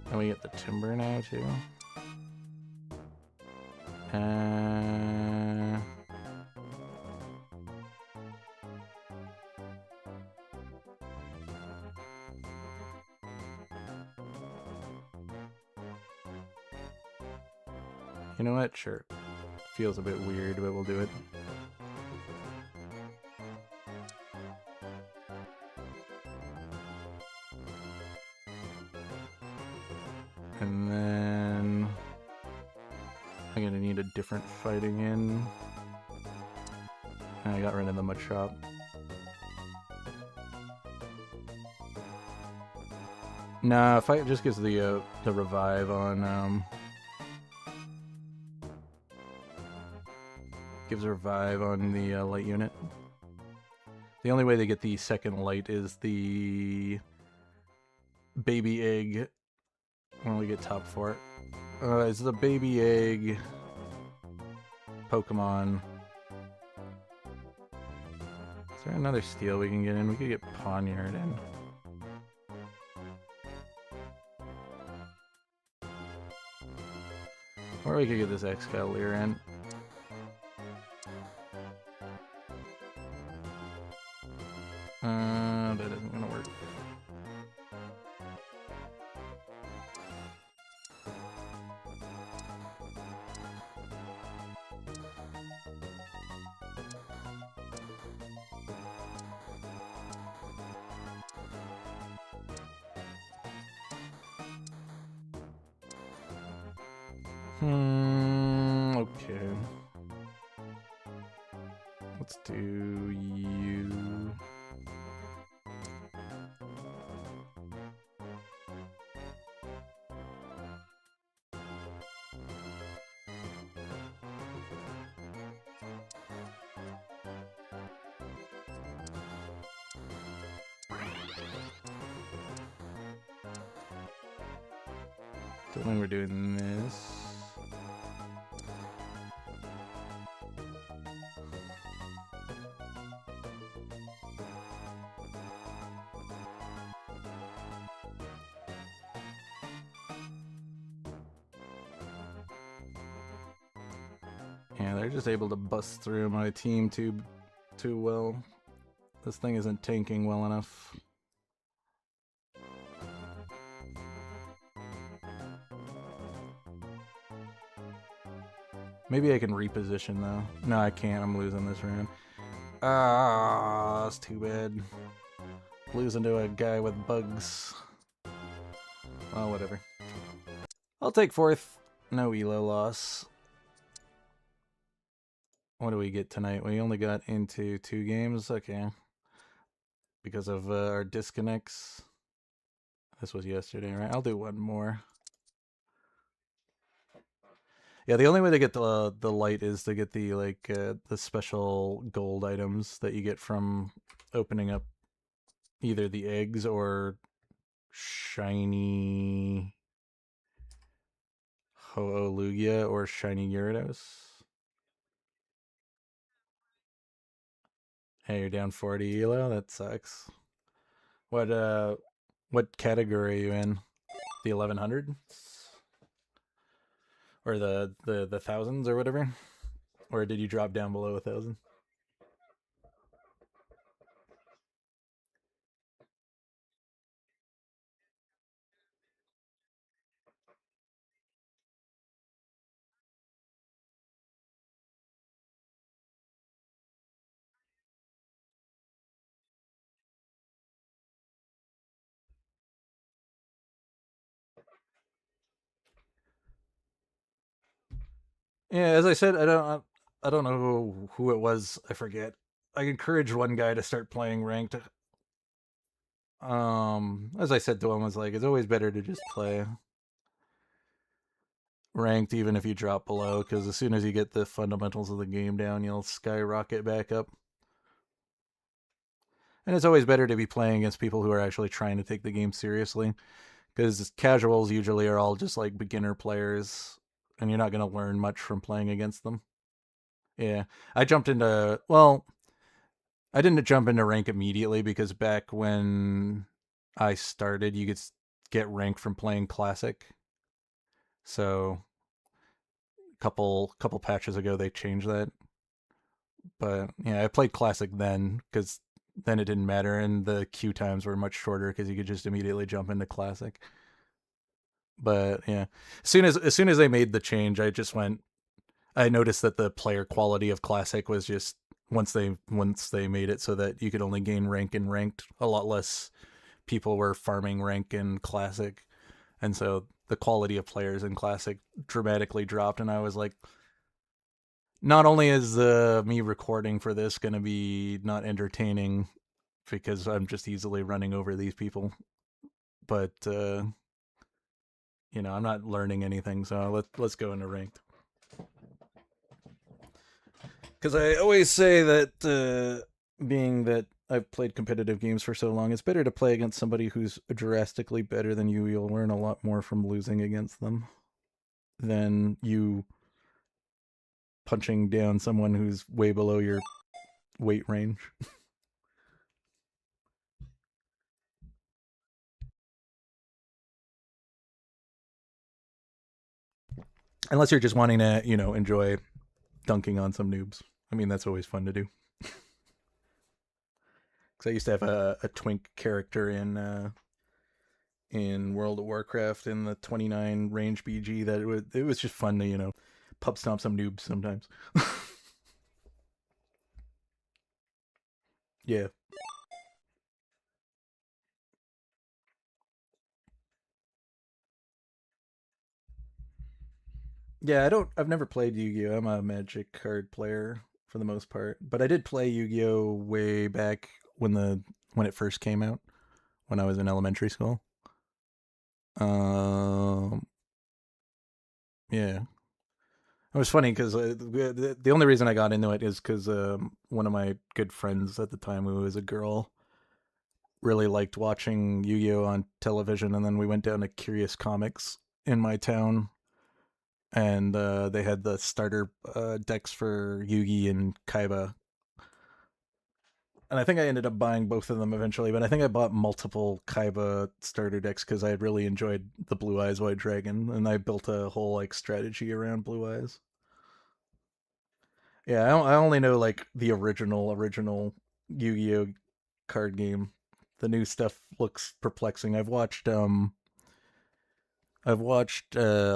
And we get the timber now too. You know what? Sure. Feels a bit weird, but we'll do it. And then I'm gonna need a different fighting in. I got rid of the mud shop. Nah, fight just gives the revive on gives a revive on the light unit. The only way they get the second light is the baby egg when we get top 4. It's the baby egg Pokemon. Is there another steel we can get in? We could get Pawniard in. Or we could get this Excalibur in. That isn't gonna work. Okay. Let's do you. Don't think we're doing this. Yeah, they're just able to bust through my team too well. This thing isn't tanking well enough. Maybe I can reposition though. No, I can't. I'm losing this round. Ah, that's too bad. Losing to a guy with bugs. Well, whatever. I'll take 4th. No elo loss. What do we get tonight? We only got into 2 games. Okay. Because of our disconnects. This was yesterday, right? I'll do one more. Yeah, the only way to get the light is to get the the special gold items that you get from opening up either the eggs or shiny Ho-Oh-Lugia or shiny Gyarados. Hey, you're down 40 elo? That sucks. What category are you in? The 1100? Or the thousands or whatever? Or did you drop down below 1,000? Yeah, as I said, I don't know who it was. I forget. I encouraged one guy to start playing ranked. As I said to him, I was like, it's always better to just play ranked, even if you drop below, because as soon as you get the fundamentals of the game down, you'll skyrocket back up. And it's always better to be playing against people who are actually trying to take the game seriously, because casuals usually are all just like beginner players, and you're not going to learn much from playing against them. Yeah, I jumped into I didn't jump into rank immediately because back when I started, you could get rank from playing classic. So couple patches ago they changed that. But yeah, I played classic then because then it didn't matter, and the queue times were much shorter because you could just immediately jump into classic. But yeah, as soon as they made the change, I just went. I noticed that the player quality of classic was just once they made it so that you could only gain rank in ranked, a lot less people were farming rank in classic, and so the quality of players in classic dramatically dropped. And I was like, not only is me recording for this going to be not entertaining because I'm just easily running over these people, but I'm not learning anything. So let's go into ranked. Because I always say that being that I've played competitive games for so long, it's better to play against somebody who's drastically better than you. You'll learn a lot more from losing against them than you punching down someone who's way below your weight range. Unless you're just wanting to, enjoy dunking on some noobs. I mean, that's always fun to do. Because I used to have a twink character in World of Warcraft in the 29 range BG that it was just fun to pub stomp some noobs sometimes. Yeah. Yeah, I've never played Yu-Gi-Oh. I'm a Magic card player for the most part, but I did play Yu-Gi-Oh way back when it first came out when I was in elementary school. Um yeah. It was funny because the only reason I got into it is because one of my good friends at the time, who was a girl, really liked watching Yu-Gi-Oh on television, and then we went down to Curious Comics in my town, and they had the starter decks for Yugi and Kaiba. And I think I ended up buying both of them eventually, but I think I bought multiple Kaiba starter decks because I had really enjoyed the Blue Eyes White Dragon, and I built a whole like strategy around Blue Eyes. Yeah, I only know like the original Yu-Gi-Oh card game. The new stuff looks perplexing. I've watched a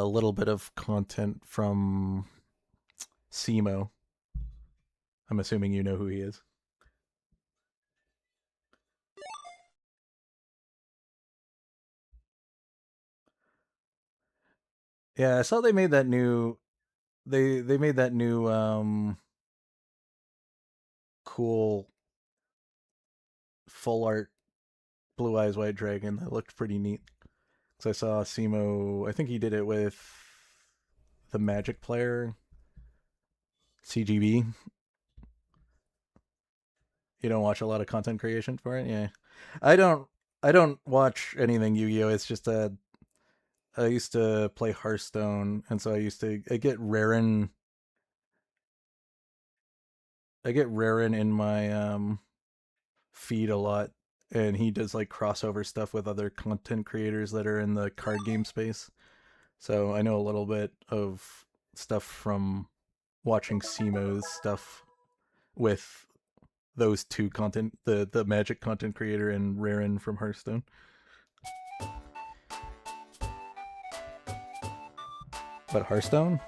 little bit of content from Simo. I'm assuming you know who he is. Yeah, I saw they made that new they made that new cool full art Blue Eyes White Dragon that looked pretty neat. Cuz I saw Simo, I think he did it with the Magic player CGB. You don't watch a lot of content creation for it? Yeah. I don't I don't watch anything Yu-Gi-Oh. It's just I used to play Hearthstone, and so I get Raren in my feed a lot, and he does like crossover stuff with other content creators that are in the card game space. So I know a little bit of stuff from watching Simo's stuff with those two content the Magic content creator and Raren from Hearthstone. But Hearthstone?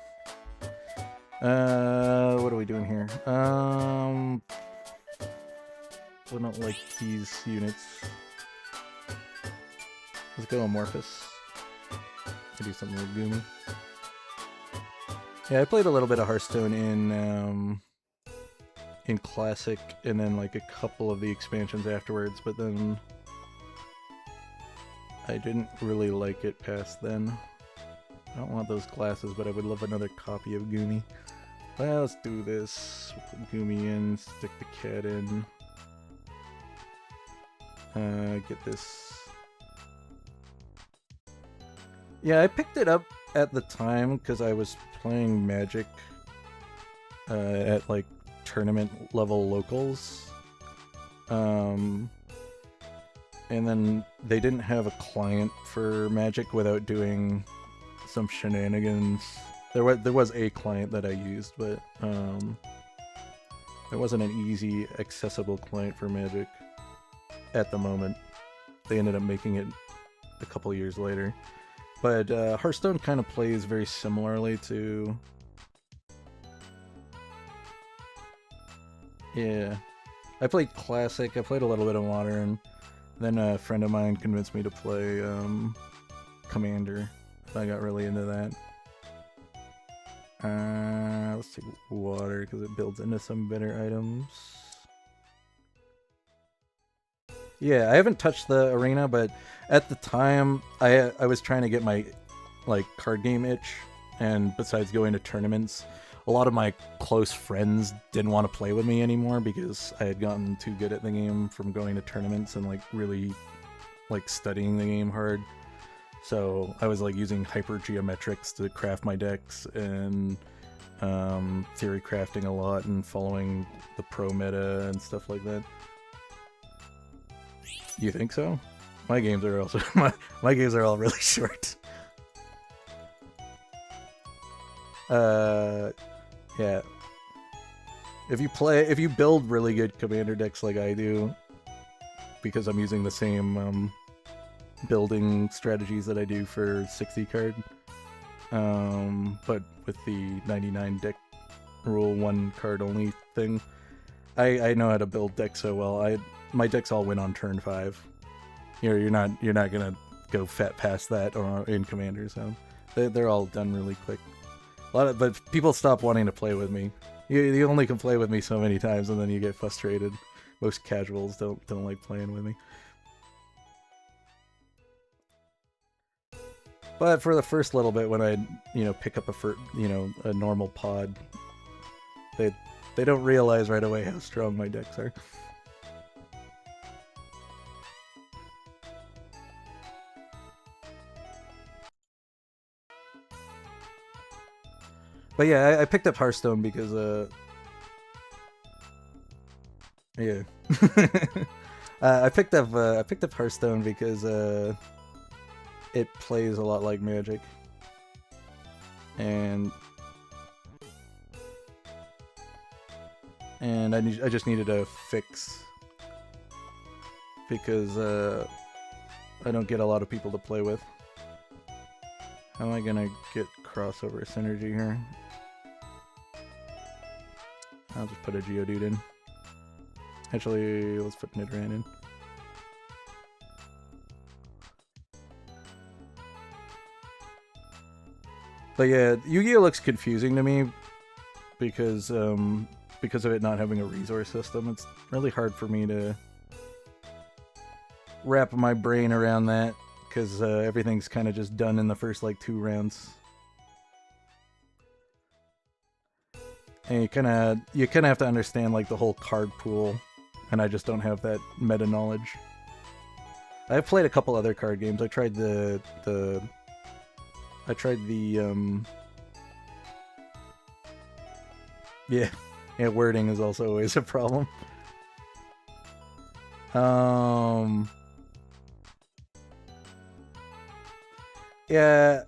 What are we doing here? I don't like these units. Let's go Amorphous. I do something with Goomy. Yeah, I played a little bit of Hearthstone in Classic, and then like a couple of the expansions afterwards, but then I didn't really like it past then. I don't want those glasses, but I would love another copy of Goomy. Well, let's do this. We'll put Goomy in, stick the cat in. Get this. Yeah, I picked it up at the time because I was playing Magic at like tournament level locals. And then they didn't have a client for Magic without doing some shenanigans. There was a client that I used, but there wasn't an easy, accessible client for Magic at the moment. They ended up making it a couple years later. But Hearthstone kind of plays very similarly to... Yeah. I played Classic, I played a little bit of Modern, then a friend of mine convinced me to play Commander. I got really into that. Let's take water because it builds into some better items. Yeah, I haven't touched the arena, but at the time I was trying to get my like card game itch, and besides going to tournaments, a lot of my close friends didn't want to play with me anymore because I had gotten too good at the game from going to tournaments and like really like studying the game hard. So I was like using hypergeometrics to craft my decks and theory crafting a lot and following the pro meta and stuff like that. You think so? My games are also my games are all really short. Yeah. If you build really good commander decks like I do, because I'm using the same building strategies that I do for 60 card, but with the 99 deck rule, 1 card only thing, I know how to build decks so well. My decks all win on turn 5. You're not gonna go fat past that or in commander, so they're all done really quick. But people stop wanting to play with me. You only can play with me so many times, and then you get frustrated. Most casuals don't like playing with me. But for the first little bit, when I pick up a normal pod, they don't realize right away how strong my decks are. But yeah, I picked up Hearthstone because yeah. I picked up Hearthstone because it plays a lot like Magic, and I just needed a fix because I don't get a lot of people to play with. How am I gonna get crossover synergy here? I'll just put a Geodude in. Actually, let's put Nidoran in. But yeah, Yu-Gi-Oh looks confusing to me because of it not having a resource system. It's really hard for me to wrap my brain around that because everything's kind of just done in the first like 2 rounds. And you kind of have to understand like the whole card pool, and I just don't have that meta knowledge. I've played a couple other card games. I tried the yeah, wording is also always a problem. Yeah,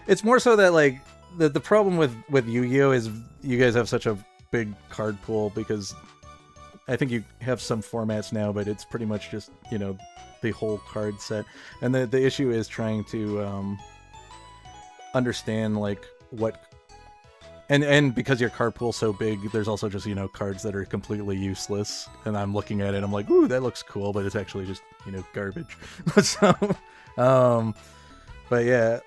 it's more so that like the problem with Yu-Gi-Oh is you guys have such a big card pool, because I think you have some formats now, but it's pretty much just, the whole card set. And the issue is trying to understand like what, and because your card pool's so big, there's also just, cards that are completely useless, and I'm looking at it, I'm like, ooh, that looks cool, but it's actually just, garbage. So but yeah,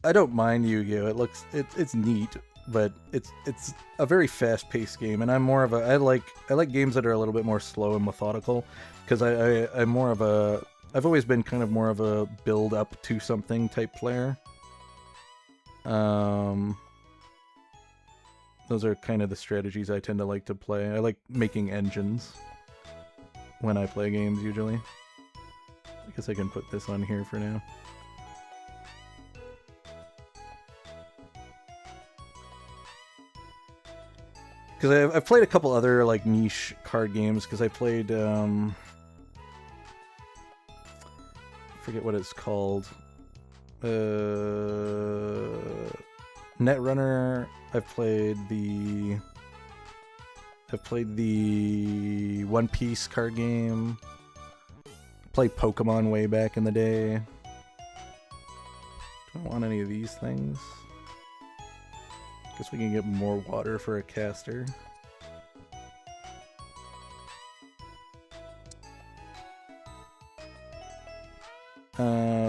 I don't mind Yu-Gi-Oh. It's neat, but it's a very fast-paced game, and I'm more of a I like games that are a little bit more slow and methodical, because I'm more of a I've always been kind of more of a build up to something type player. Those are kind of the strategies I tend to like to play. I like making engines when I play games usually. I guess I can put this on here for now. Because I've played a couple other like niche card games. Because I played, I forget what it's called. Netrunner. I've played the One Piece card game. Played Pokemon way back in the day. Do I want any of these things? Guess we can get more water for a caster.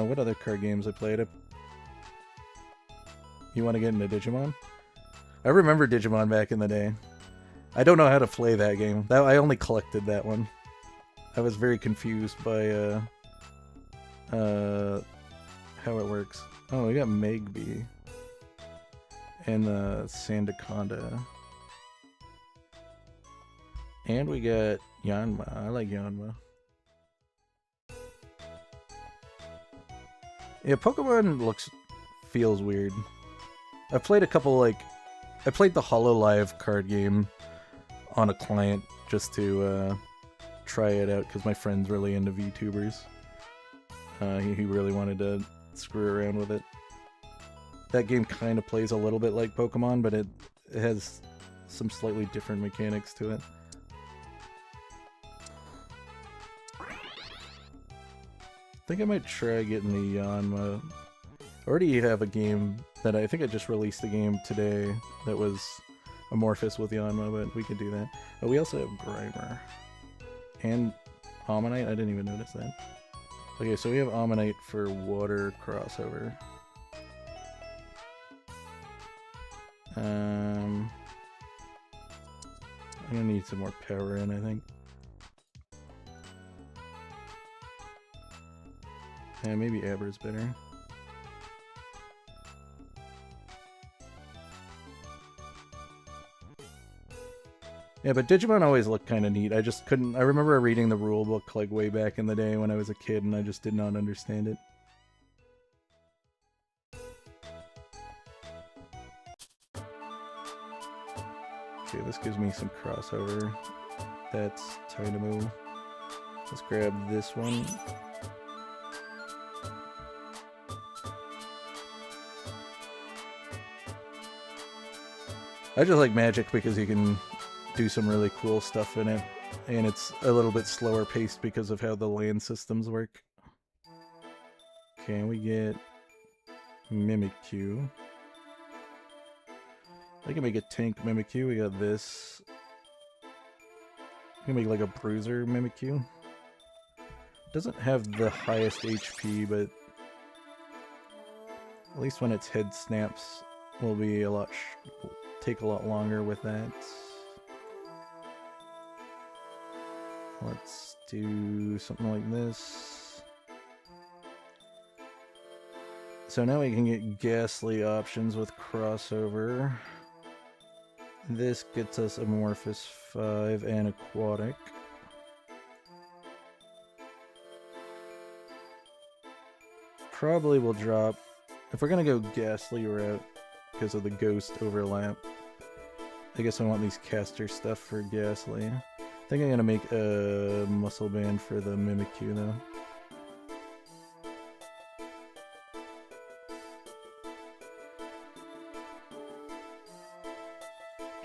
What other card games I played? You want to get into Digimon? I remember Digimon back in the day. I don't know how to play that game. I only collected that one. I was very confused by how it works. Oh, we got Megby. And Sandaconda. And we got Yanma. I like Yanma. Yeah, Pokemon feels weird. I've played a couple, like... I played the HoloLive card game on a client just to try it out, because my friend's really into VTubers. He really wanted to screw around with it. That game kind of plays a little bit like Pokemon, but it has some slightly different mechanics to it. I think I might try getting the Yanma. I already have a game that I think I just released a game today that was amorphous with Yanma, but we could do that. But we also have Grimer. And Ammonite? I didn't even notice that. Okay, so we have Ammonite for water crossover. I'm gonna need some more power in, I think. Yeah, maybe Abra's better. Yeah, but Digimon always looked kind of neat. I just couldn't... I remember reading the rule book like way back in the day when I was a kid, and I just did not understand it. Okay, this gives me some crossover. That's Tynamo. Let's grab this one. I just like Magic because you can do some really cool stuff in it, and it's a little bit slower paced because of how the land systems work. Okay, we get Mimikyu. I can make a tank Mimikyu. We got this. I can make like a bruiser Mimikyu. Doesn't have the highest HP, but at least when its head snaps, will be a lot. Take a lot longer with that. Let's do something like this. So now we can get Ghastly options with crossover. This gets us Amorphous 5 and Aquatic. Probably will drop, if we're gonna go Ghastly route because of the Ghost overlap. I guess I want these caster stuff for Ghastly. I think I'm gonna make a muscle band for the Mimikyu though.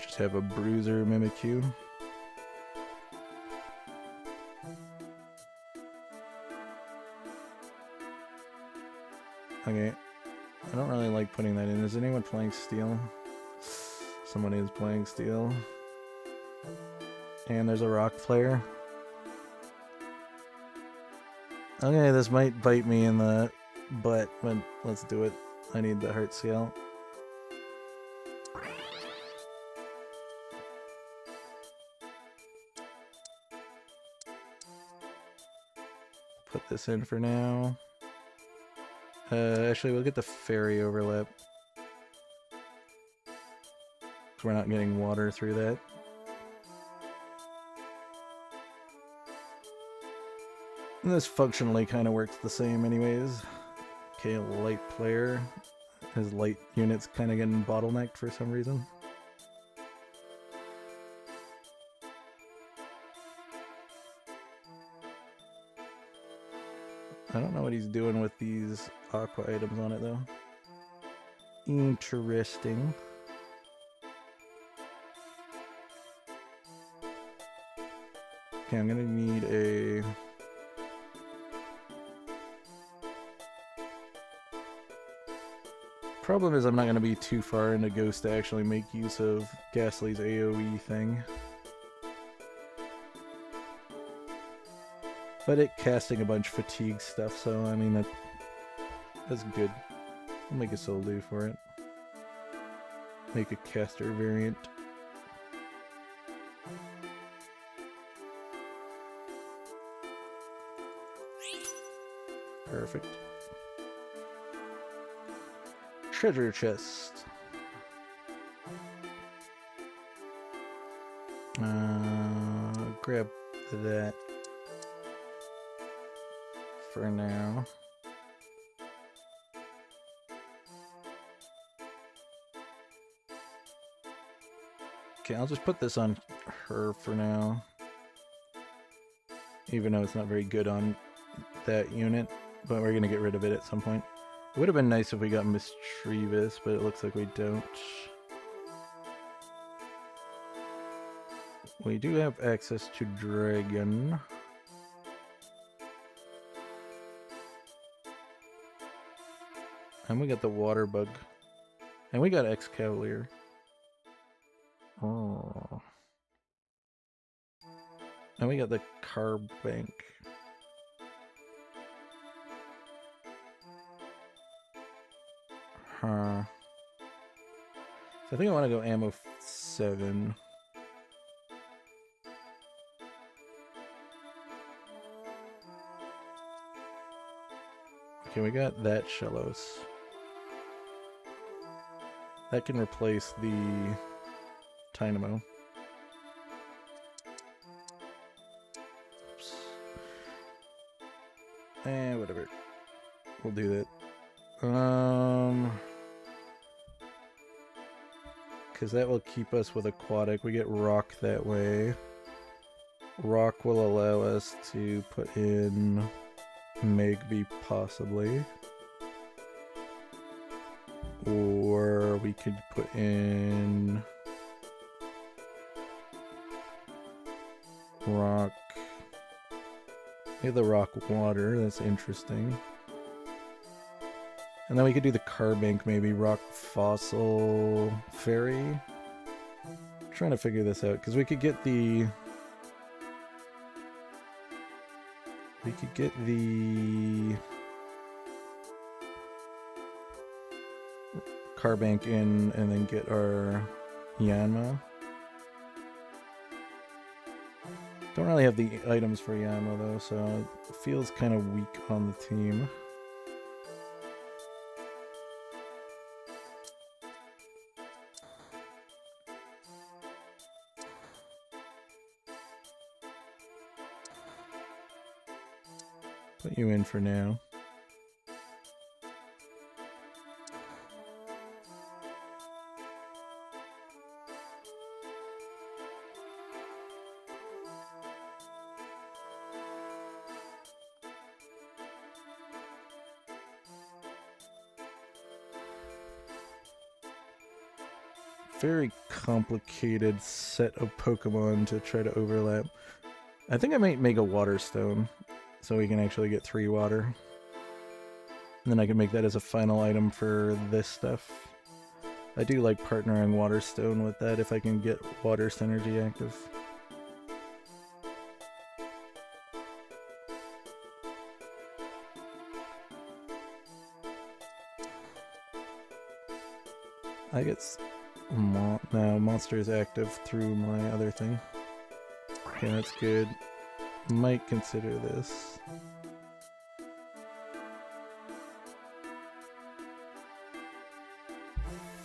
Just have a bruiser Mimikyu. Okay, I don't really like putting that in. Is anyone playing Steel? Someone is playing Steel. And there's a rock player. Okay, this might bite me in the butt, but let's do it. I need the heart seal. Put this in for now. Actually, we'll get the fairy overlap. We're not getting water through that. And this functionally kind of works the same anyways. Okay, light player. His light unit's kind of getting bottlenecked for some reason. I don't know what he's doing with these aqua items on it though. Interesting. Okay, I'm gonna need a... Problem is I'm not gonna be too far into Ghost to actually make use of Ghastly's AoE thing. But it casting a bunch of fatigue stuff, so I mean that's good. I'll make a soul do for it. Make a caster variant. Perfect. Treasure chest. Grab that for now. Okay, I'll just put this on her for now. Even though it's not very good on that unit, but we're gonna get rid of it at some point. It would have been nice if we got Mischievous, but it looks like we don't. We do have access to Dragon. And we got the Water Bug. And we got Excavalier. Oh. And we got the Carb Bank. Huh. So I think I want to go ammo 7. Okay, we got that Shellos. That can replace the Dynamo. Oops. Whatever. We'll do that. Because that will keep us with aquatic. We get rock that way. Rock will allow us to put in Megby possibly. Or we could put in rock. Maybe the rock water, that's interesting. And then we could do the Carbank, maybe rock fossil fairy. I'm trying to figure this out because we could get the Carbank in and then get our Yanma. Don't really have the items for Yanma though, so it feels kind of weak on the team. Put you in for now. Very complicated set of Pokemon to try to overlap. I think I might make a Water Stone so we can actually get 3 water. And then I can make that as a final item for this stuff. I do like partnering Water Stone with that if I can get Water Synergy active. I get no, monster is active through my other thing. Okay, that's good. Might consider this.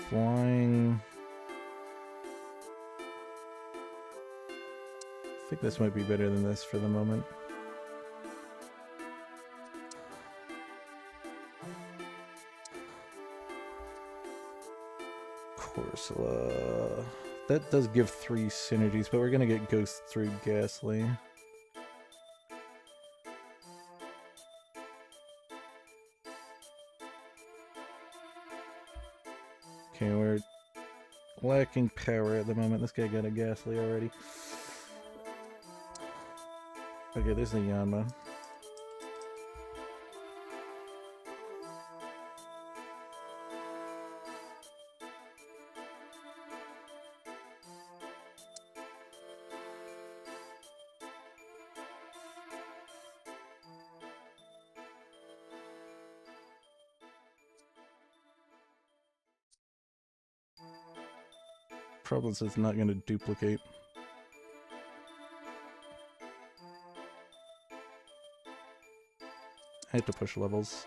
Flying. I think this might be better than this for the moment. Corsola. That does give 3 synergies, but we're gonna get Ghost through Ghastly. Okay, we're lacking power at the moment. This guy got a Ghastly already. Okay, there's the Yanma. Problem is it's not going to duplicate. I had to push levels.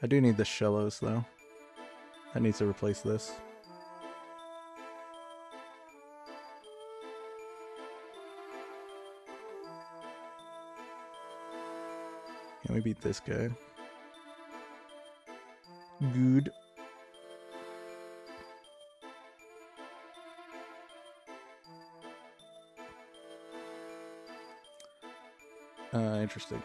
I do need the Shellos though. That needs to replace this. Can we beat this guy? Good. Interesting.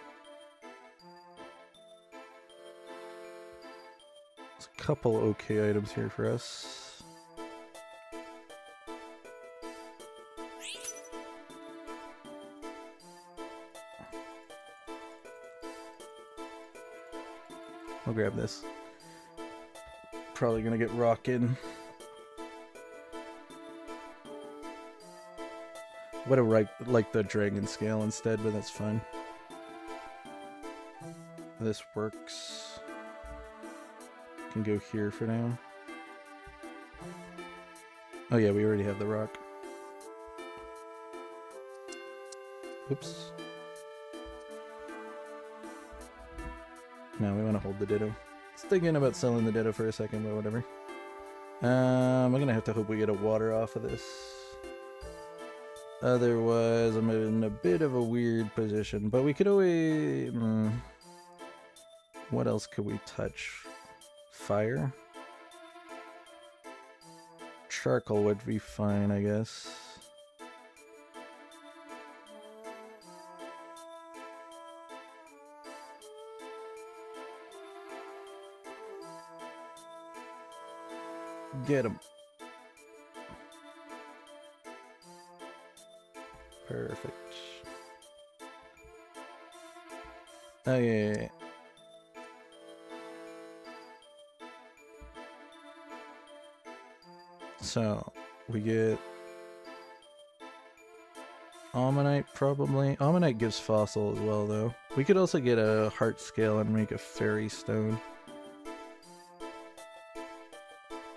There's a couple okay items here for us. I'll grab this. Probably gonna get rock in. Would have like the dragon scale instead, but that's fine. This works. Can go here for now. Oh yeah, we already have the rock. Oops. No, we want to hold the Ditto. I was thinking about selling the Ditto for a second, but whatever. I'm gonna have to hope we get a water off of this. Otherwise, I'm in a bit of a weird position, but we could always... What else could we touch? Fire? Charcoal would be fine, I guess. Get him. Perfect. Oh, yeah. So, we get Ammonite, probably. Ammonite gives Fossil as well, though. We could also get a Heart Scale and make a Fairy Stone.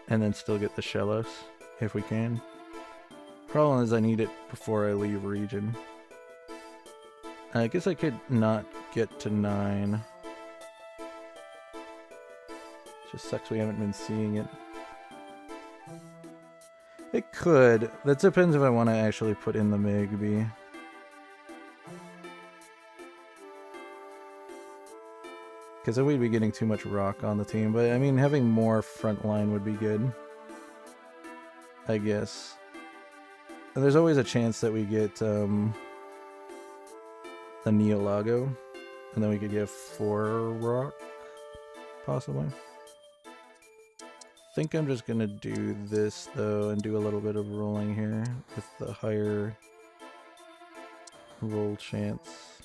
And then still get the Shellos, if we can. Problem is I need it before I leave region. I guess I could not get to 9. Just sucks we haven't been seeing it. It could. That depends if I want to actually put in the Megby. Because then we'd be getting too much rock on the team. But I mean, having more front line would be good. I guess. And there's always a chance that we get the Neolago. And then we could get 4 rock. Possibly. I think I'm just gonna do this though and do a little bit of rolling here with the higher roll chance.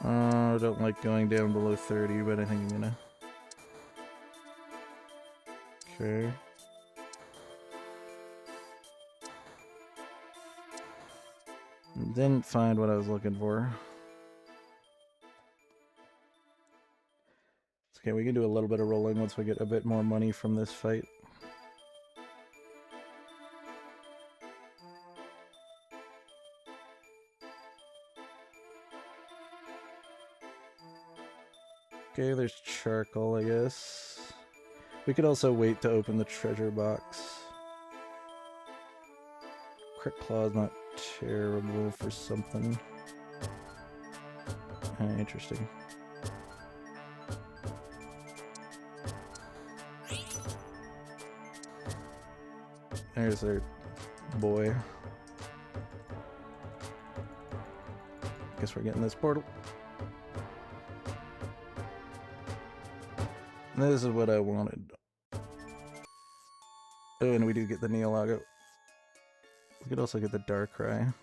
I don't like going down below 30, but I think I'm gonna. Okay. Didn't find what I was looking for. It's okay, we can do a little bit of rolling once we get a bit more money from this fight. Okay, there's charcoal, I guess. We could also wait to open the treasure box. Crit Claw's not terrible for something. Interesting. There's our boy. Guess we're getting this portal. This is what I wanted. Oh, and we do get the Neolago. We could also get the Darkrai.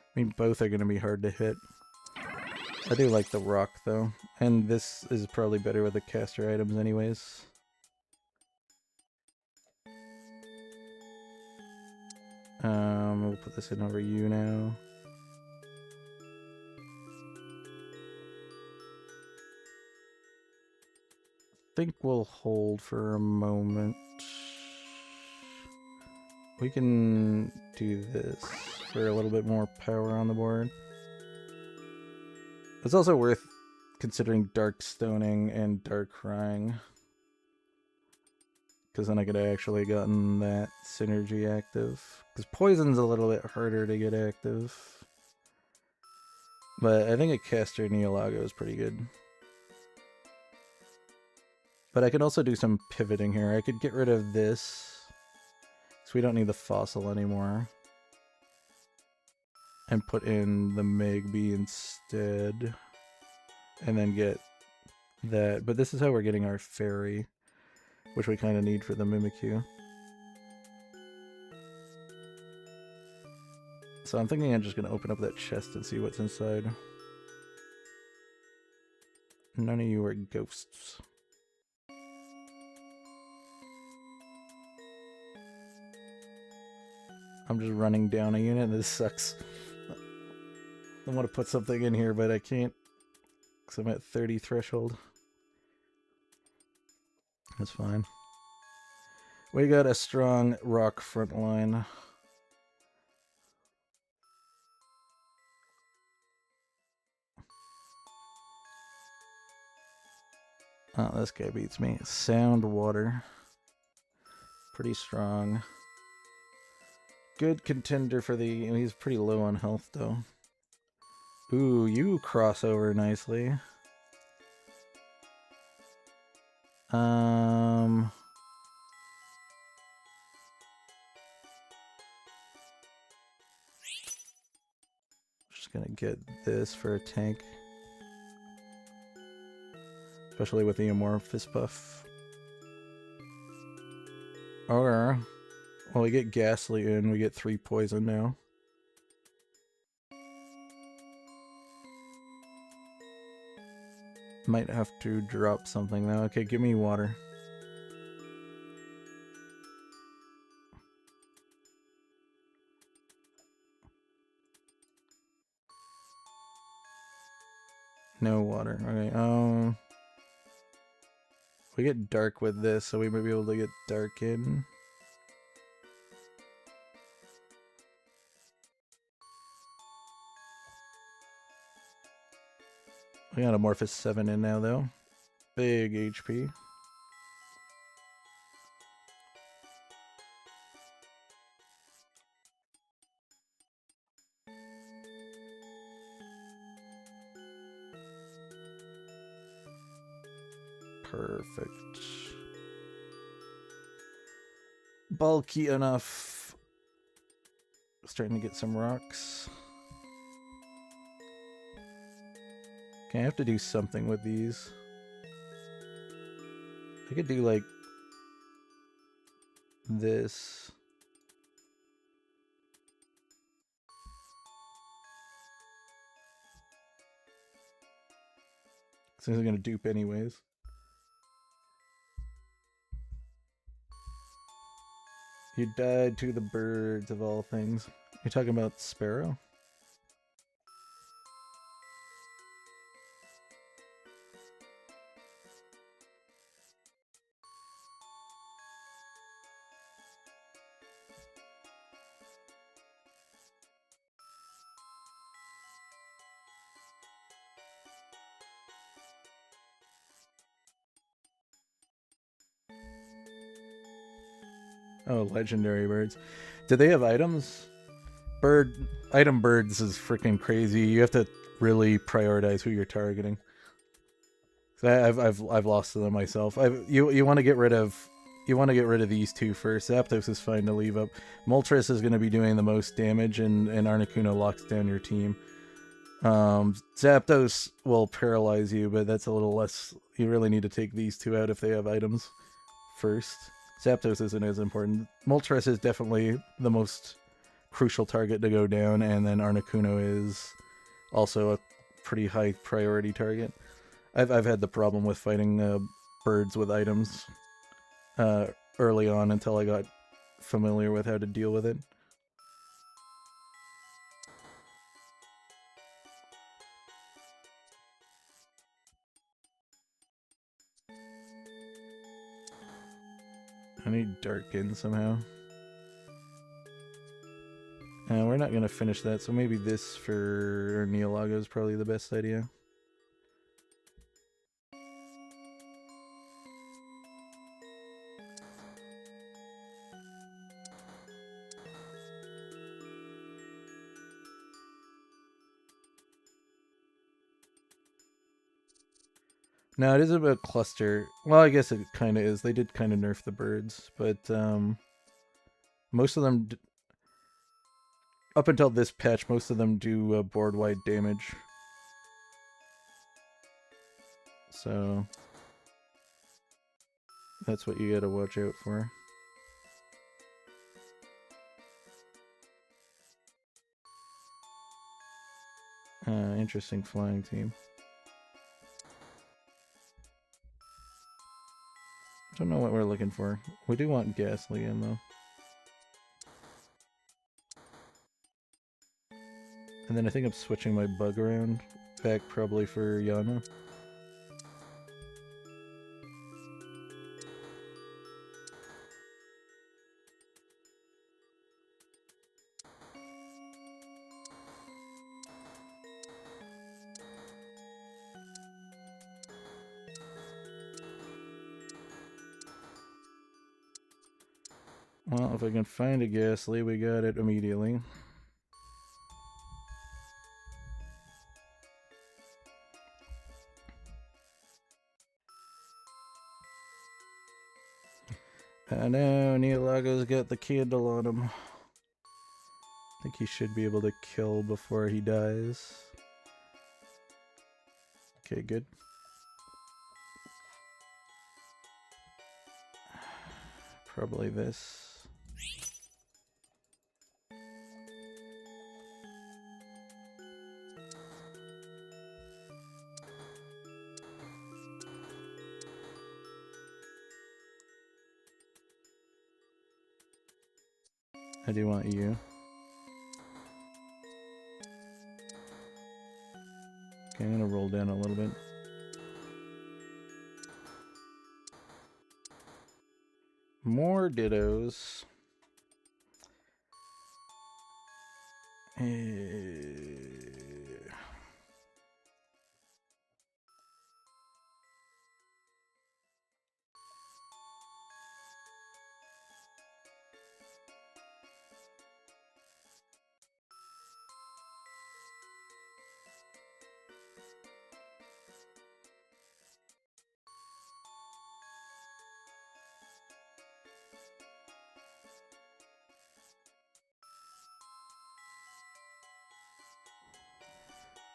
I mean, both are going to be hard to hit. I do like the rock, though. And this is probably better with the caster items anyways. We'll put this in over you now. I think we'll hold for a moment. We can do this for a little bit more power on the board. It's also worth considering Dark Stoning and Dark Crying, because then I could have actually gotten that synergy active. Because Poison's a little bit harder to get active. But I think a Caster Neolago is pretty good. But I could also do some pivoting here. I could get rid of this, so we don't need the fossil anymore, and put in the Magby instead, and then get that. But this is how we're getting our fairy, which we kind of need for the Mimikyu. So I'm thinking I'm just going to open up that chest and see what's inside. None of you are ghosts. I'm just running down a unit. This sucks. I want to put something in here, but I can't because I'm at 30 threshold. That's fine. We got a strong rock front line. Oh, this guy beats me. Sound Water. Pretty strong. Good contender for the... He's pretty low on health, though. Ooh, you cross over nicely. Just gonna get this for a tank. Especially with the Amorphous buff. Or, well, we get Ghastly in, we get 3 poison now. Might have to drop something though. Okay, give me water. No water. Okay, we get dark with this, so we might be able to get dark in. We got Amorphous 7 in now, though. Big HP. Perfect. Bulky enough. Starting to get some rocks. Okay, I have to do something with these. I could do like this. So he's gonna dupe anyways. You died to the birds of all things. You're talking about Sparrow? Oh, legendary birds. Do they have items? Item birds is freaking crazy. You have to really prioritize who you're targeting. I've lost to them myself. You want to get rid of these two first. Zapdos is fine to leave up. Moltres is going to be doing the most damage, and Articuno locks down your team. Zapdos will paralyze you, but that's a little less. You really need to take these two out if they have items first. Zapdos isn't as important. Moltres is definitely the most crucial target to go down, and then Articuno is also a pretty high priority target. I've had the problem with fighting birds with items early on until I got familiar with how to deal with it. I need Darkin somehow. We're not going to finish that, so maybe this for Neolago is probably the best idea. No, it is about cluster. Well, I guess it kind of is. They did kind of nerf the birds, but most of them, up until this patch, most of them do board-wide damage. So that's what you gotta watch out for. Interesting flying team. Don't know what we're looking for. We do want Ghastly in, though. And then I think I'm switching my bug around back probably for Yana. Well, if I can find a Ghastly, we got it immediately. I know, Neolago's got the candle on him. I think he should be able to kill before he dies. Okay, good. Probably this. I do want you. Okay, I'm gonna roll down a little bit. More Dittos.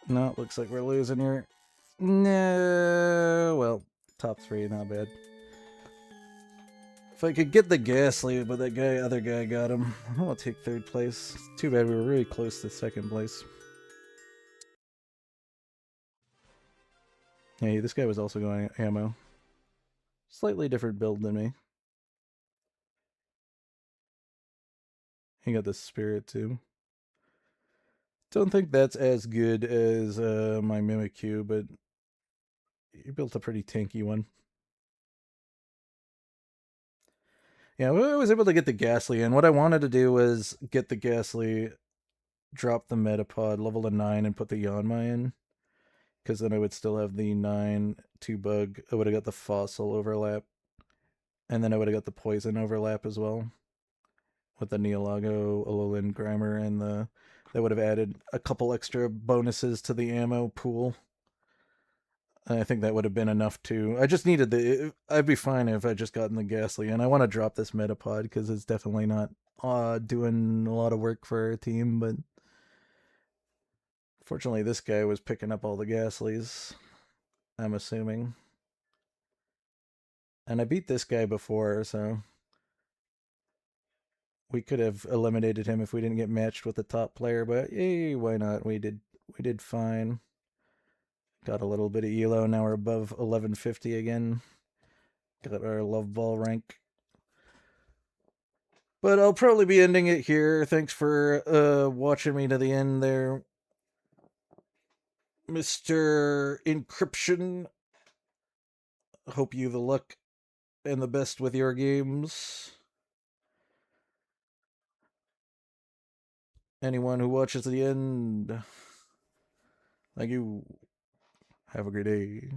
No, it looks like we're losing here. No, well, top 3, not bad. If I could get the Ghastly, but that other guy got him. I'll take 3rd place. Too bad we were really close to 2nd place. Hey, this guy was also going ammo. Slightly different build than me. He got the spirit too. Don't think that's as good as my Mimikyu, but he built a pretty tanky one. Yeah, I was able to get the Ghastly in. What I wanted to do was get the Ghastly, drop the Metapod, level to 9, and put the Yanma in. Because then I would still have the 9 2 bug. I would have got the Fossil overlap. And then I would have got the Poison overlap as well. With the Neolago, Alolan Grimer, and the. That would have added a couple extra bonuses to the ammo pool. I think that would have been enough too. I just needed the. I'd be fine if I just gotten the Ghastly, and I want to drop this Metapod because it's definitely not doing a lot of work for our team. But fortunately, this guy was picking up all the Ghastlies. I'm assuming, and I beat this guy before, so we could have eliminated him if we didn't get matched with the top player. But hey, why not? We did. We did fine. Got a little bit of elo. Now we're above 1150 again. Got our love ball rank. But I'll probably be ending it here. Thanks for watching me to the end there, Mr. Encryption. Hope you the luck and the best with your games. Anyone who watches to the end, thank you. Have a great day.